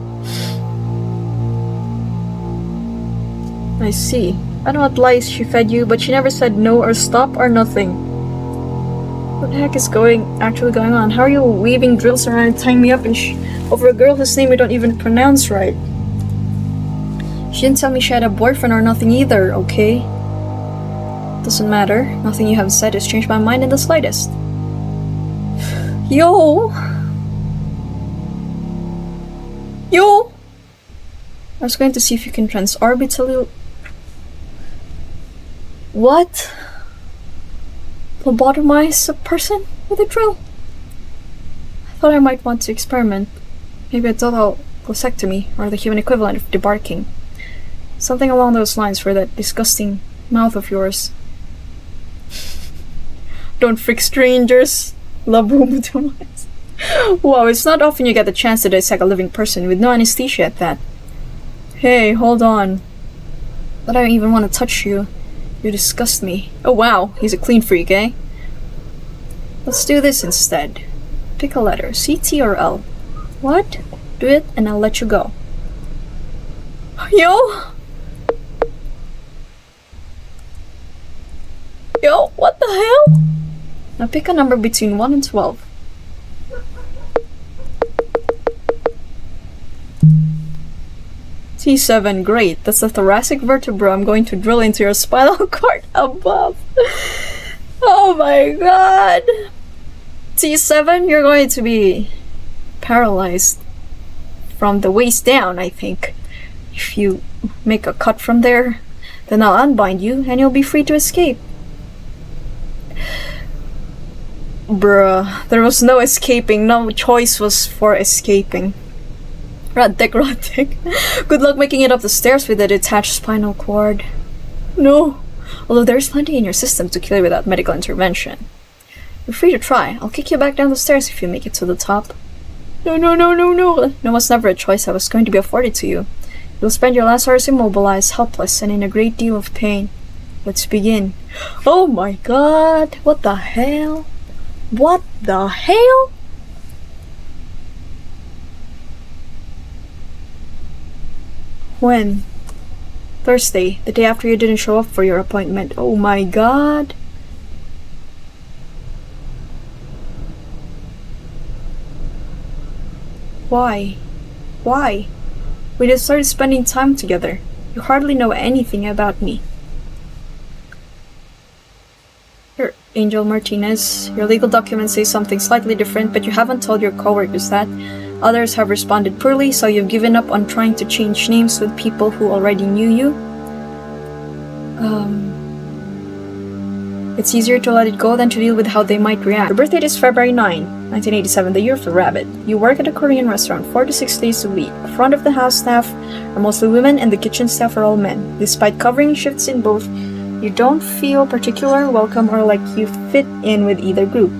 I see. I don't know what lies she fed you, but she never said no or stop or nothing. What the heck is actually going on? How are you weaving drills around and tying me up over a girl whose name we don't even pronounce right? She didn't tell me she had a boyfriend or nothing either, okay? Doesn't matter. Nothing you have said has changed my mind in the slightest. Yo! I was going to see if you can transorbitally... What? Lobotomize a person with a drill? I thought I might want to experiment. Maybe a total glycectomy, or the human equivalent of debarking. Something along those lines for that disgusting mouth of yours. Don't freak strangers. Lobotomize. Wow, it's not often you get the chance to dissect a living person with no anesthesia at that. Hey, hold on. But I don't even want to touch you. You disgust me. Oh wow, he's a clean freak, eh? Let's do this instead. Pick a letter, C, T, or L. What? Do it and I'll let you go. Yo, what the hell? Now pick a number between 1 and 12. T7, great. That's the thoracic vertebra I'm going to drill into your spinal cord above. Oh my god. T7, you're going to be paralyzed from the waist down, I think. If you make a cut from there, then I'll unbind you and you'll be free to escape. Bruh, there was no escaping. No choice was for escaping. Radek. Good luck making it up the stairs with a detached spinal cord. No. Although there's plenty in your system to kill you without medical intervention. You're free to try. I'll kick you back down the stairs if you make it to the top. No, no, no, no, no. No was never a choice that was going to be afforded to you. You'll spend your last hours immobilized, helpless, and in a great deal of pain. Let's begin. Oh my god. What the hell? What the hell? When? Thursday, the day after you didn't show up for your appointment. Oh my god. Why? Why? We just started spending time together. You hardly know anything about me. Here, Angel Martinez. Your legal documents say something slightly different, but you haven't told your coworkers that. Others have responded poorly, so you've given up on trying to change names with people who already knew you. It's easier to let it go than to deal with how they might react. Your birthday is February 9, 1987, the year of the rabbit. You work at a Korean restaurant 4 to 6 days a week. The front of the house staff are mostly women and the kitchen staff are all men. Despite covering shifts in both, you don't feel particularly welcome or like you fit in with either group.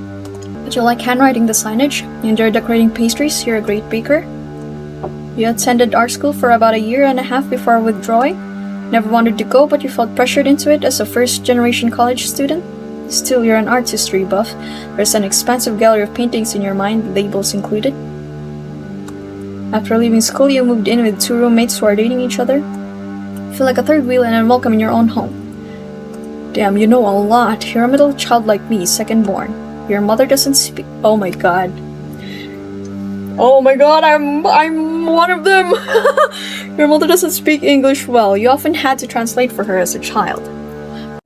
But you like handwriting the signage, you enjoy decorating pastries, you're a great baker. You attended art school for about a year and a half before withdrawing. Never wanted to go, but you felt pressured into it as a first-generation college student. Still, you're an art history buff. There's an expansive gallery of paintings in your mind, labels included. After leaving school, you moved in with 2 roommates who are dating each other. You feel like a third wheel and unwelcome in your own home. Damn, you know a lot. You're a middle child like me, second born. Your mother doesn't speak. Oh my god. Oh my god, I'm one of them! Your mother doesn't speak English well. You often had to translate for her as a child.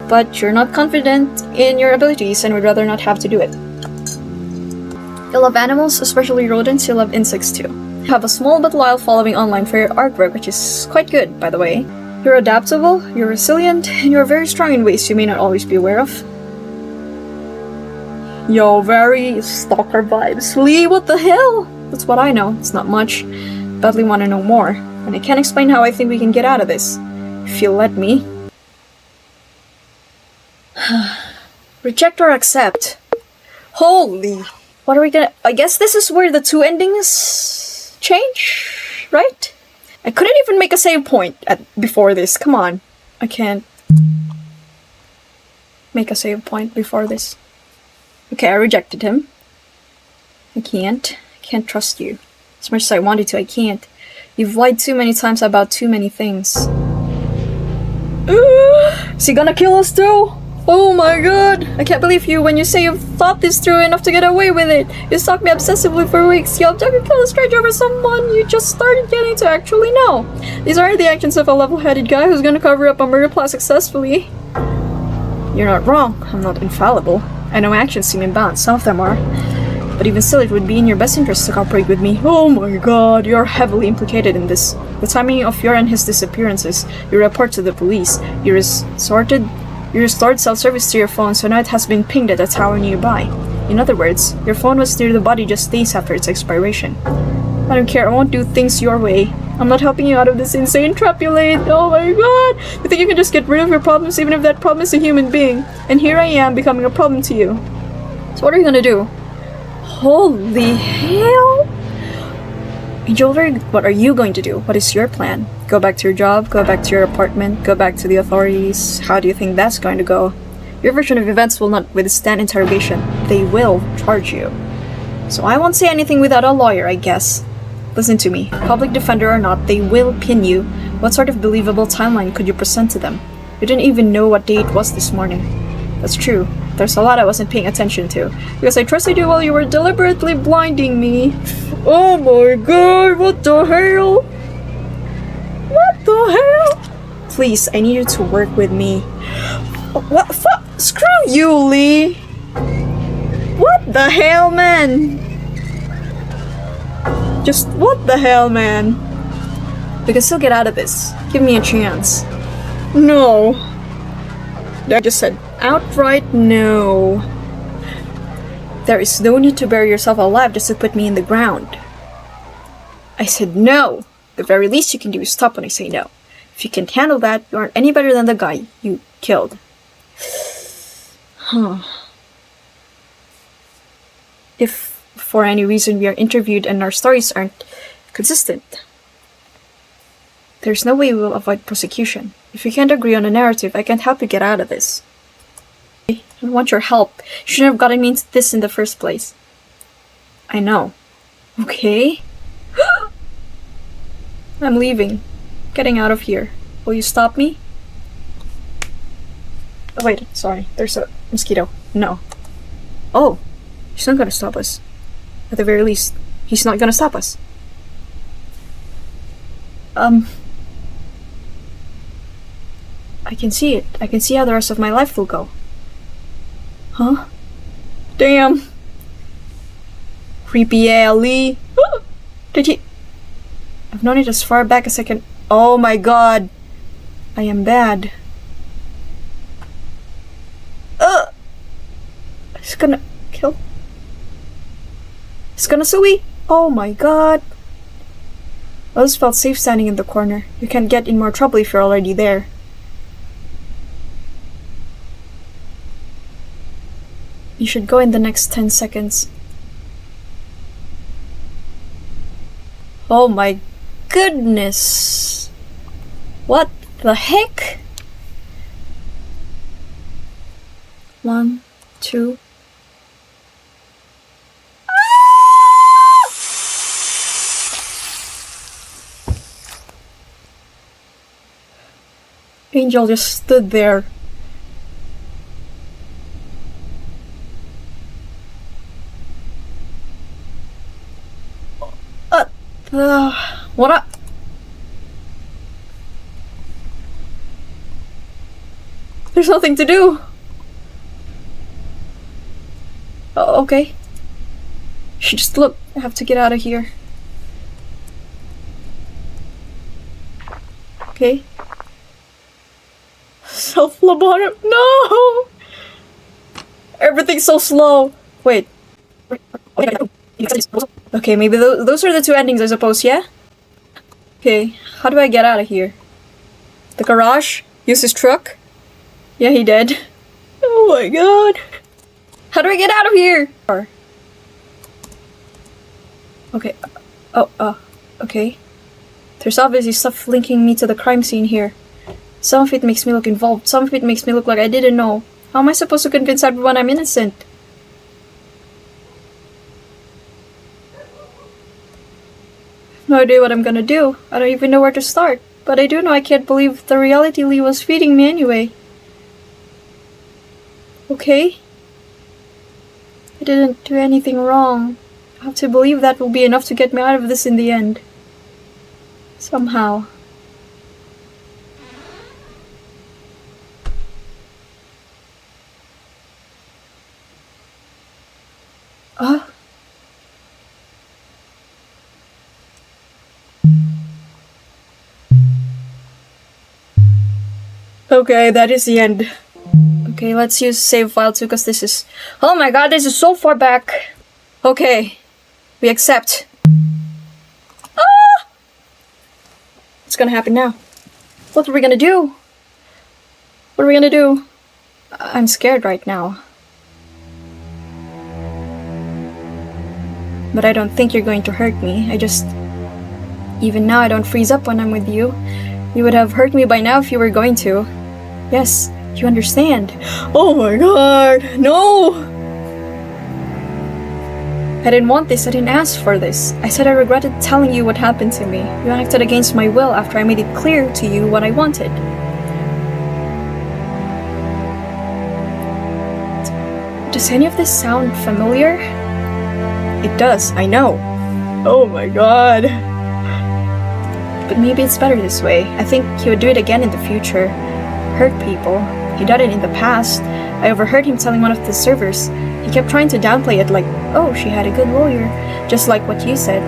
But you're not confident in your abilities and would rather not have to do it. You love animals, especially rodents. You love insects too. You have a small but loyal following online for your artwork, which is quite good, by the way. You're adaptable, you're resilient, and you're very strong in ways you may not always be aware of. Yo, very stalker vibes. Lee, what the hell? That's what I know. It's not much. Badly want to know more. And I can't explain how I think we can get out of this. If you'll let me. Reject or accept? Holy. What are we gonna... I guess this is where the 2 endings change, right? I couldn't even make a save point before this. Come on. I can't make a save point before this. Okay, I rejected him. I can't trust you. As much as I wanted to, I can't. You've lied too many times about too many things. Is he gonna kill us too? Oh my god! I can't believe you when you say you've thought this through enough to get away with it. You stalked me obsessively for weeks. You objected to kill a stranger over someone you just started getting to actually know. These aren't the actions of a level-headed guy who's gonna cover up a murder plot successfully. You're not wrong. I'm not infallible. I know actions seem imbalanced. Some of them are. But even still, it would be in your best interest to cooperate with me. Oh my god, you're heavily implicated in this. The timing of your and his disappearances, your report to the police, you restored cell service to your phone, so now it has been pinged at a tower nearby. In other words, your phone was near the body just days after its expiration. I don't care, I won't do things your way. I'm not helping you out of this insane trap you laid. Oh my god! You think you can just get rid of your problems even if that problem is a human being? And here I am becoming a problem to you. So what are you gonna do? Holy hell! Angel, what are you going to do? What is your plan? Go back to your job? Go back to your apartment? Go back to the authorities? How do you think that's going to go? Your version of events will not withstand interrogation. They will charge you. So I won't say anything without a lawyer, I guess. Listen to me. Public defender or not, they will pin you. What sort of believable timeline could you present to them? You didn't even know what day it was this morning. That's true. There's a lot I wasn't paying attention to, because I trusted you while you were deliberately blinding me. Oh my god, what the hell? What the hell? Please, I need you to work with me. What? Screw you, Lee! What the hell, man? Just what the hell, man? We can still get out of this. Give me a chance. No. I just said outright no. There is no need to bury yourself alive just to put me in the ground. I said no. The very least you can do is stop when I say no. If you can't handle that, you aren't any better than the guy you killed. Huh. if for any reason we are interviewed and our stories aren't consistent. There's no way we will avoid prosecution. If you can't agree on a narrative, I can't help you get out of this. I don't want your help. You shouldn't have gotten me into this in the first place. I know. Okay? I'm leaving. Getting out of here. Will you stop me? Oh wait, sorry. There's a mosquito. No. Oh! He's not gonna stop us. At the very least, he's not gonna stop us. I can see it. I can see how the rest of my life will go. Huh? Damn! Creepy alley. Did he... I've known it as far back as I can... Oh my god! I am bad. He's gonna kill... He's gonna sue. Oh my god. I just felt safe standing in the corner. You can't get in more trouble if you're already there. You should go in the next 10 seconds. Oh my goodness. What the heck? 1, 2... Angel just stood there. What up? There's nothing to do. Oh, okay. She just look. I have to get out of here. Okay. Self-lobotomy. No! Everything's so slow. Wait. Okay, maybe those are the two endings, I suppose, yeah? Okay, how do I get out of here? The garage? Use his truck? Yeah, he did. Oh my god. How do I get out of here? Okay. Okay. There's obviously stuff linking me to the crime scene here. Some of it makes me look involved, some of it makes me look like I didn't know. How am I supposed to convince everyone I'm innocent? No idea what I'm gonna do. I don't even know where to start. But I do know I can't believe the reality Lee was feeding me anyway. Okay? I didn't do anything wrong. I have to believe that will be enough to get me out of this in the end. Somehow. Okay, that is the end. Okay, let's use save file too, because this is... Oh my god, this is so far back! Okay. We accept. Ah! What's gonna happen now? What are we gonna do? What are we gonna do? I'm scared right now. But I don't think you're going to hurt me. Even now I don't freeze up when I'm with you. You would have hurt me by now if you were going to. Yes, you understand. Oh my god, no! I didn't want this, I didn't ask for this. I said I regretted telling you what happened to me. You acted against my will after I made it clear to you what I wanted. Does any of this sound familiar? It does, I know. Oh my god. But maybe it's better this way. I think he would do it again in the future. Hurt people. He did it in the past. I overheard him telling one of the servers. He kept trying to downplay it like, oh, she had a good lawyer. Just like what you said.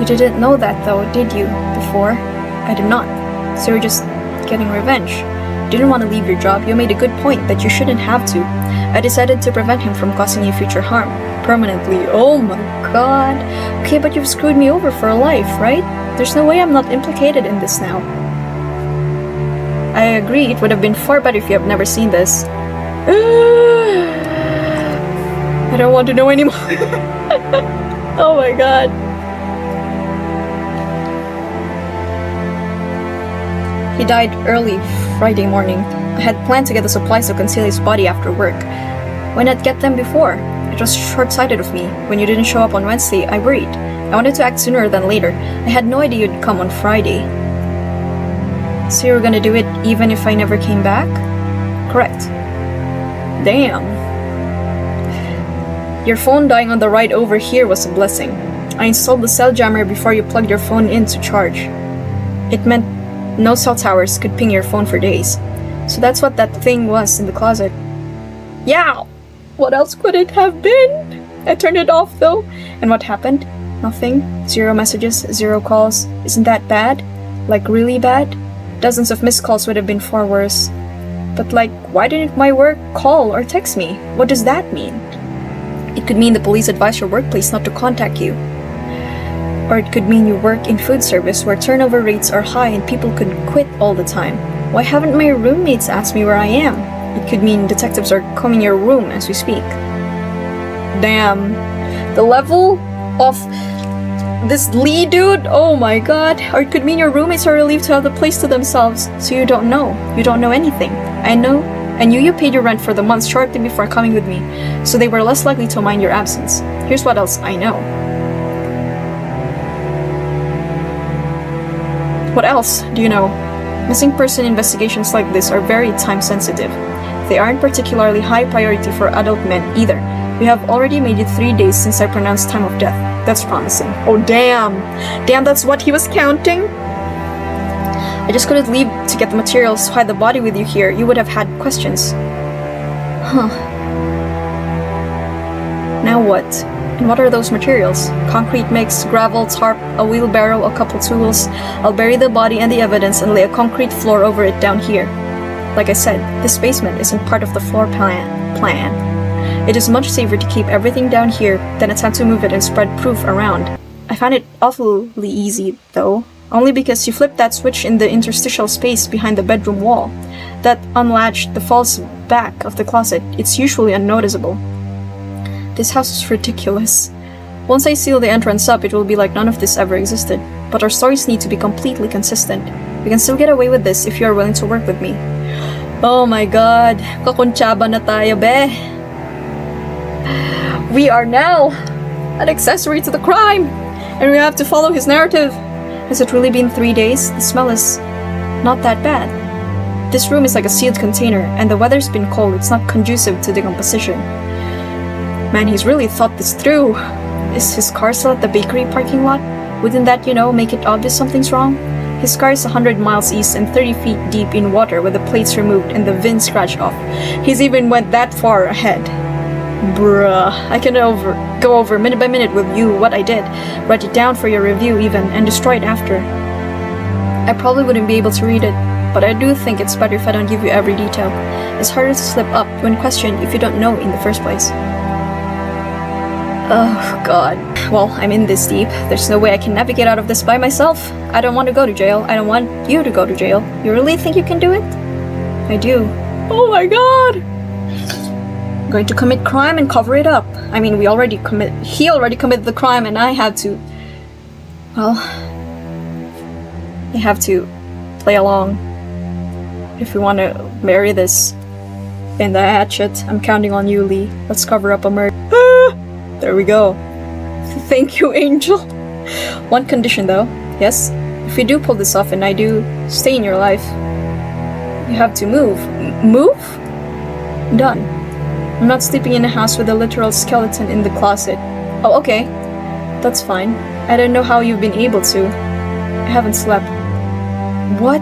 You didn't know that though, did you? Before? I did not. So you're just getting revenge. You didn't want to leave your job. You made a good point that you shouldn't have to. I decided to prevent him from causing you future harm. Permanently. Oh my god. Okay, but you've screwed me over for life, right? There's no way I'm not implicated in this now. I agree, it would have been far better if you have never seen this. I don't want to know anymore. Oh my god. He died early Friday morning. I had planned to get the supplies to conceal his body after work. Why not get them before? It was short-sighted of me. When you didn't show up on Wednesday, I worried. I wanted to act sooner than later. I had no idea you'd come on Friday. So you were gonna do it even if I never came back? Correct. Damn. Your phone dying on the ride over here was a blessing. I installed the cell jammer before you plugged your phone in to charge. It meant no cell towers could ping your phone for days. So that's what that thing was in the closet. Yeah! What else could it have been? I turned it off though. And what happened? Nothing. 0 messages, 0 calls. Isn't that bad? Like really bad? Dozens of missed calls would have been far worse. But like, why didn't my work call or text me? What does that mean? It could mean the police advised your workplace not to contact you. Or it could mean you work in food service where turnover rates are high and people could quit all the time. Why haven't my roommates asked me where I am? It could mean detectives are combing your room as we speak. Damn. The level of this Lee dude, oh my god. Or it could mean your roommates are relieved to have the place to themselves, so you don't know. You don't know anything. I knew you paid your rent for the month shortly before coming with me, so they were less likely to mind your absence. Here's what else I know. What else do you know? Missing person investigations like this are very time sensitive. They aren't particularly high priority for adult men either. We have already made it 3 days since I pronounced time of death. That's promising. Oh damn! Damn, that's what he was counting? I just couldn't leave to get the materials to hide the body with you here. You would have had questions. Huh. Now what? And what are those materials? Concrete mix, gravel, tarp, a wheelbarrow, a couple tools. I'll bury the body and the evidence and lay a concrete floor over it down here. Like I said, this basement isn't part of the floor plan. It is much safer to keep everything down here than attempt to move it and spread proof around. I found it awfully easy, though. Only because you flipped that switch in the interstitial space behind the bedroom wall. That unlatched the false back of the closet. It's usually unnoticeable. This house is ridiculous. Once I seal the entrance up, it will be like none of this ever existed. But our stories need to be completely consistent. We can still get away with this if you are willing to work with me. Oh my god. Kakuntsaba na tayo, be. We are now an accessory to the crime. And we have to follow his narrative. Has it really been 3 days? The smell is not that bad. This room is like a sealed container, and the weather's been cold. It's not conducive to decomposition. Man, he's really thought this through. Is his car still at the bakery parking lot? Wouldn't that, make it obvious something's wrong? His car is 100 miles east and 30 feet deep in water with the plates removed and the VIN scratched off. He's even went that far ahead. Bruh, I can go over minute by minute with you what I did, write it down for your review even, and destroy it after. I probably wouldn't be able to read it, but I do think it's better if I don't give you every detail. It's harder to slip up when questioned if you don't know in the first place. Oh god. Well, I'm in this deep. There's no way I can navigate out of this by myself. I don't want to go to jail. I don't want you to go to jail. You really think you can do it? I do. Oh my god! I'm going to commit crime and cover it up. I mean, he already committed the crime and I had to... Well... I have to play along. If we want to marry this. And the hatchet, I'm counting on you, Lee. Let's cover up a murder. There we go. Thank you, Angel. One condition though. Yes? If you do pull this off and I do stay in your life, you have to move. Move? Done. I'm not sleeping in a house with a literal skeleton in the closet. Oh, okay. That's fine. I don't know how you've been able to. I haven't slept. What?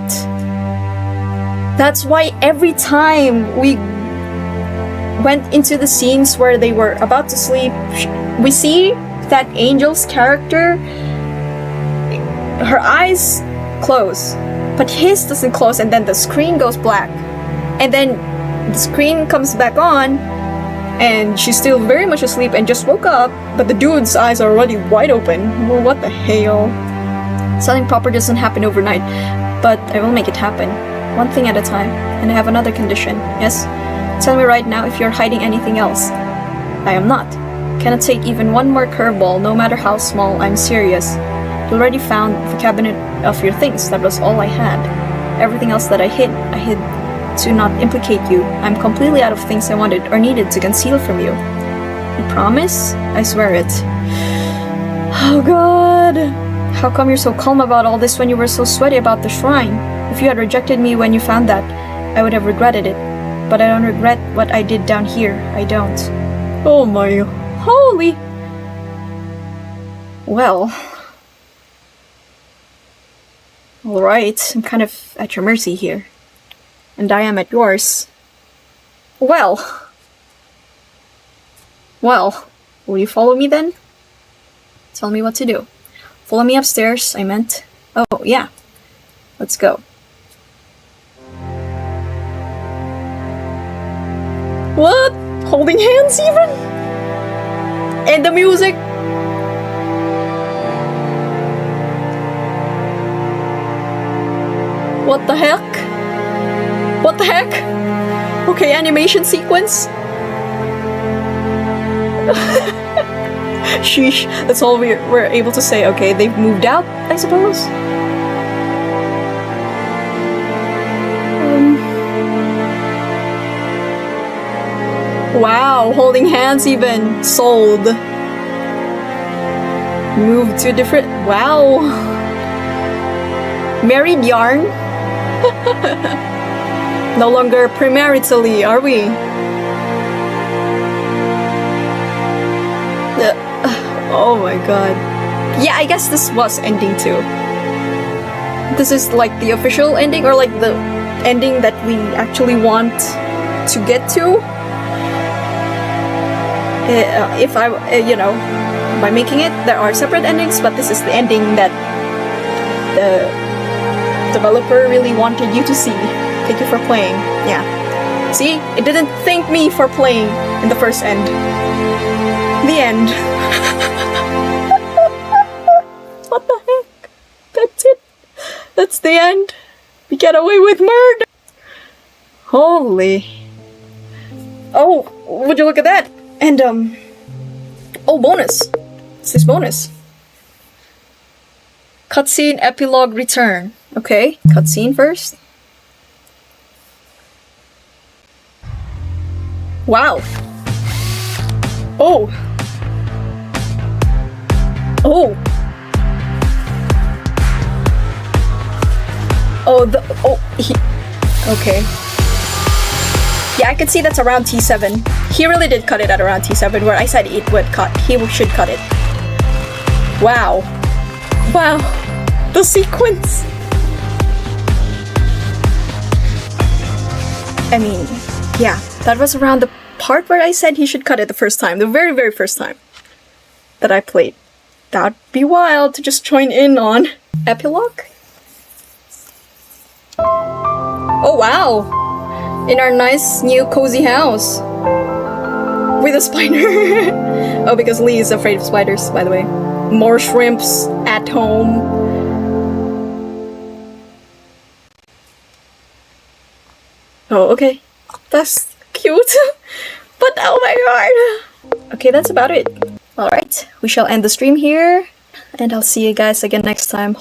That's why every time we went into the scenes where they were about to sleep, we see that Angel's character, her eyes close, but his doesn't close, and then the screen goes black. And then the screen comes back on, and she's still very much asleep and just woke up, but the dude's eyes are already wide open. Well, what the hell? Something proper doesn't happen overnight, but I will make it happen. One thing at a time. And I have another condition. Yes? Tell me right now if you're hiding anything else. I am not. Cannot take even one more curveball, no matter how small. I'm serious. You already found the cabinet of your things. That was all I had. Everything else that I hid to not implicate you. I'm completely out of things I wanted or needed to conceal from you. You promise? I swear it. Oh god. How come you're so calm about all this when you were so sweaty about the shrine? If you had rejected me when you found that, I would have regretted it. But I don't regret what I did down here. I don't. Oh my holy. Well. Alright, I'm kind of at your mercy here. And I am at yours. Well. Well, will you follow me then? Tell me what to do. Follow me upstairs, I meant. Oh, yeah. Let's go. What? Holding hands even? And the music? What the heck? What the heck? Okay, animation sequence. Sheesh, that's all we're able to say. Okay, they've moved out, I suppose? Wow, holding hands even. Sold. Moved to a different... Wow. Married yarn? No longer premaritally, are we? Oh my god. Yeah, I guess this was ending too. This is like the official ending, or like the ending that we actually want to get to. If I, by making it, there are separate endings, but this is the ending that the developer really wanted you to see. Thank you for playing. Yeah. See? It didn't thank me for playing in the first end. The end. What the heck? That's it. That's the end. We get away with murder. Holy. Oh, would you look at that? And, oh, bonus. What's this bonus? Cutscene, epilogue, return. Okay, cutscene first. Wow. Oh. Oh. Okay. Yeah, I could see that's around T7. He really did cut it at around T7, where I said it would cut. He should cut it. Wow. Wow. The sequence. I mean, yeah, that was around the part where I said he should cut it the first time. The very, very first time that I played. That'd be wild to just join in on. Epilogue? Oh, wow. In our nice new cozy house. With a spider. Oh, because Lee is afraid of spiders, by the way. More shrimps at home. Oh, okay. That's cute. But oh my god. Okay, that's about it. Alright, we shall end the stream here. And I'll see you guys again next time.